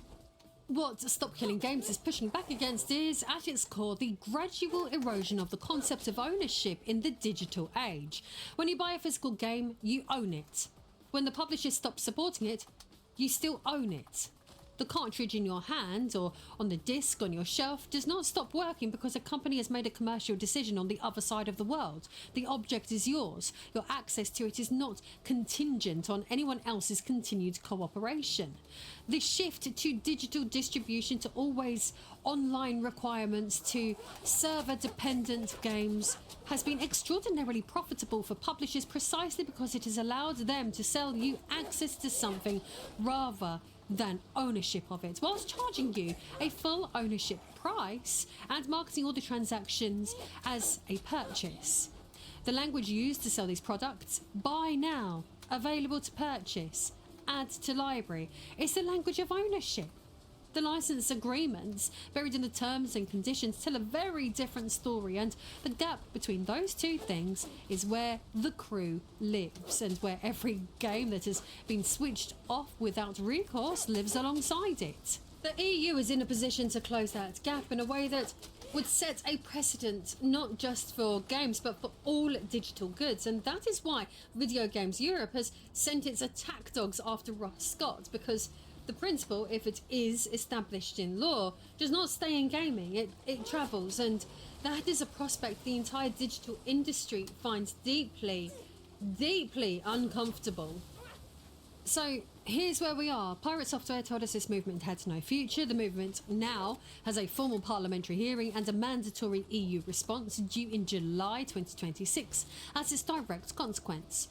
What Stop Killing Games is pushing back against is, at its core, the gradual erosion of the concept of ownership in the digital age. When you buy a physical game, you own it. When the publisher stops supporting it, you still own it. The cartridge in your hand or on the disc on your shelf does not stop working because a company has made a commercial decision on the other side of the world. The object is yours. Your access to it is not contingent on anyone else's continued cooperation. The shift to digital distribution, to always online requirements, to server-dependent games has been extraordinarily profitable for publishers precisely because it has allowed them to sell you access to something rather than ownership of it, whilst charging you a full ownership price and marketing all the transactions as a purchase. The language used to sell these products, buy now, available to purchase, add to library, is the language of ownership. The license agreements, buried in the terms and conditions, tell a very different story, and the gap between those two things is where the crew lives, and where every game that has been switched off without recourse lives alongside it. The EU is in a position to close that gap in a way that would set a precedent not just for games but for all digital goods, and that is why Video Games Europe has sent its attack dogs after Ross Scott, because the principle, if it is established in law, does not stay in gaming, it travels, and that is a prospect the entire digital industry finds deeply, deeply uncomfortable. So here's where we are. Pirate Software told us this movement had no future. The movement now has a formal parliamentary hearing and a mandatory EU response due in July 2026 as its direct consequence.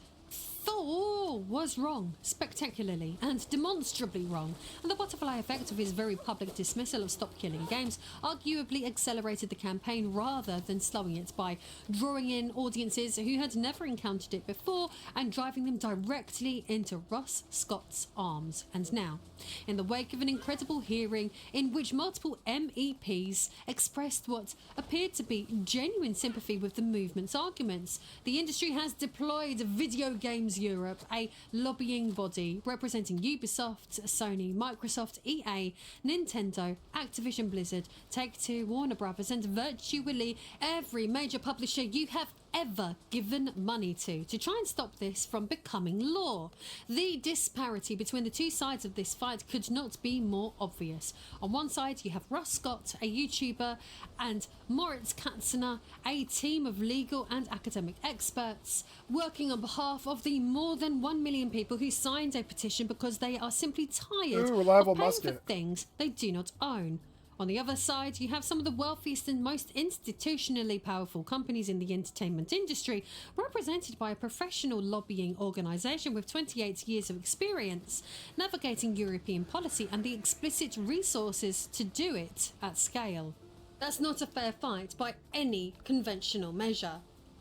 Thor was wrong, spectacularly and demonstrably wrong, and the butterfly effect of his very public dismissal of Stop Killing Games arguably accelerated the campaign rather than slowing it by drawing in audiences who had never encountered it before and driving them directly into Ross Scott's arms. And now, in the wake of an incredible hearing in which multiple MEPs expressed what appeared to be genuine sympathy with the movement's arguments, the industry has deployed Video Games Europe, a lobbying body representing Ubisoft, Sony, Microsoft, EA, Nintendo, Activision Blizzard, Take-Two, Warner Brothers, and virtually every major publisher you have ever given money to try and stop this from becoming law. The disparity between the two sides of this fight could not be more obvious. On one side you have Ross Scott, a YouTuber, and Moritz Katzner, a team of legal and academic experts working on behalf of the more than 1 million people who signed a petition because they are simply tired of paying for things they do not own. On the other side, you have some of the wealthiest and most institutionally powerful companies in the entertainment industry, represented by a professional lobbying organisation with 28 years of experience, navigating European policy and the explicit resources to do it at scale. That's not a fair fight by any conventional measure.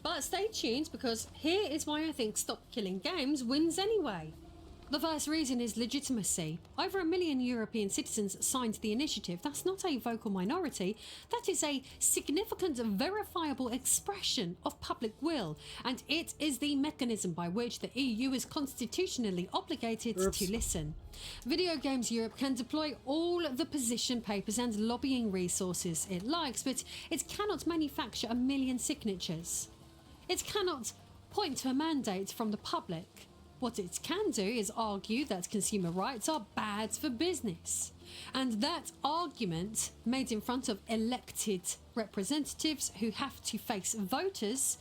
But stay tuned, because here is why I think Stop Killing Games wins anyway. The first reason is legitimacy. Over 1 million European citizens signed the initiative. That's not a vocal minority. That is a significant, verifiable expression of public will. And it is the mechanism by which the EU is constitutionally obligated to listen. Video Games Europe can deploy all the position papers and lobbying resources it likes, but it cannot manufacture 1 million signatures. It cannot point to a mandate from the public. What it can do is argue that consumer rights are bad for business. And that argument, made in front of elected representatives who have to face voters,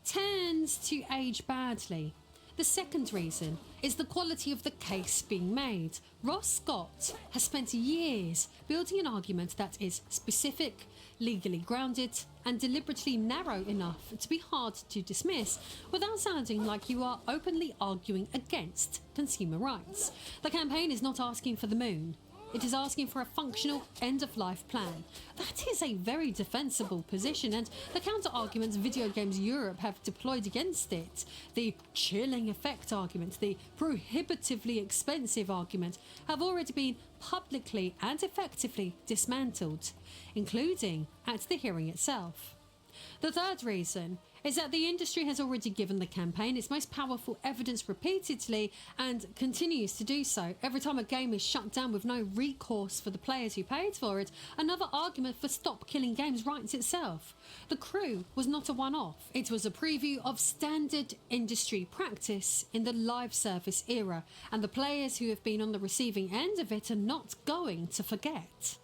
tends to age badly. The second reason is the quality of the case being made. Ross Scott has spent years building an argument that is specific, legally grounded, and deliberately narrow enough to be hard to dismiss without sounding like you are openly arguing against consumer rights. The campaign is not asking for the moon. It is asking for a functional end-of-life plan. That is a very defensible position, and the counter-arguments Video Games Europe have deployed against it, the chilling effect argument, the prohibitively expensive argument, have already been publicly and effectively dismantled, including at the hearing itself. The third reason is that the industry has already given the campaign its most powerful evidence repeatedly and continues to do so. Every time a game is shut down with no recourse for the players who paid for it, another argument for Stop Killing Games writes itself. The Crew was not a one-off. It was a preview of standard industry practice in the live service era, and the players who have been on the receiving end of it are not going to forget.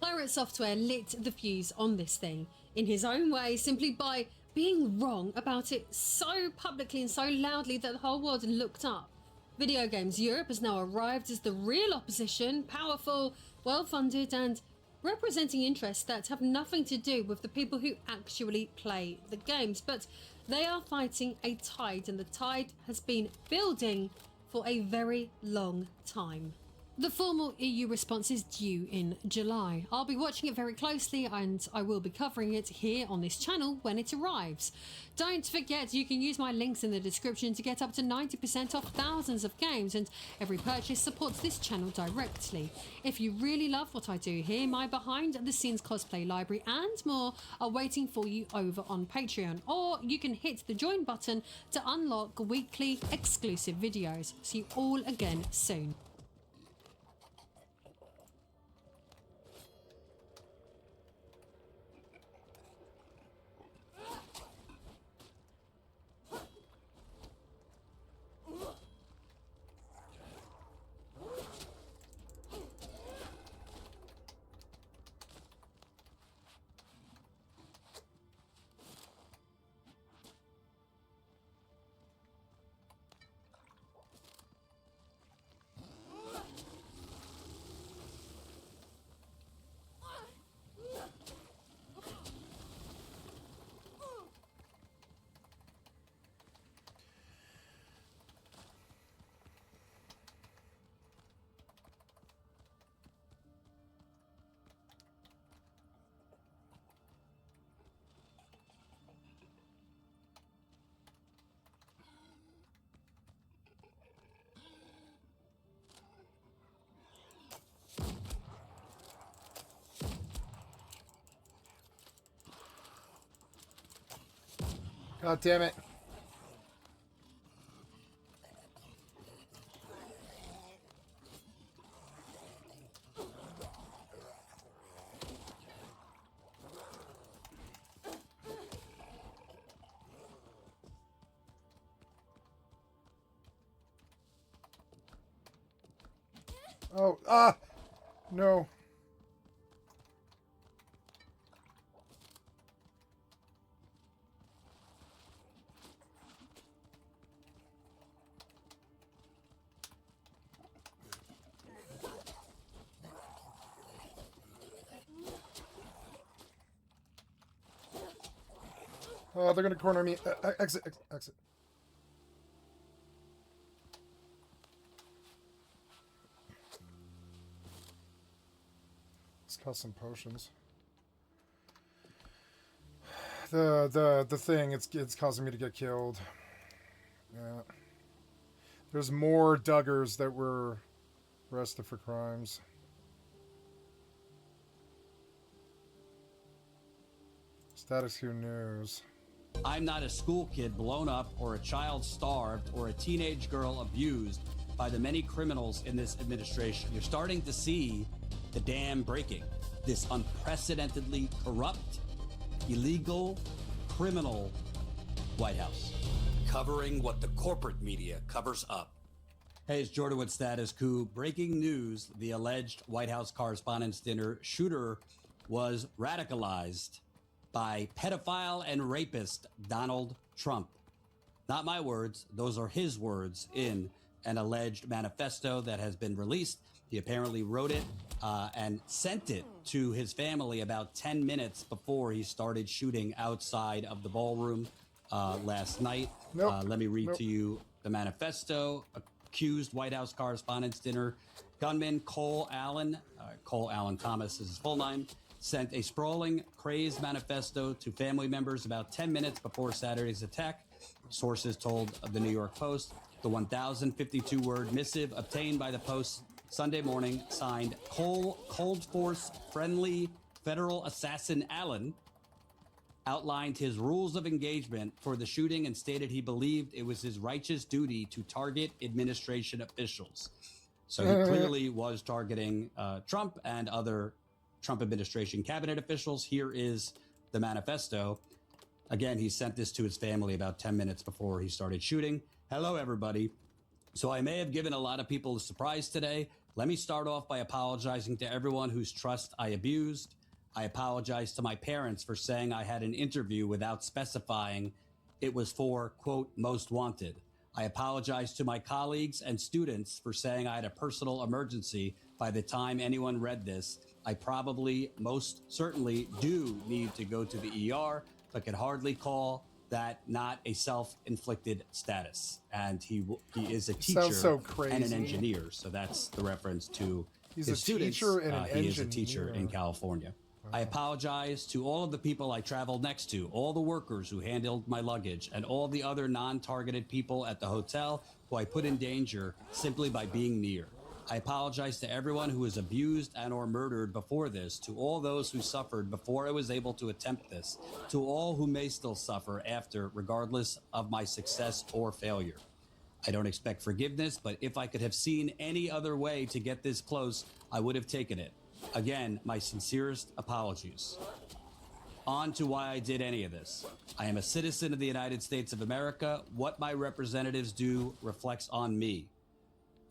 Pirate Software lit the fuse on this thing in his own way, simply by being wrong about it so publicly and so loudly that the whole world looked up. Video Games Europe has now arrived as the real opposition, powerful, well-funded, and representing interests that have nothing to do with the people who actually play the games. But they are fighting a tide, and the tide has been building for a very long time. The formal EU response is due in July. I'll be watching it very closely, and I will be covering it here on this channel when it arrives. Don't forget you can use my links in the description to get up to 90% off thousands of games, and every purchase supports this channel directly. If you really love what I do here, my behind the scenes cosplay library and more are waiting for you over on Patreon, or you can hit the join button to unlock weekly exclusive videos. See you all again soon. God damn it. Oh, no. Oh, they're gonna corner me. Exit. Let's cut some potions. The thing, it's causing me to get killed. Yeah. There's more Duggars that were arrested for crimes. Status Quo News. I'm not a school kid blown up, or a child starved, or a teenage girl abused by the many criminals in this administration. You're starting to see the dam breaking. This unprecedentedly corrupt, illegal, criminal White House, covering what the corporate media covers up. Hey, it's Jordan with Status Quo. Breaking news: the alleged White House Correspondents' Dinner shooter was radicalized by pedophile and rapist Donald Trump. Not my words. Those are his words in an alleged manifesto that has been released. He apparently wrote it and sent it to his family about 10 minutes before he started shooting outside of the ballroom last night. Let me read to you the manifesto. Accused White House Correspondents' Dinner gunman Cole Allen Thomas is his full name, sent a sprawling, crazed manifesto to family members about 10 minutes before Saturday's attack. Sources told the New York Post the 1,052-word missive obtained by the Post Sunday morning, signed Cold Force friendly federal assassin Allen, outlined his rules of engagement for the shooting and stated he believed it was his righteous duty to target administration officials. So he clearly was targeting Trump and other Trump administration cabinet officials. Here is the manifesto. Again, he sent this to his family about 10 minutes before he started shooting. Hello, everybody. So I may have given a lot of people a surprise today. Let me start off by apologizing to everyone whose trust I abused. I apologize to my parents for saying I had an interview without specifying it was for, quote, most wanted. I apologize to my colleagues and students for saying I had a personal emergency. By the time anyone read this, I probably most certainly do need to go to the ER, but can hardly call that not a self-inflicted status. And he is a teacher and an engineer. So that's the reference to his students. He is a teacher in California. I apologize to all of the people I traveled next to, all the workers who handled my luggage, and all the other non-targeted people at the hotel who I put in danger simply by being near. I apologize to everyone who was abused and or murdered before this, to all those who suffered before I was able to attempt this, to all who may still suffer after, regardless of my success or failure. I don't expect forgiveness, but if I could have seen any other way to get this close, I would have taken it. Again, my sincerest apologies. On to why I did any of this. I am a citizen of the United States of America. What my representatives do reflects on me.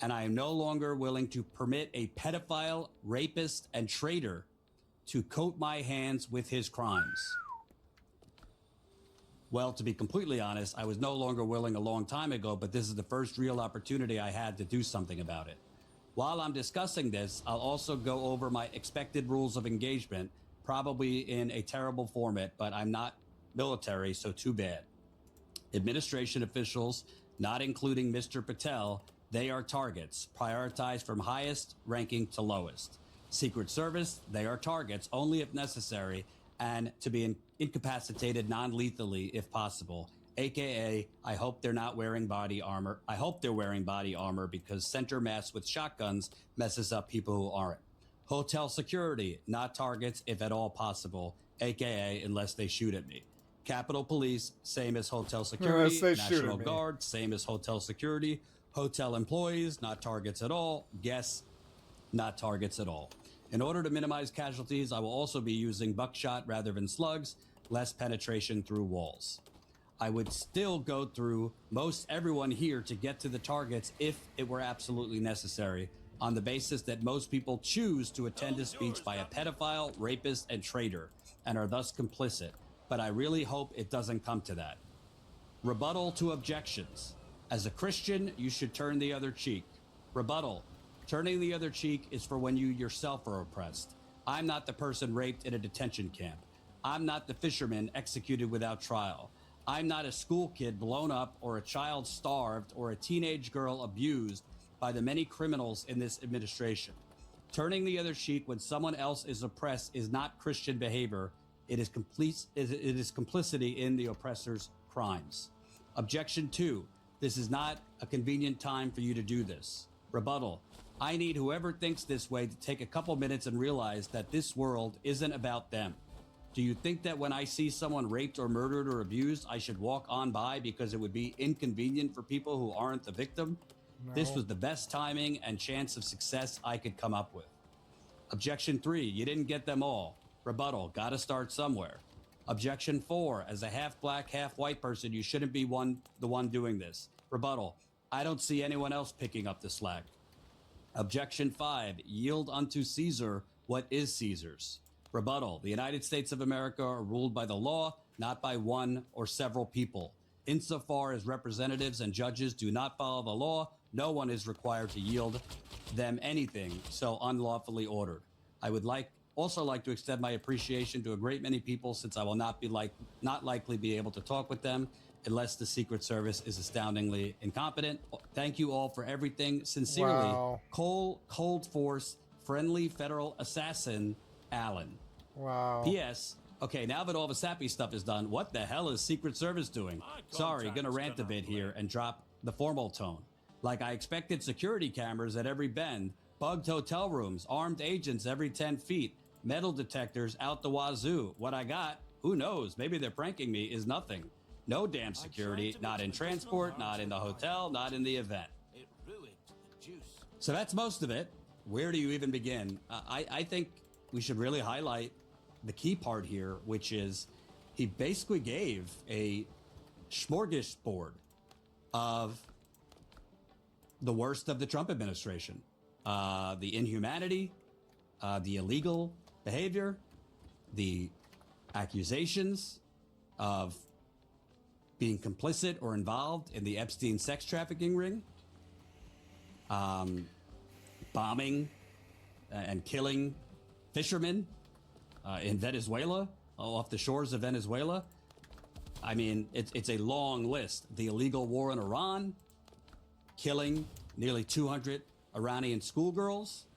And I am no longer willing to permit a pedophile, rapist, and traitor to coat my hands with his crimes. Well, to be completely honest, I was no longer willing a long time ago, but this is the first real opportunity I had to do something about it. While I'm discussing this, I'll also go over my expected rules of engagement, probably in a terrible format, but I'm not military, so too bad. Administration officials, not including Mr. Patel, they are targets, prioritized from highest ranking to lowest. Secret Service, they are targets only if necessary and to be incapacitated non-lethally if possible. AKA, I hope they're not wearing body armor. I hope they're wearing body armor because center mass with shotguns messes up people who aren't. Hotel security, not targets if at all possible. AKA, unless they shoot at me. Capitol Police, same as hotel security. National Guard, same as hotel security. Hotel employees, not targets at all. Guests, not targets at all. In order to minimize casualties, I will also be using buckshot rather than slugs, less penetration through walls. I would still go through most everyone here to get to the targets if it were absolutely necessary, on the basis that most people choose to attend a speech by a pedophile, rapist, and traitor, and are thus complicit. But I really hope it doesn't come to that. Rebuttal to objections. As a Christian, you should turn the other cheek. Rebuttal. Turning the other cheek is for when you yourself are oppressed. I'm not the person raped in a detention camp. I'm not the fisherman executed without trial. I'm not a school kid blown up or a child starved or a teenage girl abused by the many criminals in this administration. Turning the other cheek when someone else is oppressed is not Christian behavior. It is complicity in the oppressor's crimes. Objection 2. This is not a convenient time for you to do this. Rebuttal. I need whoever thinks this way to take a couple minutes and realize that this world isn't about them. Do you think that when I see someone raped or murdered or abused, I should walk on by because it would be inconvenient for people who aren't the victim? No. This was the best timing and chance of success I could come up with. Objection 3. You didn't get them all. Rebuttal. Gotta start somewhere. Objection 4. As a half black, half white person, you shouldn't be the one doing this. Rebuttal. I don't see anyone else picking up the slack. Objection 5. Yield unto Caesar what is Caesar's. Rebuttal. The United States of America are ruled by the law, not by one or several people. Insofar as representatives and judges do not follow the law, no one is required to yield them anything so unlawfully ordered. I would also like to extend my appreciation to a great many people, since I will not likely be able to talk with them unless the Secret Service is astoundingly incompetent. Thank you all for everything. Sincerely, Wow. Cold Force, friendly federal assassin, Allen. Wow. P.S. Okay, now that all the sappy stuff is done, what the hell is Secret Service doing? Sorry, gonna rant a bit here and drop the formal tone. Like I expected security cameras at every bend, bugged hotel rooms, armed agents every 10 feet, metal detectors out the wazoo. What I got, who knows, maybe they're pranking me, is nothing. No damn security, not in transport, not in the hotel, not in the event. So that's most of it. Where do you even begin? I think we should really highlight the key part here, which is he basically gave a smorgasbord of the worst of the Trump administration. The inhumanity, the illegal behavior, the accusations of being complicit or involved in the Epstein sex trafficking ring, bombing and killing fishermen in Venezuela, off the shores of Venezuela. I mean, it's a long list. The illegal war in Iran, killing nearly 200 Iranian schoolgirls.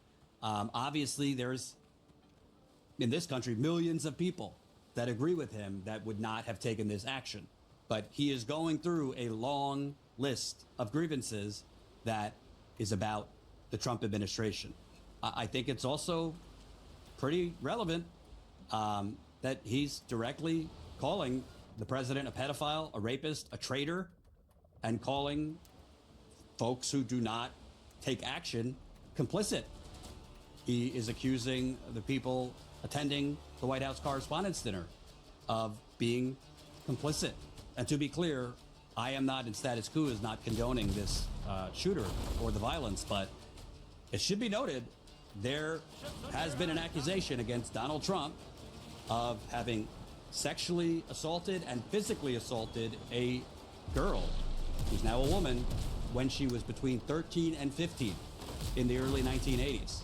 Obviously, there's, in this country, millions of people that agree with him that would not have taken this action. But he is going through a long list of grievances that is about the Trump administration. I think it's also pretty relevant that he's directly calling the president a pedophile, a rapist, a traitor, and calling folks who do not take action complicit. He is accusing the people attending the White House Correspondents' Dinner of being complicit. And to be clear, I am not, and Status Quo is not condoning this shooter or the violence, but it should be noted there has been an accusation against Donald Trump of having sexually assaulted and physically assaulted a girl who's now a woman when she was between 13 and 15 in the early 1980s.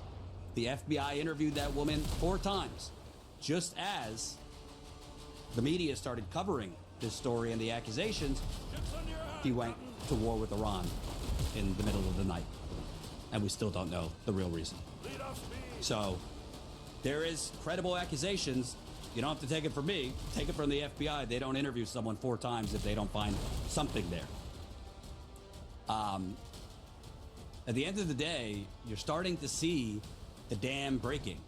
The FBI interviewed that woman 4 times, just as the media started covering this story and the accusations. He went to war with Iran in the middle of the night, and we still don't know the real reason. So there is credible accusations. You don't have to take it from me. Take it from the FBI. They don't interview someone 4 times if they don't find something there. At the end of the day, you're starting to see the dam breaking,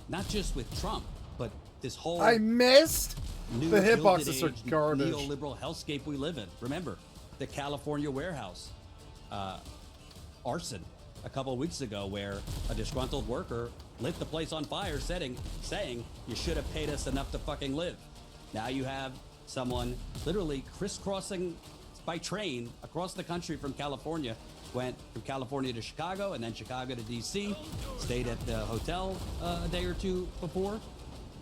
not just with Trump, but this whole I missed new the hitboxes Gilded are Age garbage. neoliberal hellscape we live in. Remember the California warehouse arson a couple of weeks ago, where a disgruntled worker lit the place on fire, saying you should have paid us enough to fucking live. Now you have someone literally crisscrossing by train across the country from California, went from California to Chicago and then Chicago to DC, stayed at the hotel a day or two before,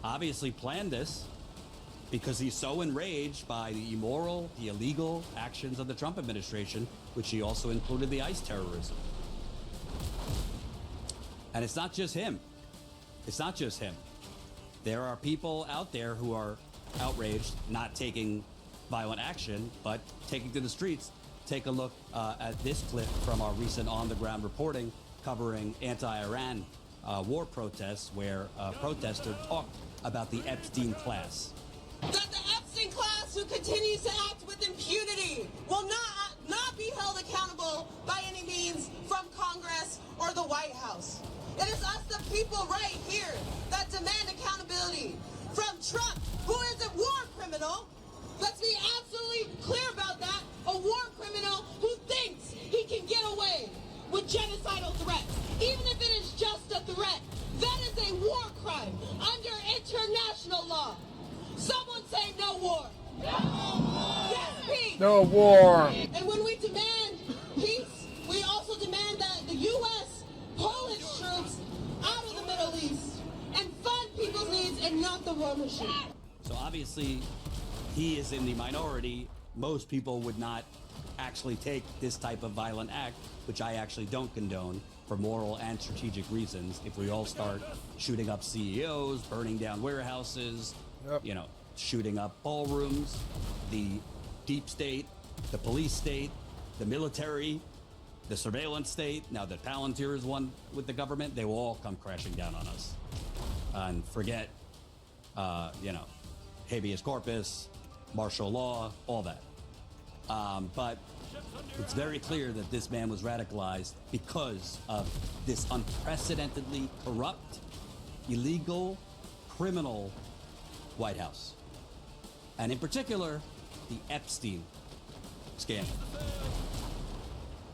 obviously planned this because he's so enraged by the immoral, the illegal actions of the Trump administration, which he also included the ICE terrorism. And it's not just him. It's not just him. There are people out there who are outraged, not taking violent action, but taking to the streets. Take a look at this clip from our recent on-the-ground reporting covering anti-Iran war protests, where a protester talked about the Epstein class. That the Epstein class, who continues to act with impunity, will not be held accountable by any means from Congress or the White House. It is us, the people right here, that demand accountability from Trump, who is a war criminal. Let's be absolutely clear about that. A war criminal who thinks he can get away with genocidal threats, even if it is just a threat. That is a war crime under international law. Someone say no war. Yes, peace. No war. And when we demand peace, we also demand that the U.S. pull its troops out of the Middle East and fund people's needs and not the war machine. So obviously, he is in the minority most people would not actually take this type of violent act, which I actually don't condone for moral and strategic reasons. If we all start shooting up CEOs, burning down warehouses, you know, shooting up ballrooms, the deep state, the police state, the military, the surveillance state, now that Palantir is one with the government, they will all come crashing down on us. And forget, you know, habeas corpus, martial law, all that. But it's very clear that this man was radicalized because of this unprecedentedly corrupt, illegal, criminal White House. And in particular, the Epstein scandal.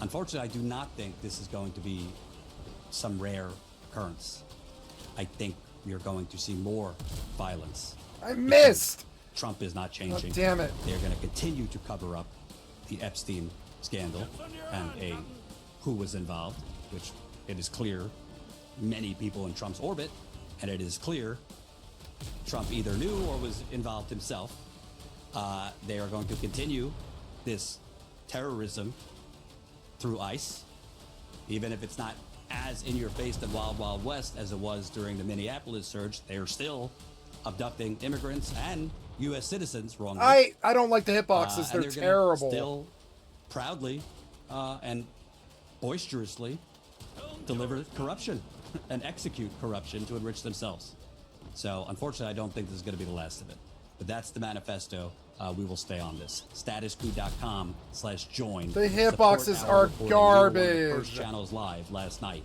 Unfortunately, I do not think this is going to be some rare occurrence. I think we are going to see more violence. I missed! Trump is not changing. Oh, damn it. They're going to continue to cover up the Epstein scandal and who was involved, which it is clear many people in Trump's orbit, and it is clear Trump either knew or was involved himself. They are going to continue this terrorism through ICE, even if it's not as in your face than Wild Wild West as it was during the Minneapolis surge. They are still abducting immigrants and U.S. citizens wrongly. I don't like the hitboxes. They're terrible. Still proudly and boisterously deliver corruption and execute corruption to enrich themselves. So unfortunately, I don't think this is going to be the last of it. But that's the manifesto. We will stay on this. Statuscoup.com/join. The hitboxes are garbage. We were one of the first channels live last night.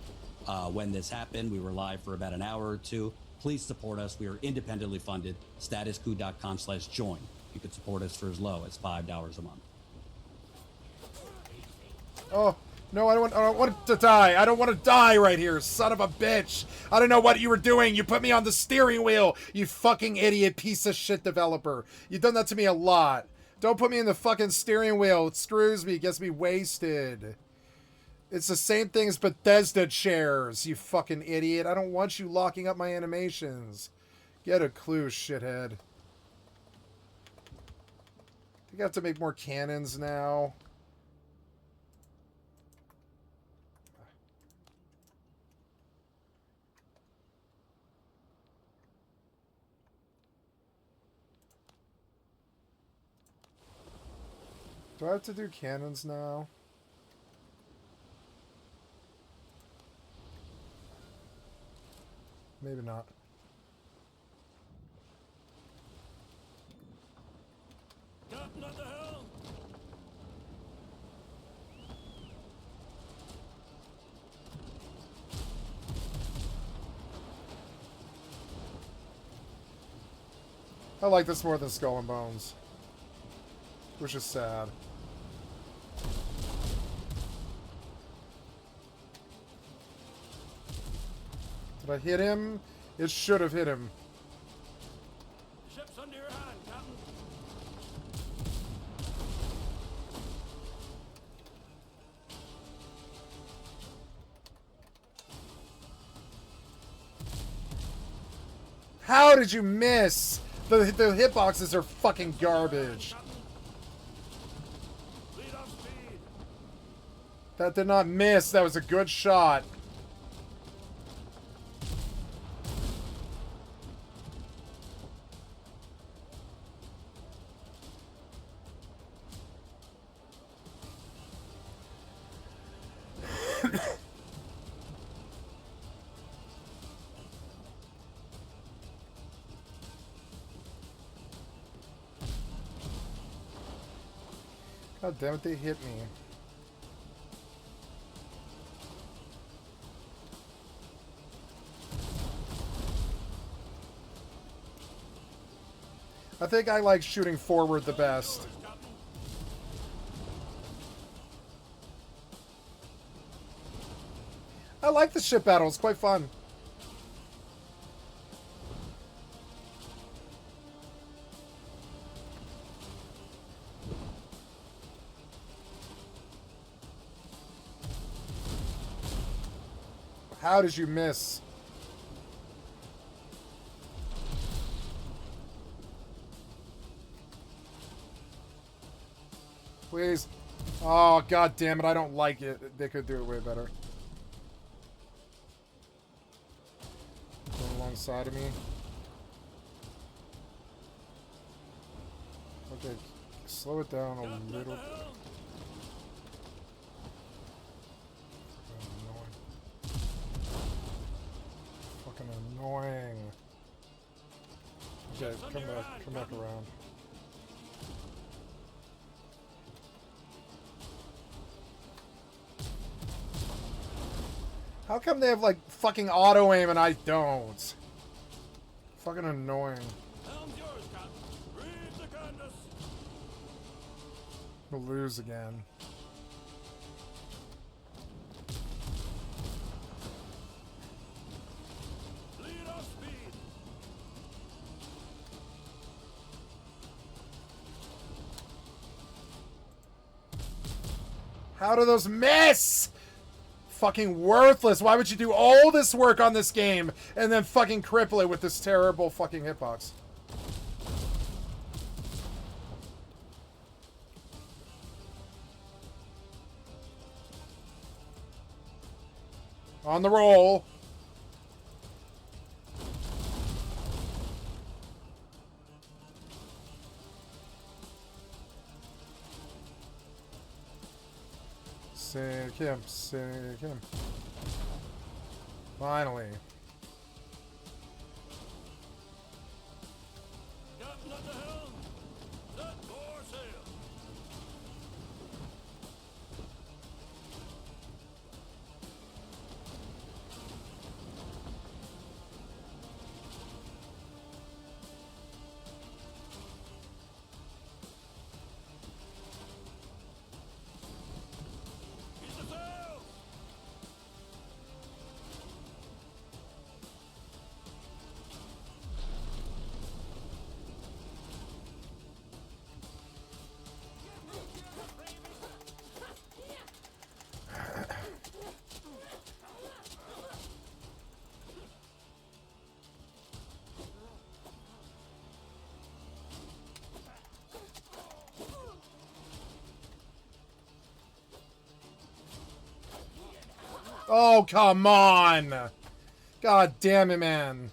When this happened, we were live for about an hour or two. Please support us. We are independently funded. Statuscoup.com/join. You can support us for as low as $5 a month. Oh, no, I don't want to die. I don't want to die right here, son of a bitch. I don't know what you were doing. You put me on the steering wheel, you fucking idiot piece of shit developer. You've done that to me a lot. Don't put me in the fucking steering wheel. It screws me. It gets me wasted. It's the same thing as Bethesda chairs, you fucking idiot. I don't want you locking up my animations. Get a clue, shithead. I think I have to make more cannons now. Do I have to do cannons now? Maybe not. Captain at the helm! I like this more than Skull and Bones. Which is sad. Did I hit him? It should have hit him. The ship's under your hand, Captain. How did you miss? The hitboxes are fucking garbage. That did not miss. That was a good shot. God damn it, they hit me. I think I like shooting forward the best. I like the ship battle, it's quite fun. How did you miss? Please. Oh, god damn it, I don't like it. They could do it way better. Going alongside of me. Okay, slow it down a little bit. Fucking annoying. Okay, come back around. How come they have, like, fucking auto-aim and I don't? Fucking annoying. We'll lose again. How do those miss? Fucking worthless. Why would you do all this work on this game and then fucking cripple it with this terrible fucking hitbox? On the roll. Sick him, sick him. Finally. Captain at the helm. Set for sail. Oh, come on! God damn it, man.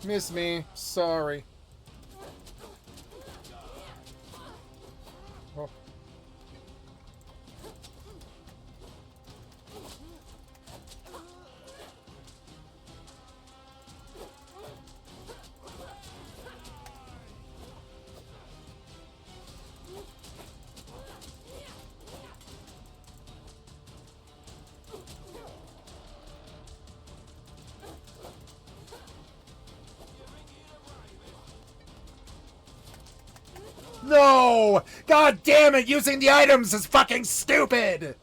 Miss me. Sorry. Oh. No! God damn it! Using the items is fucking stupid!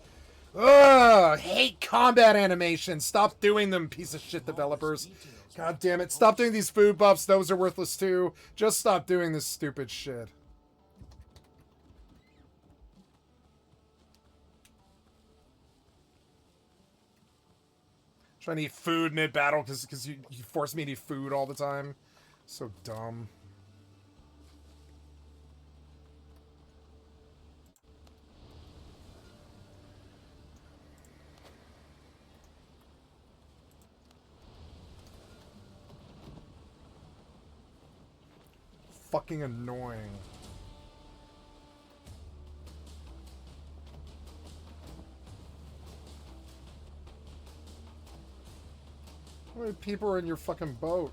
Ugh! Hate combat animations! Stop doing them, piece of shit developers. God damn it. Stop doing these food buffs. Those are worthless too. Just stop doing this stupid shit. Trying to eat food mid-battle because you force me to eat food all the time. So dumb. Fucking annoying. many people are in your fucking boat?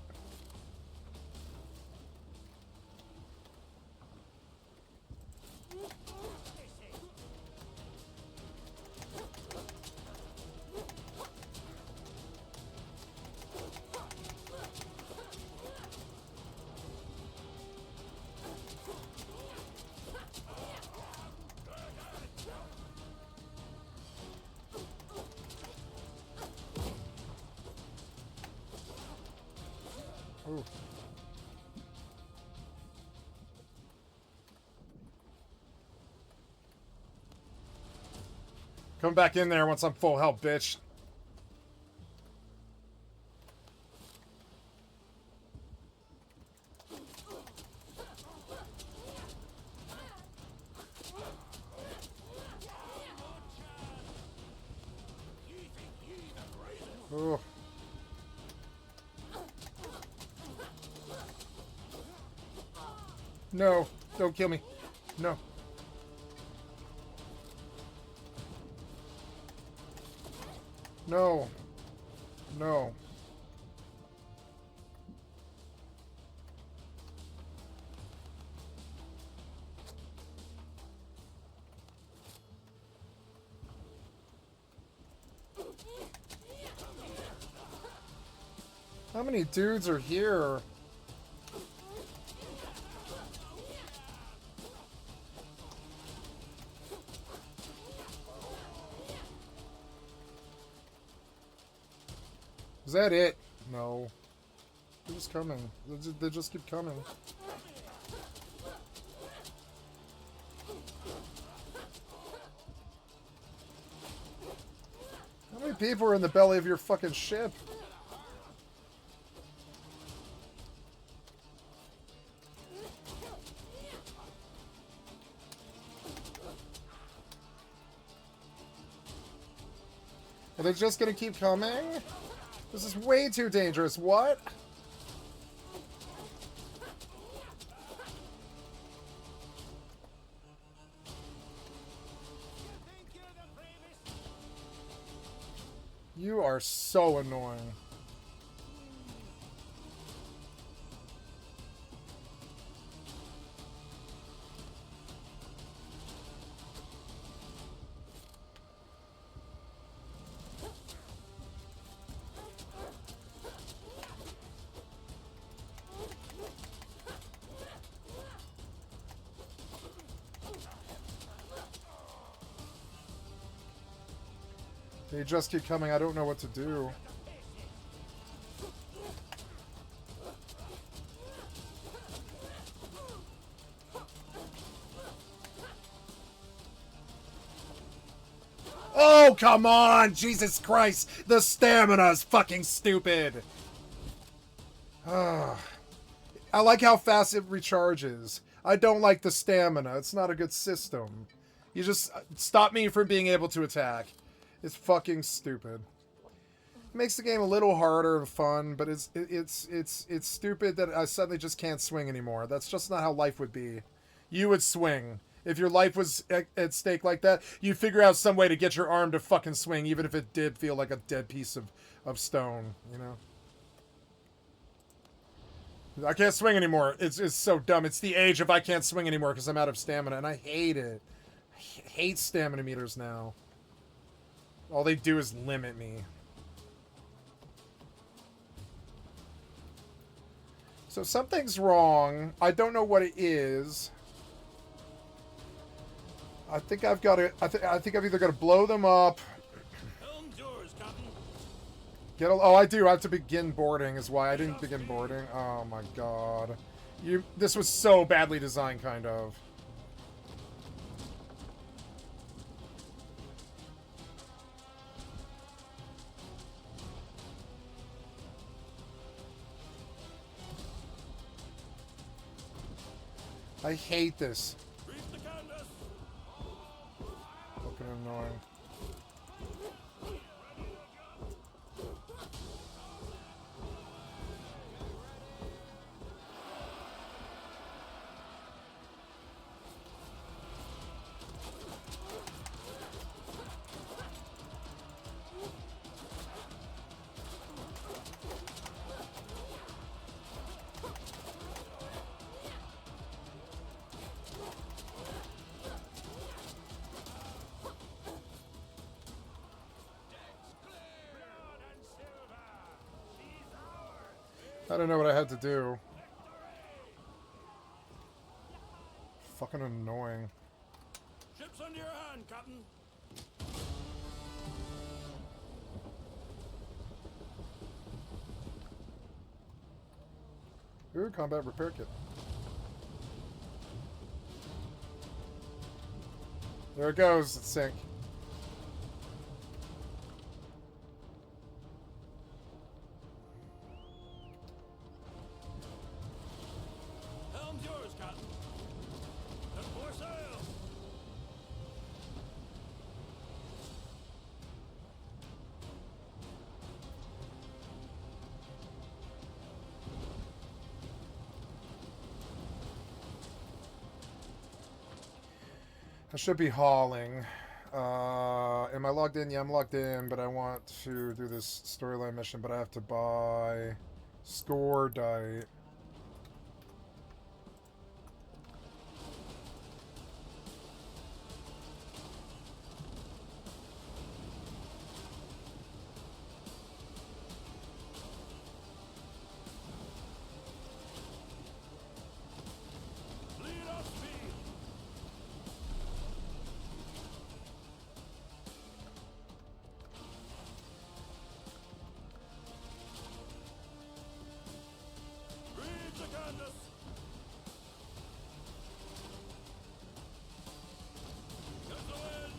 Ooh. Come back in there once I'm full health, bitch. Ooh. No, don't kill me. No. No. No. How many dudes are here? Is that it? No. They're just coming. They just keep coming. How many people are in the belly of your fucking ship? Are they just gonna keep coming? This is way too dangerous. What? You are so annoying. They just keep coming. I don't know what to do. Oh, come on! Jesus Christ! The stamina is fucking stupid! I like how fast it recharges. I don't like the stamina. It's not a good system. You just stop me from being able to attack. It's fucking stupid. It makes the game a little harder and fun, but it's stupid that I suddenly just can't swing anymore. That's just not how life would be. You would swing. If your life was at stake like that, you'd figure out some way to get your arm to fucking swing, even if it did feel like a dead piece of stone, you know? I can't swing anymore. It's so dumb. It's the age of I can't swing anymore because I'm out of stamina, and I hate it. I hate stamina meters now. All they do is limit me. So something's wrong. I don't know what it is. I think I've got to. I think I've either got to blow them up. Oh, I do. I have to begin boarding. Is why I didn't begin boarding. Oh my god. This was so badly designed, kind of. I hate this. Fucking annoying. I don't know what I had to do. Fucking annoying. Ships under your hand, Captain. Ooh, combat repair kit. There it goes. It's sink. Helm's yours, Captain. Set more sail. I should be hauling. Am I logged in? Yeah, I'm logged in, but I want to do this storyline mission, but I have to buy score die. Lead off speed. Read the canvas. Get the wind.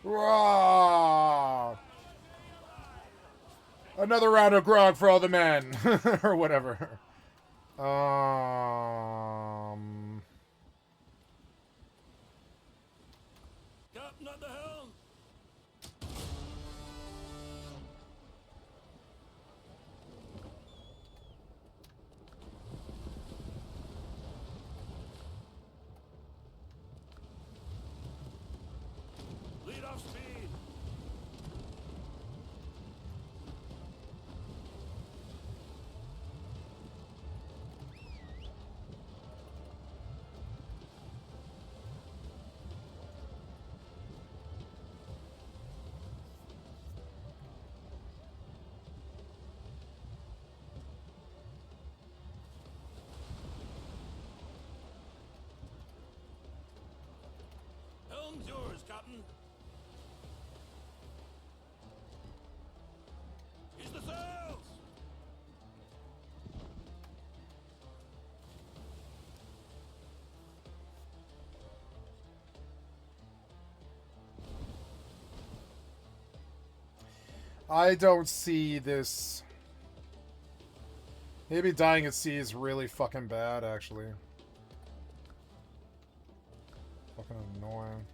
Rah! Another round of grog for all the men, or whatever. Captain at the helm. Lead off speed. Helm's yours, Captain. He's the sails. I don't see this. Maybe dying at sea is really fucking bad, actually. Fucking annoying.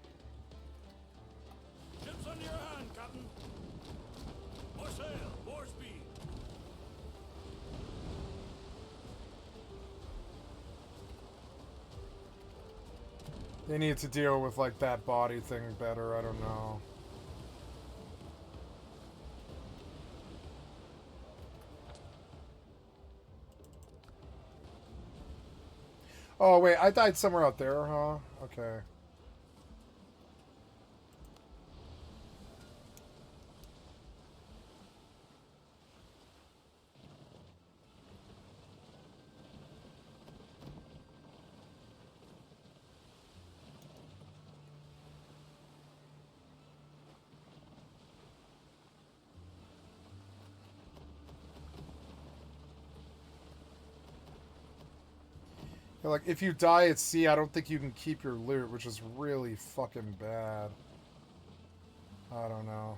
Ships under your hand, Captain. More sail, more speed. They need to deal with, like, that body thing better, I don't know. Oh, wait, I died somewhere out there, huh? Okay. Like, if you die at sea, I don't think you can keep your loot, which is really fucking bad. I don't know.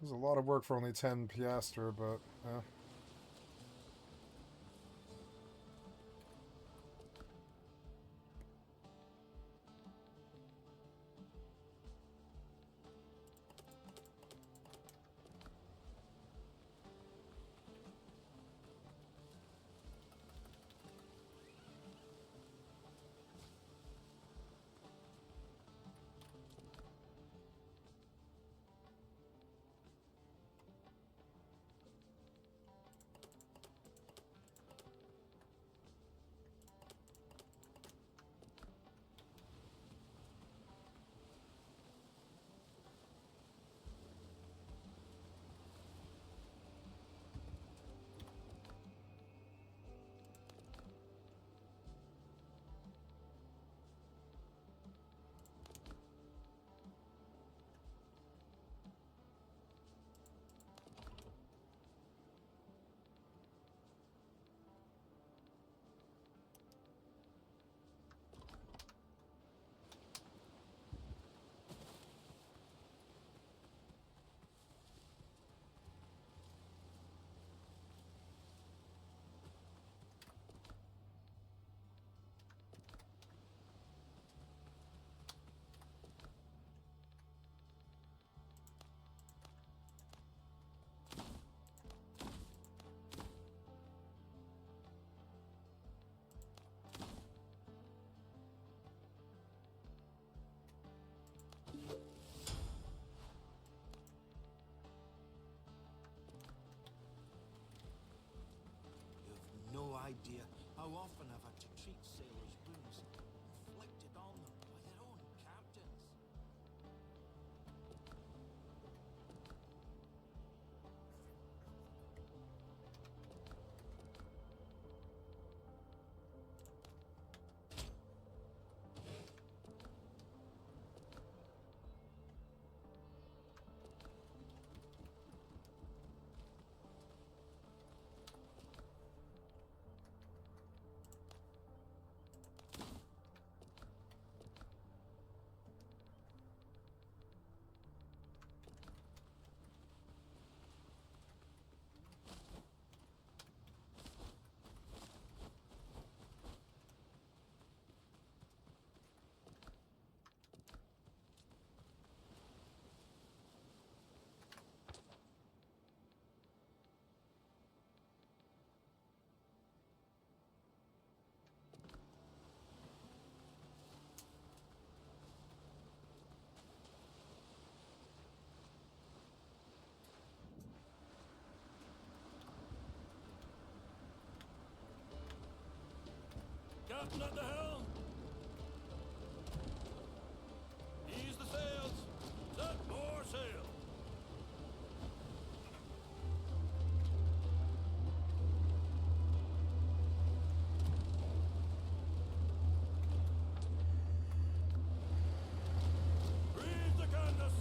There's a lot of work for only 10 piastre, but no idea how often I've had to treat sailors' wounds inflicted on them by their own captains. Captain at the helm! Ease the sails! Set more sail! Breathe the canvas!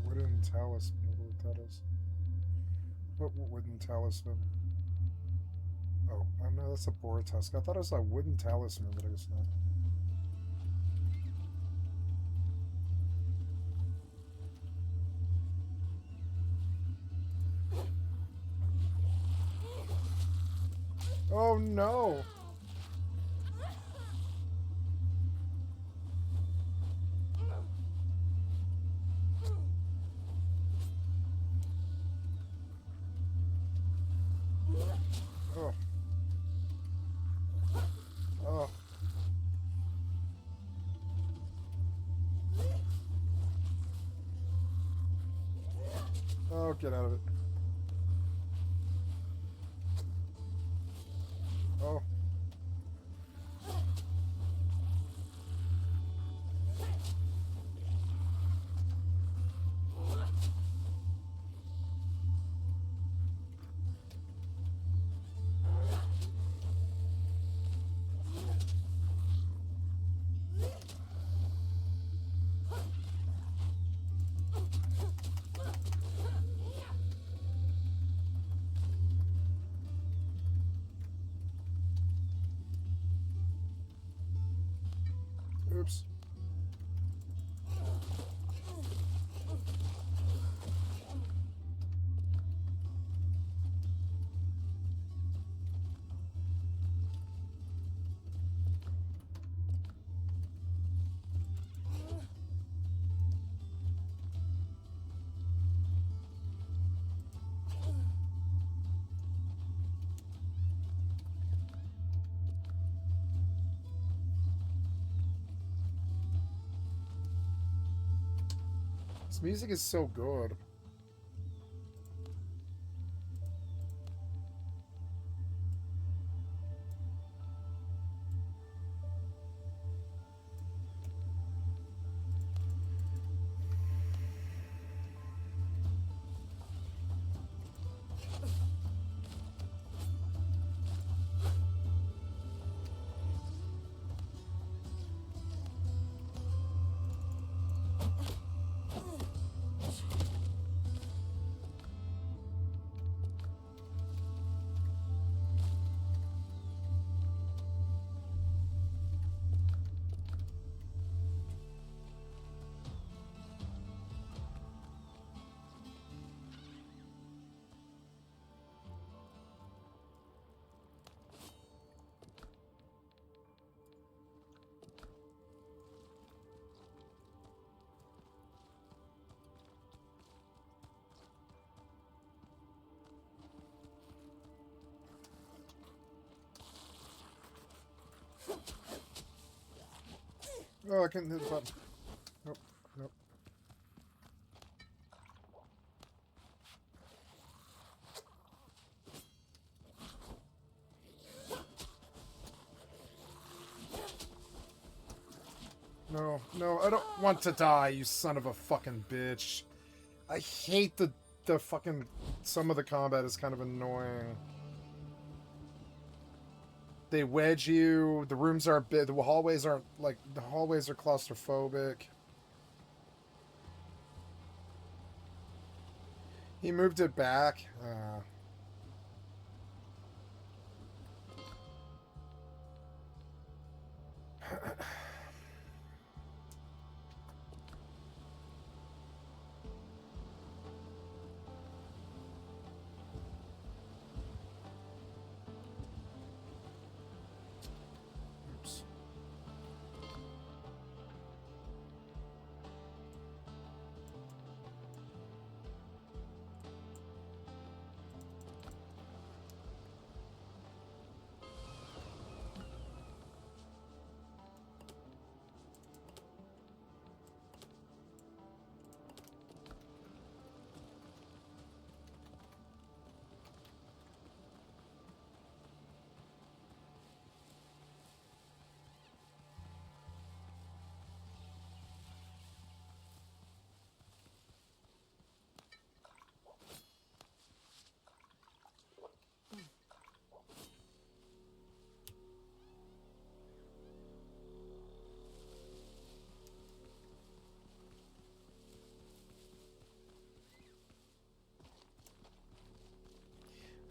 Wooden talisman. I don't know what that is. What wooden talisman? Oh, no, that's a boar tusk. I thought it was a wooden talisman, but I guess not. Oh no! Oh. Oh. Oh, get out of it. Oh. Oops. This music is so good. Oh, I couldn't hit the button. Nope, nope. No, no, I don't want to die, you son of a fucking bitch. I hate the fucking... Some of the combat is kind of annoying. They wedge you, the rooms aren't big, the hallways aren't, like, the hallways are claustrophobic. He moved it back. Oops.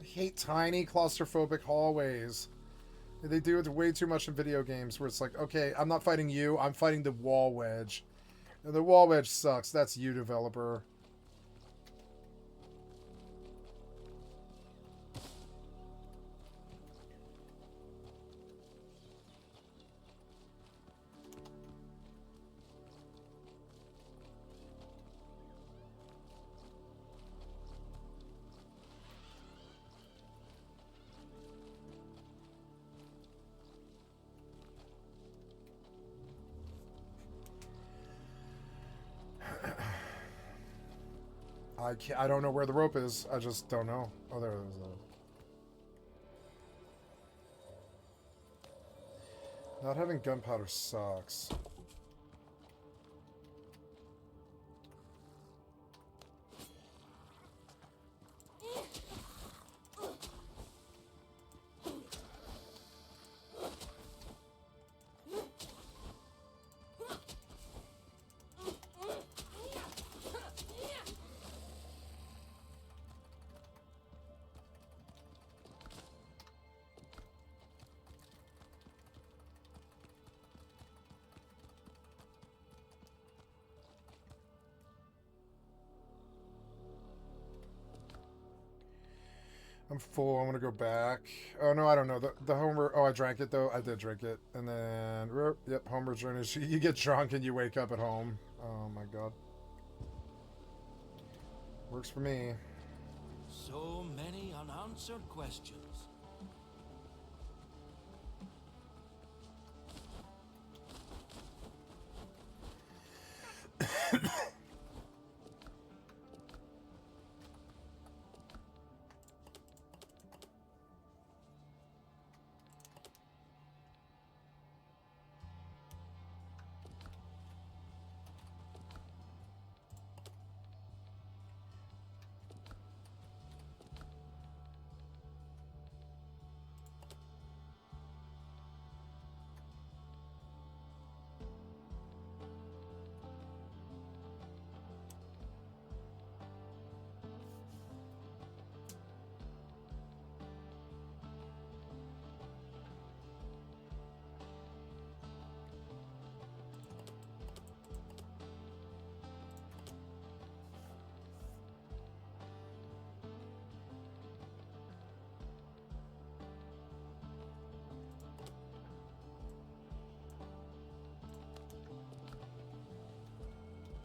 hate tiny claustrophobic hallways. They do it way too much in video games where it's like, okay, I'm not fighting you, I'm fighting the wall wedge. And the wall wedge sucks. That's you, developer. I don't know where the rope is. I just don't know. Oh, there it is. Not having gunpowder sucks. I'm full. I'm gonna go back. Oh no, I don't know. The Homer. Oh, I drank it though. I did drink it, and then yep, Homer's journey. You get drunk and you wake up at home. Oh my god. Works for me. So many unanswered questions.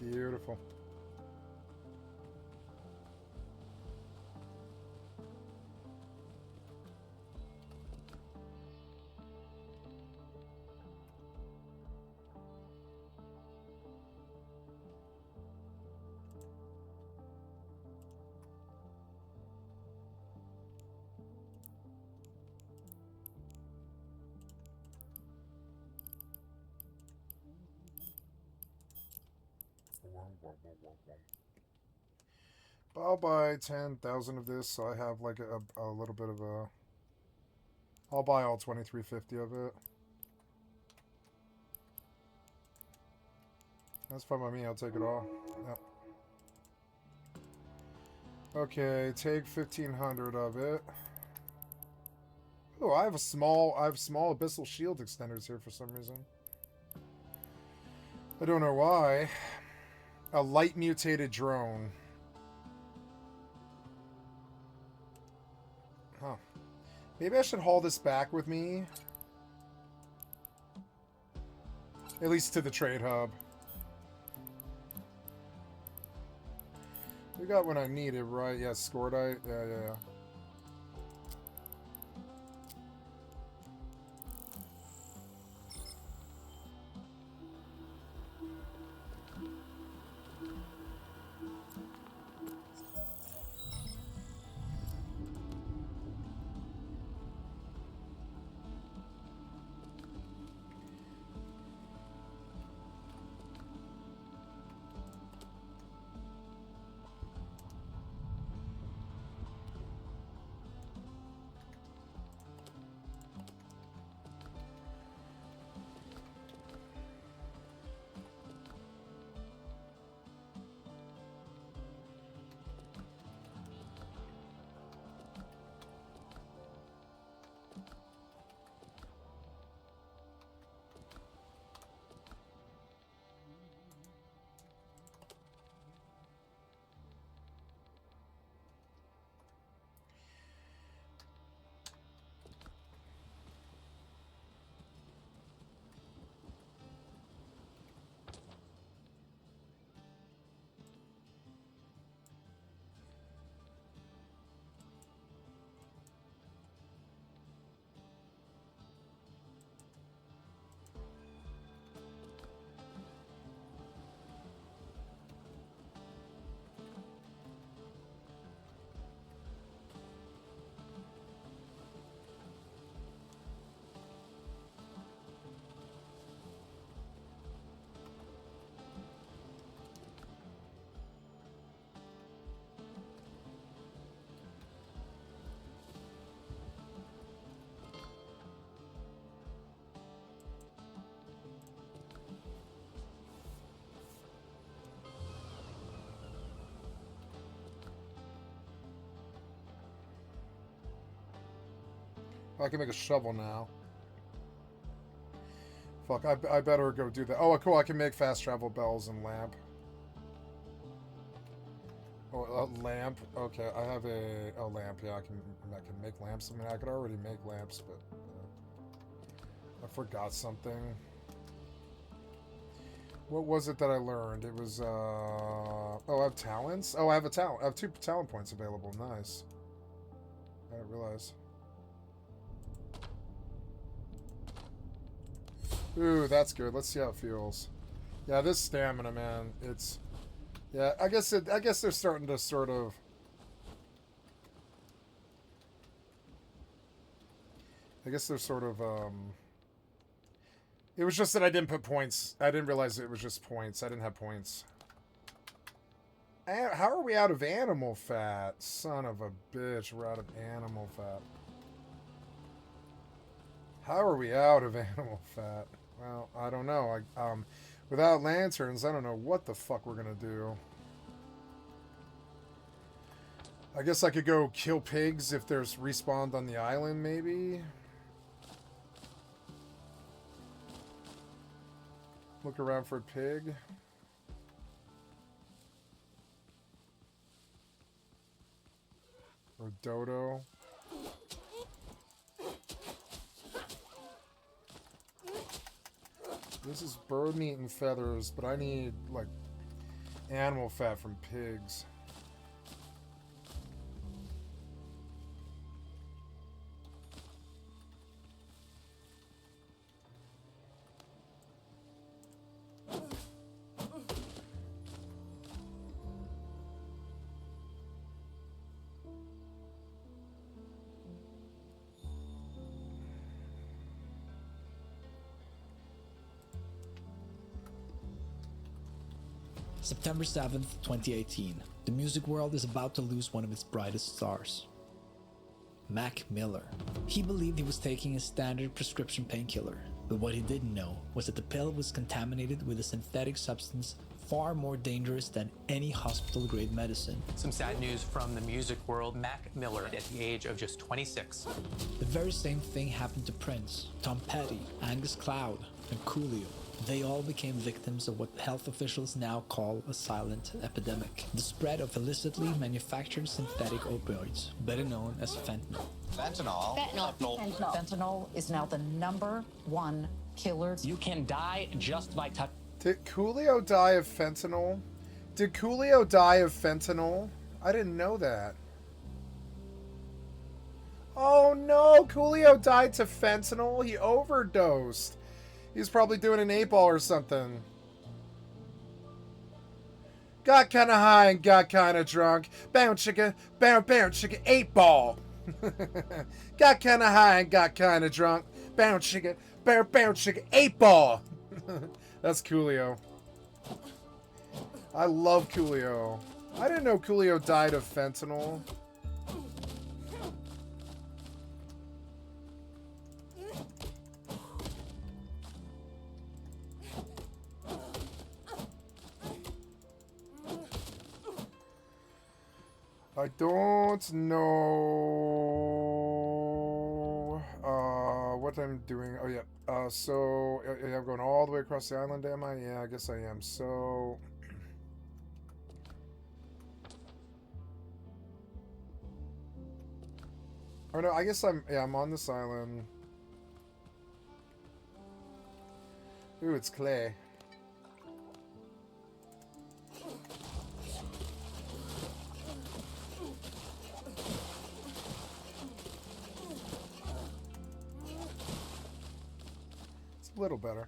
Beautiful. I'll buy 10,000 of this, so I have like a little bit of a... I'll buy all 2350 of it. That's fine by me, I'll take it all. Yep. Okay, take 1500 of it. Oh, I have small abyssal shield extenders here for some reason. I don't know why. A light mutated drone. Huh. Maybe I should haul this back with me. At least to the trade hub. We got what I needed, right? Yeah, Scordite. Yeah. I can make a shovel now. Fuck, I better go do that. Oh, cool, I can make fast travel bells and lamp. Oh, a lamp. Okay, I have a lamp. Yeah, I can make lamps. I mean, I could already make lamps, but I forgot something. What was it that I learned? It was oh, I have talents. Oh, I have a talent. I have 2 talent points available. Nice. I didn't realize. Ooh, that's good. Let's see how it feels. Yeah, this stamina, man. It's yeah. I guess they're starting to sort of. I guess they're sort of. It was just that I didn't put points. I didn't realize it was just points. I didn't have points. How are we out of animal fat? Son of a bitch, we're out of animal fat. How are we out of animal fat? Well, I don't know. Without lanterns, I don't know what the fuck we're gonna do. I guess I could go kill pigs if there's respawned on the island, maybe? Look around for a pig. Or dodo. This is bird meat and feathers, but I need, like, animal fat from pigs. September 7th, 2018. The music world is about to lose one of its brightest stars. Mac Miller. He believed he was taking a standard prescription painkiller, but what he didn't know was that the pill was contaminated with a synthetic substance far more dangerous than any hospital-grade medicine. Some sad news from the music world. Mac Miller, at the age of just 26. The very same thing happened to Prince, Tom Petty, Angus Cloud, and Coolio. They all became victims of what health officials now call a silent epidemic. The spread of illicitly manufactured synthetic opioids, better known as fentanyl. Fentanyl? Fentanyl is now the #1 killer. You can die just by touching. Did Coolio die of fentanyl? Did Coolio die of fentanyl? I didn't know that. Oh no, Coolio died to fentanyl? He overdosed. He's probably doing an 8-ball or something. Got kinda high and got kinda drunk. Bound chicka, bound chicka, 8-ball. Got kinda high and got kinda drunk. Bound chicka, bound chicka, 8-ball. That's Coolio. I love Coolio. I didn't know Coolio died of fentanyl. I don't know what I'm doing. Oh yeah. So I'm going all the way across the island, am I? Yeah, I guess I am. So oh no, I guess I'm on this island. Ooh, it's clay. A little better.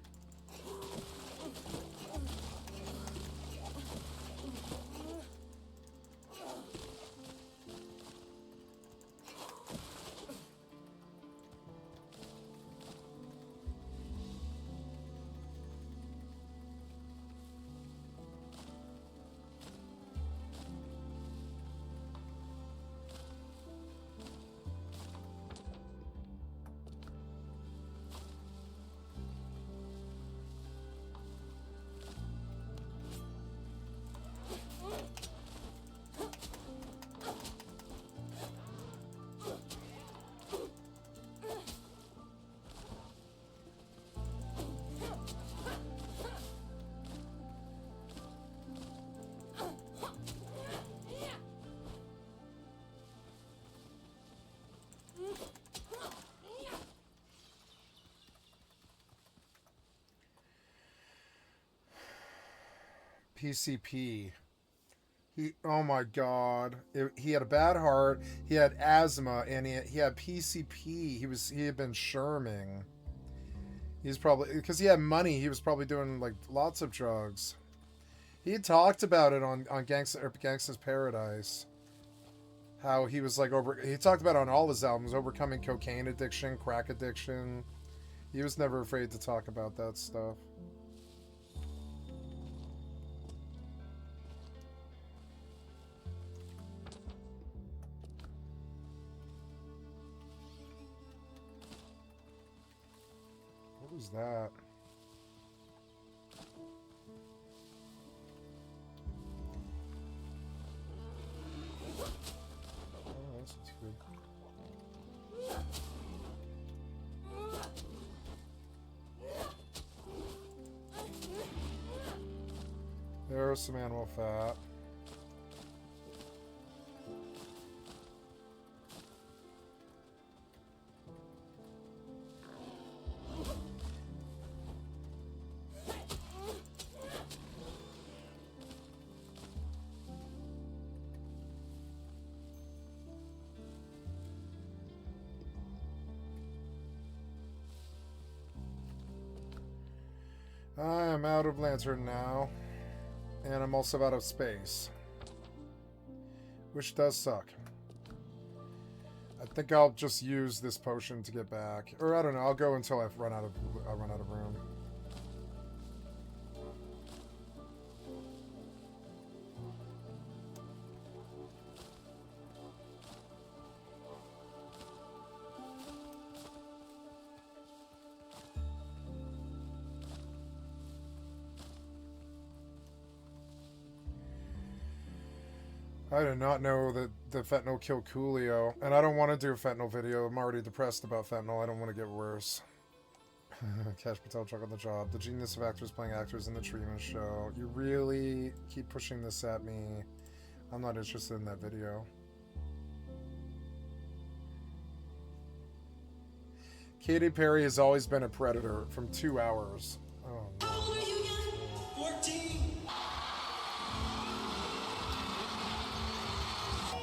PCP. Oh my God. He had a bad heart. He had asthma, and he had PCP. He had been sherming. He's probably, because he had money, he was probably doing like lots of drugs. He talked about it on Gangsta's Paradise. How he was like he talked about it on all his albums, overcoming cocaine addiction, crack addiction. He was never afraid to talk about that stuff. What was that? Oh, this is good. There's some animal fat. I am out of lantern now, and I'm also out of space, which does suck. I think I'll just use this potion to get back, or I don't know. I'll go until I run out of room. I did not know that the fentanyl killed Coolio, and I don't want to do a fentanyl video. I'm already depressed about fentanyl. I don't want to get worse. Cash Patel chuck on the job. The genius of actors playing actors in the Truman Show. You really keep pushing this at me. I'm not interested in that video. Katy Perry has always been a predator from 2 hours. Oh no. 14.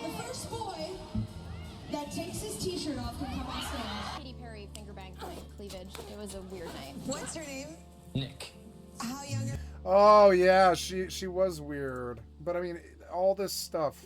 The first boy that takes his t-shirt off can come on stage. Katy Perry finger banged my cleavage. It was a weird night. What's her name? Nick. How young are... Oh yeah, she was weird. But I mean, all this stuff.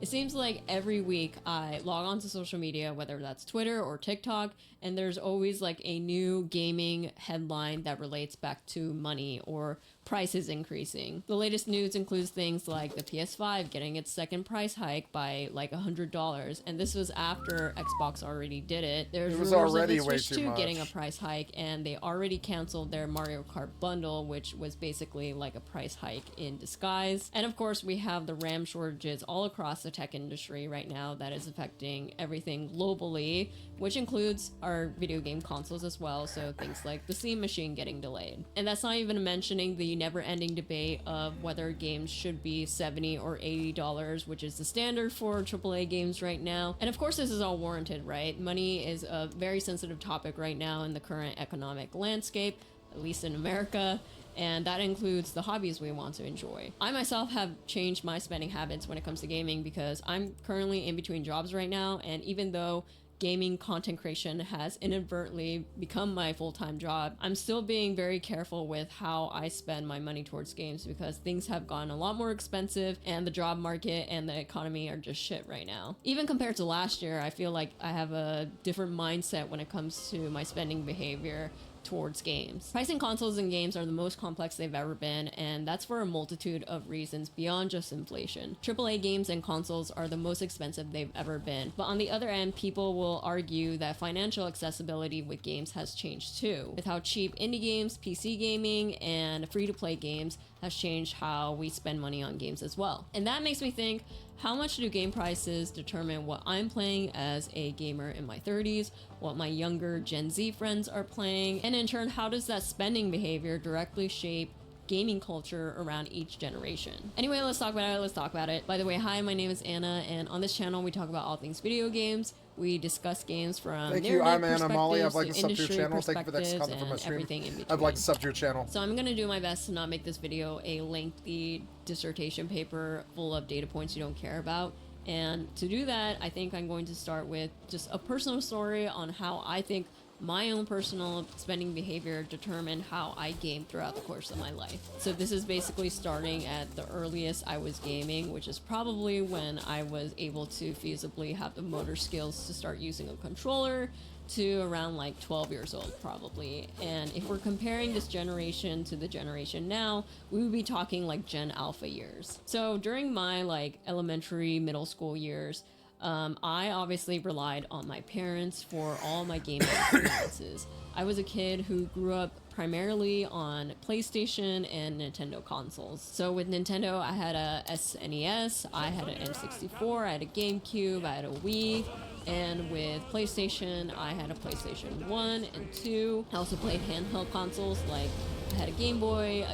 It seems like every week I log on to social media, whether that's Twitter or TikTok, and there's always like a new gaming headline that relates back to money or prices increasing. The latest news includes things like the PS5 getting its second price hike by like $100, and this was after Xbox already did it. There's rumors already of the way Switch too 2 much. getting a price hike, and they already canceled their Mario Kart bundle, which was basically like a price hike in disguise. And of course, we have the RAM shortages all across the tech industry right now that is affecting everything globally, which includes our video game consoles as well, so things like the Steam machine getting delayed. And that's not even mentioning the never-ending debate of whether games should be $70 or $80, which is the standard for AAA games right now. And of course, this is all warranted, right? Money is a very sensitive topic right now in the current economic landscape, at least in America, and that includes the hobbies we want to enjoy. I myself have changed my spending habits when it comes to gaming because I'm currently in between jobs right now, and even though gaming content creation has inadvertently become my full-time job, I'm still being very careful with how I spend my money towards games because things have gotten a lot more expensive and the job market and the economy are just shit right now. Even compared to last year, I feel like I have a different mindset when it comes to my spending behavior. towards games. Pricing consoles and games are the most complex they've ever been, and that's for a multitude of reasons beyond just inflation. AAA games and consoles are the most expensive they've ever been, but on the other end, people will argue that financial accessibility with games has changed too, with how cheap indie games, PC gaming, and free-to-play games has changed how we spend money on games as well. And that makes me think, how much do game prices determine what I'm playing as a gamer in my 30s, what my younger Gen Z friends are playing, and in turn, how does that spending behavior directly shape gaming culture around each generation? Anyway, let's talk about it. By the way, hi, my name is Anna, and on this channel, we talk about all things video games. We discuss games from Thank you. I'm Anna Molly. I'd like to sub to your channel. Thank you for that content from my stream. I'd like to sub to your channel. So I'm gonna do my best to not make this video a lengthy dissertation paper full of data points you don't care about. And to do that, I think I'm going to start with just a personal story on how I think my own personal spending behavior determined how I game throughout the course of my life. So this is basically starting at the earliest I was gaming, which is probably when I was able to feasibly have the motor skills to start using a controller, to around like 12 years old probably. And if we're comparing this generation to the generation now, we would be talking like Gen Alpha years. So during my like elementary, middle school years, I obviously relied on my parents for all my gaming experiences. I was a kid who grew up primarily on PlayStation and Nintendo consoles. So with Nintendo, I had a SNES, I had an N64, I had a GameCube, I had a Wii, and with PlayStation, I had a PlayStation 1 and 2. I also played handheld consoles, like I had a Game Boy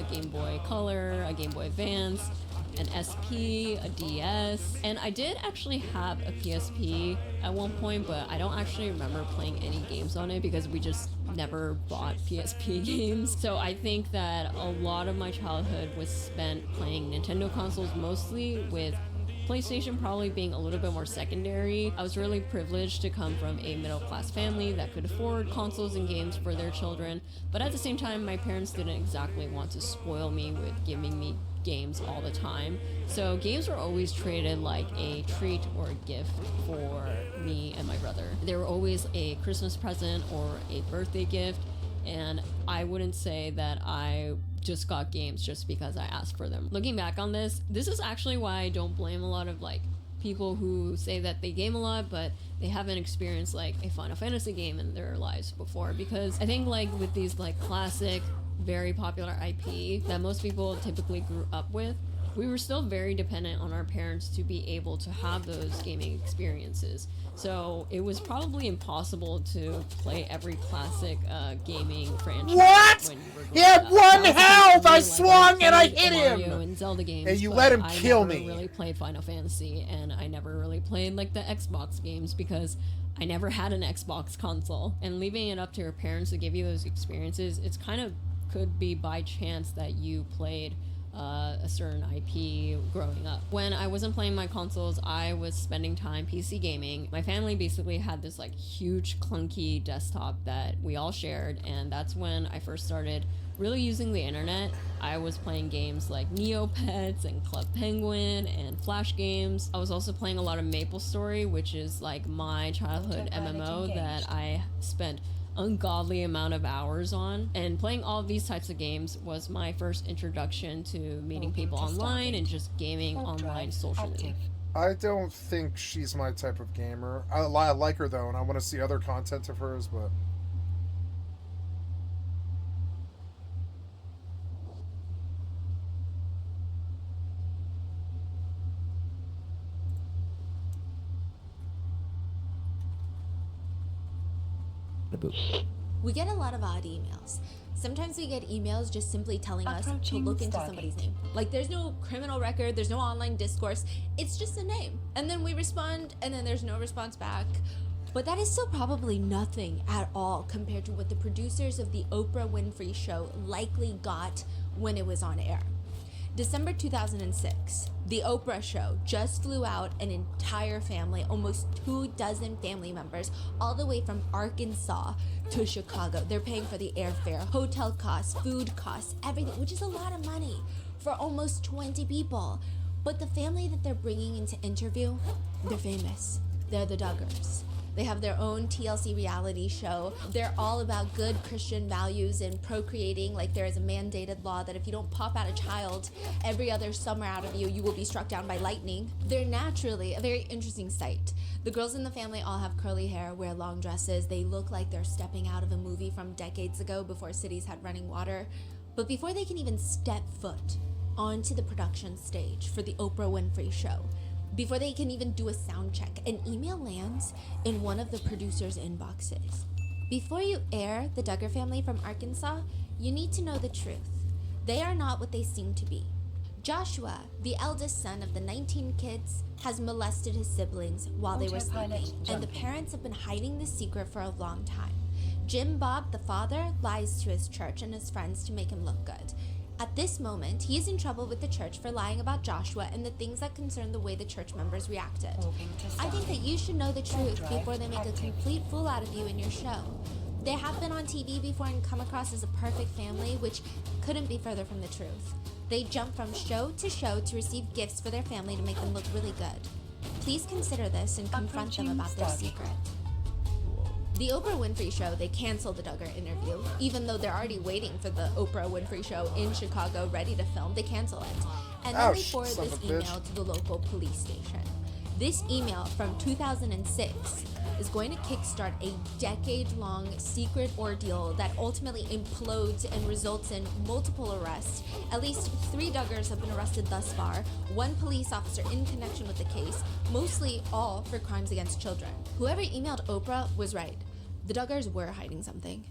Color, a Game Boy Advance, an SP, a DS, and I did actually have a PSP at one point, but I don't actually remember playing any games on it because we just never bought PSP games. So I think that a lot of my childhood was spent playing Nintendo consoles, mostly, with PlayStation probably being a little bit more secondary. I was really privileged to come from a middle-class family that could afford consoles and games for their children, but at the same time, my parents didn't exactly want to spoil me with giving me games all the time. So games were always treated like a treat or a gift for me and my brother. They were always a Christmas present or a birthday gift, and I wouldn't say that I just got games just because I asked for them. Looking back on this is actually why I don't blame a lot of like people who say that they game a lot but they haven't experienced like a Final Fantasy game in their lives before, because I think like with these like classic, very popular IP that most people typically grew up with, we were still very dependent on our parents to be able to have those gaming experiences. So it was probably impossible to play every classic gaming franchise. What? When you were He had one up. health! I swung and I hit Mario him! and Zelda games, And you but let him I kill never me. really played Final Fantasy, and I never really played like the Xbox games because I never had an Xbox console. And leaving it up to your parents to give you those experiences, it's kind of could be by chance that you played a certain IP growing up. When I wasn't playing my consoles, I was spending time PC gaming. My family basically had this like huge clunky desktop that we all shared, and that's when I first started really using the internet. I was playing games like Neopets and Club Penguin and Flash games. I was also playing a lot of MapleStory, which is like my childhood MMO that I spent ungodly amount of hours on, and playing all of these types of games was my first introduction to meeting people online and just gaming online socially. I don't think she's my type of gamer. I like her though, and I want to see other content of hers, but We get a lot of odd emails. Sometimes we get emails just simply telling us to look into somebody's name. Like, there's no criminal record, there's no online discourse, it's just a name. And then we respond, and then there's no response back. But that is still probably nothing at all compared to what the producers of the Oprah Winfrey Show likely got when it was on air. December 2006, the Oprah Show just flew out an entire family, almost 24 family members, all the way from Arkansas to Chicago. They're paying for the airfare, hotel costs, food costs, everything, which is a lot of money for almost 20 people. But the family that they're bringing in to interview, they're famous. They're the Duggars. They have their own TLC reality show. They're all about good Christian values and procreating. Like, there is a mandated law that if you don't pop out a child every other summer out of you, you will be struck down by lightning. They're naturally a very interesting sight. The girls in the family all have curly hair, wear long dresses. They look like they're stepping out of a movie from decades ago before cities had running water. But before they can even step foot onto the production stage for the Oprah Winfrey Show, before they can even do a sound check, an email lands in one of the producers' inboxes. Before you air the Duggar family from Arkansas, you need to know the truth. They are not what they seem to be. Joshua, the eldest son of the 19 kids, has molested his siblings while they were sleeping, and the parents have been hiding the secret for a long time. Jim Bob, the father, lies to his church and his friends to make him look good. At this moment, he is in trouble with the church for lying about Joshua and the things that concern the way the church members reacted. I think that you should know the truth before they make a complete fool out of you in your show. They have been on TV before and come across as a perfect family, which couldn't be further from the truth. They jump from show to receive gifts for their family to make them look really good. Please consider this and confront them about their secret. The Oprah Winfrey Show, they canceled the Duggar interview. Even though they're already waiting for the Oprah Winfrey Show in Chicago ready to film, they cancel it. And then they forward this email to the local police station. This email from 2006 is going to kickstart a decade-long secret ordeal that ultimately implodes and results in multiple arrests. At least 3 Duggars have been arrested thus far, 1 police officer in connection with the case, mostly all for crimes against children. Whoever emailed Oprah was right. The Duggars were hiding something.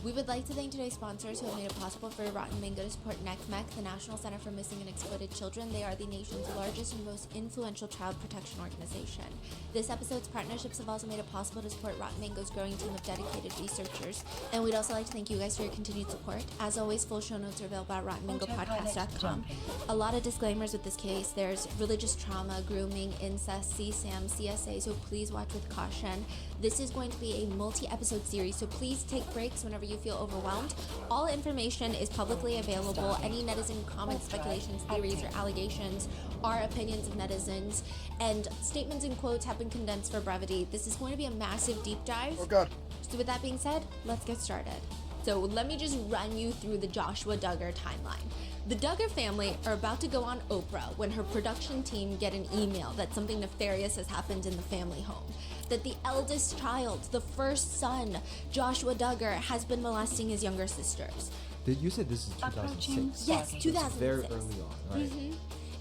We would like to thank today's sponsors who have made it possible for Rotten Mango to support NECMEC, the National Center for Missing and Exploited Children. They are the nation's largest and most influential child protection organization. This episode's partnerships have also made it possible to support Rotten Mango's growing team of dedicated researchers. And we'd also like to thank you guys for your continued support. As always, full show notes are available at RottenMangoPodcast.com. A lot of disclaimers with this case. There's religious trauma, grooming, incest, CSAM, CSA, so please watch with caution. This is going to be a multi-episode series, so please take breaks whenever you feel overwhelmed. All information is publicly available. Any netizen comments, speculations, theories, or allegations are opinions of netizens, and statements and quotes have been condensed for brevity. This is going to be a massive deep dive. Oh God. So with that being said, let's get started. So let me just run you through the Joshua Duggar timeline. The Duggar family are about to go on Oprah when her production team get an email that something nefarious has happened in the family home. That the eldest child, the first son, Joshua Duggar, has been molesting his younger sisters. You said this is 2006? Yes, 2006. Very early on, right?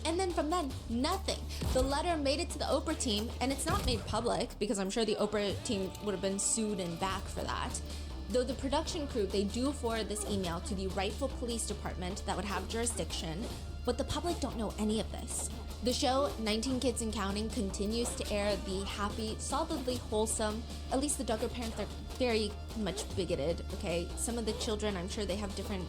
And then from then, nothing. The letter made it to the Oprah team, and it's not made public because I'm sure the Oprah team would have been sued and back for that. Though the production crew, they do forward this email to the rightful police department that would have jurisdiction, but the public don't know any of this. The show, 19 Kids and Counting, continues to air the happy, solidly wholesome, at least the Duggar parents are very much bigoted, okay? Some of the children, I'm sure they have different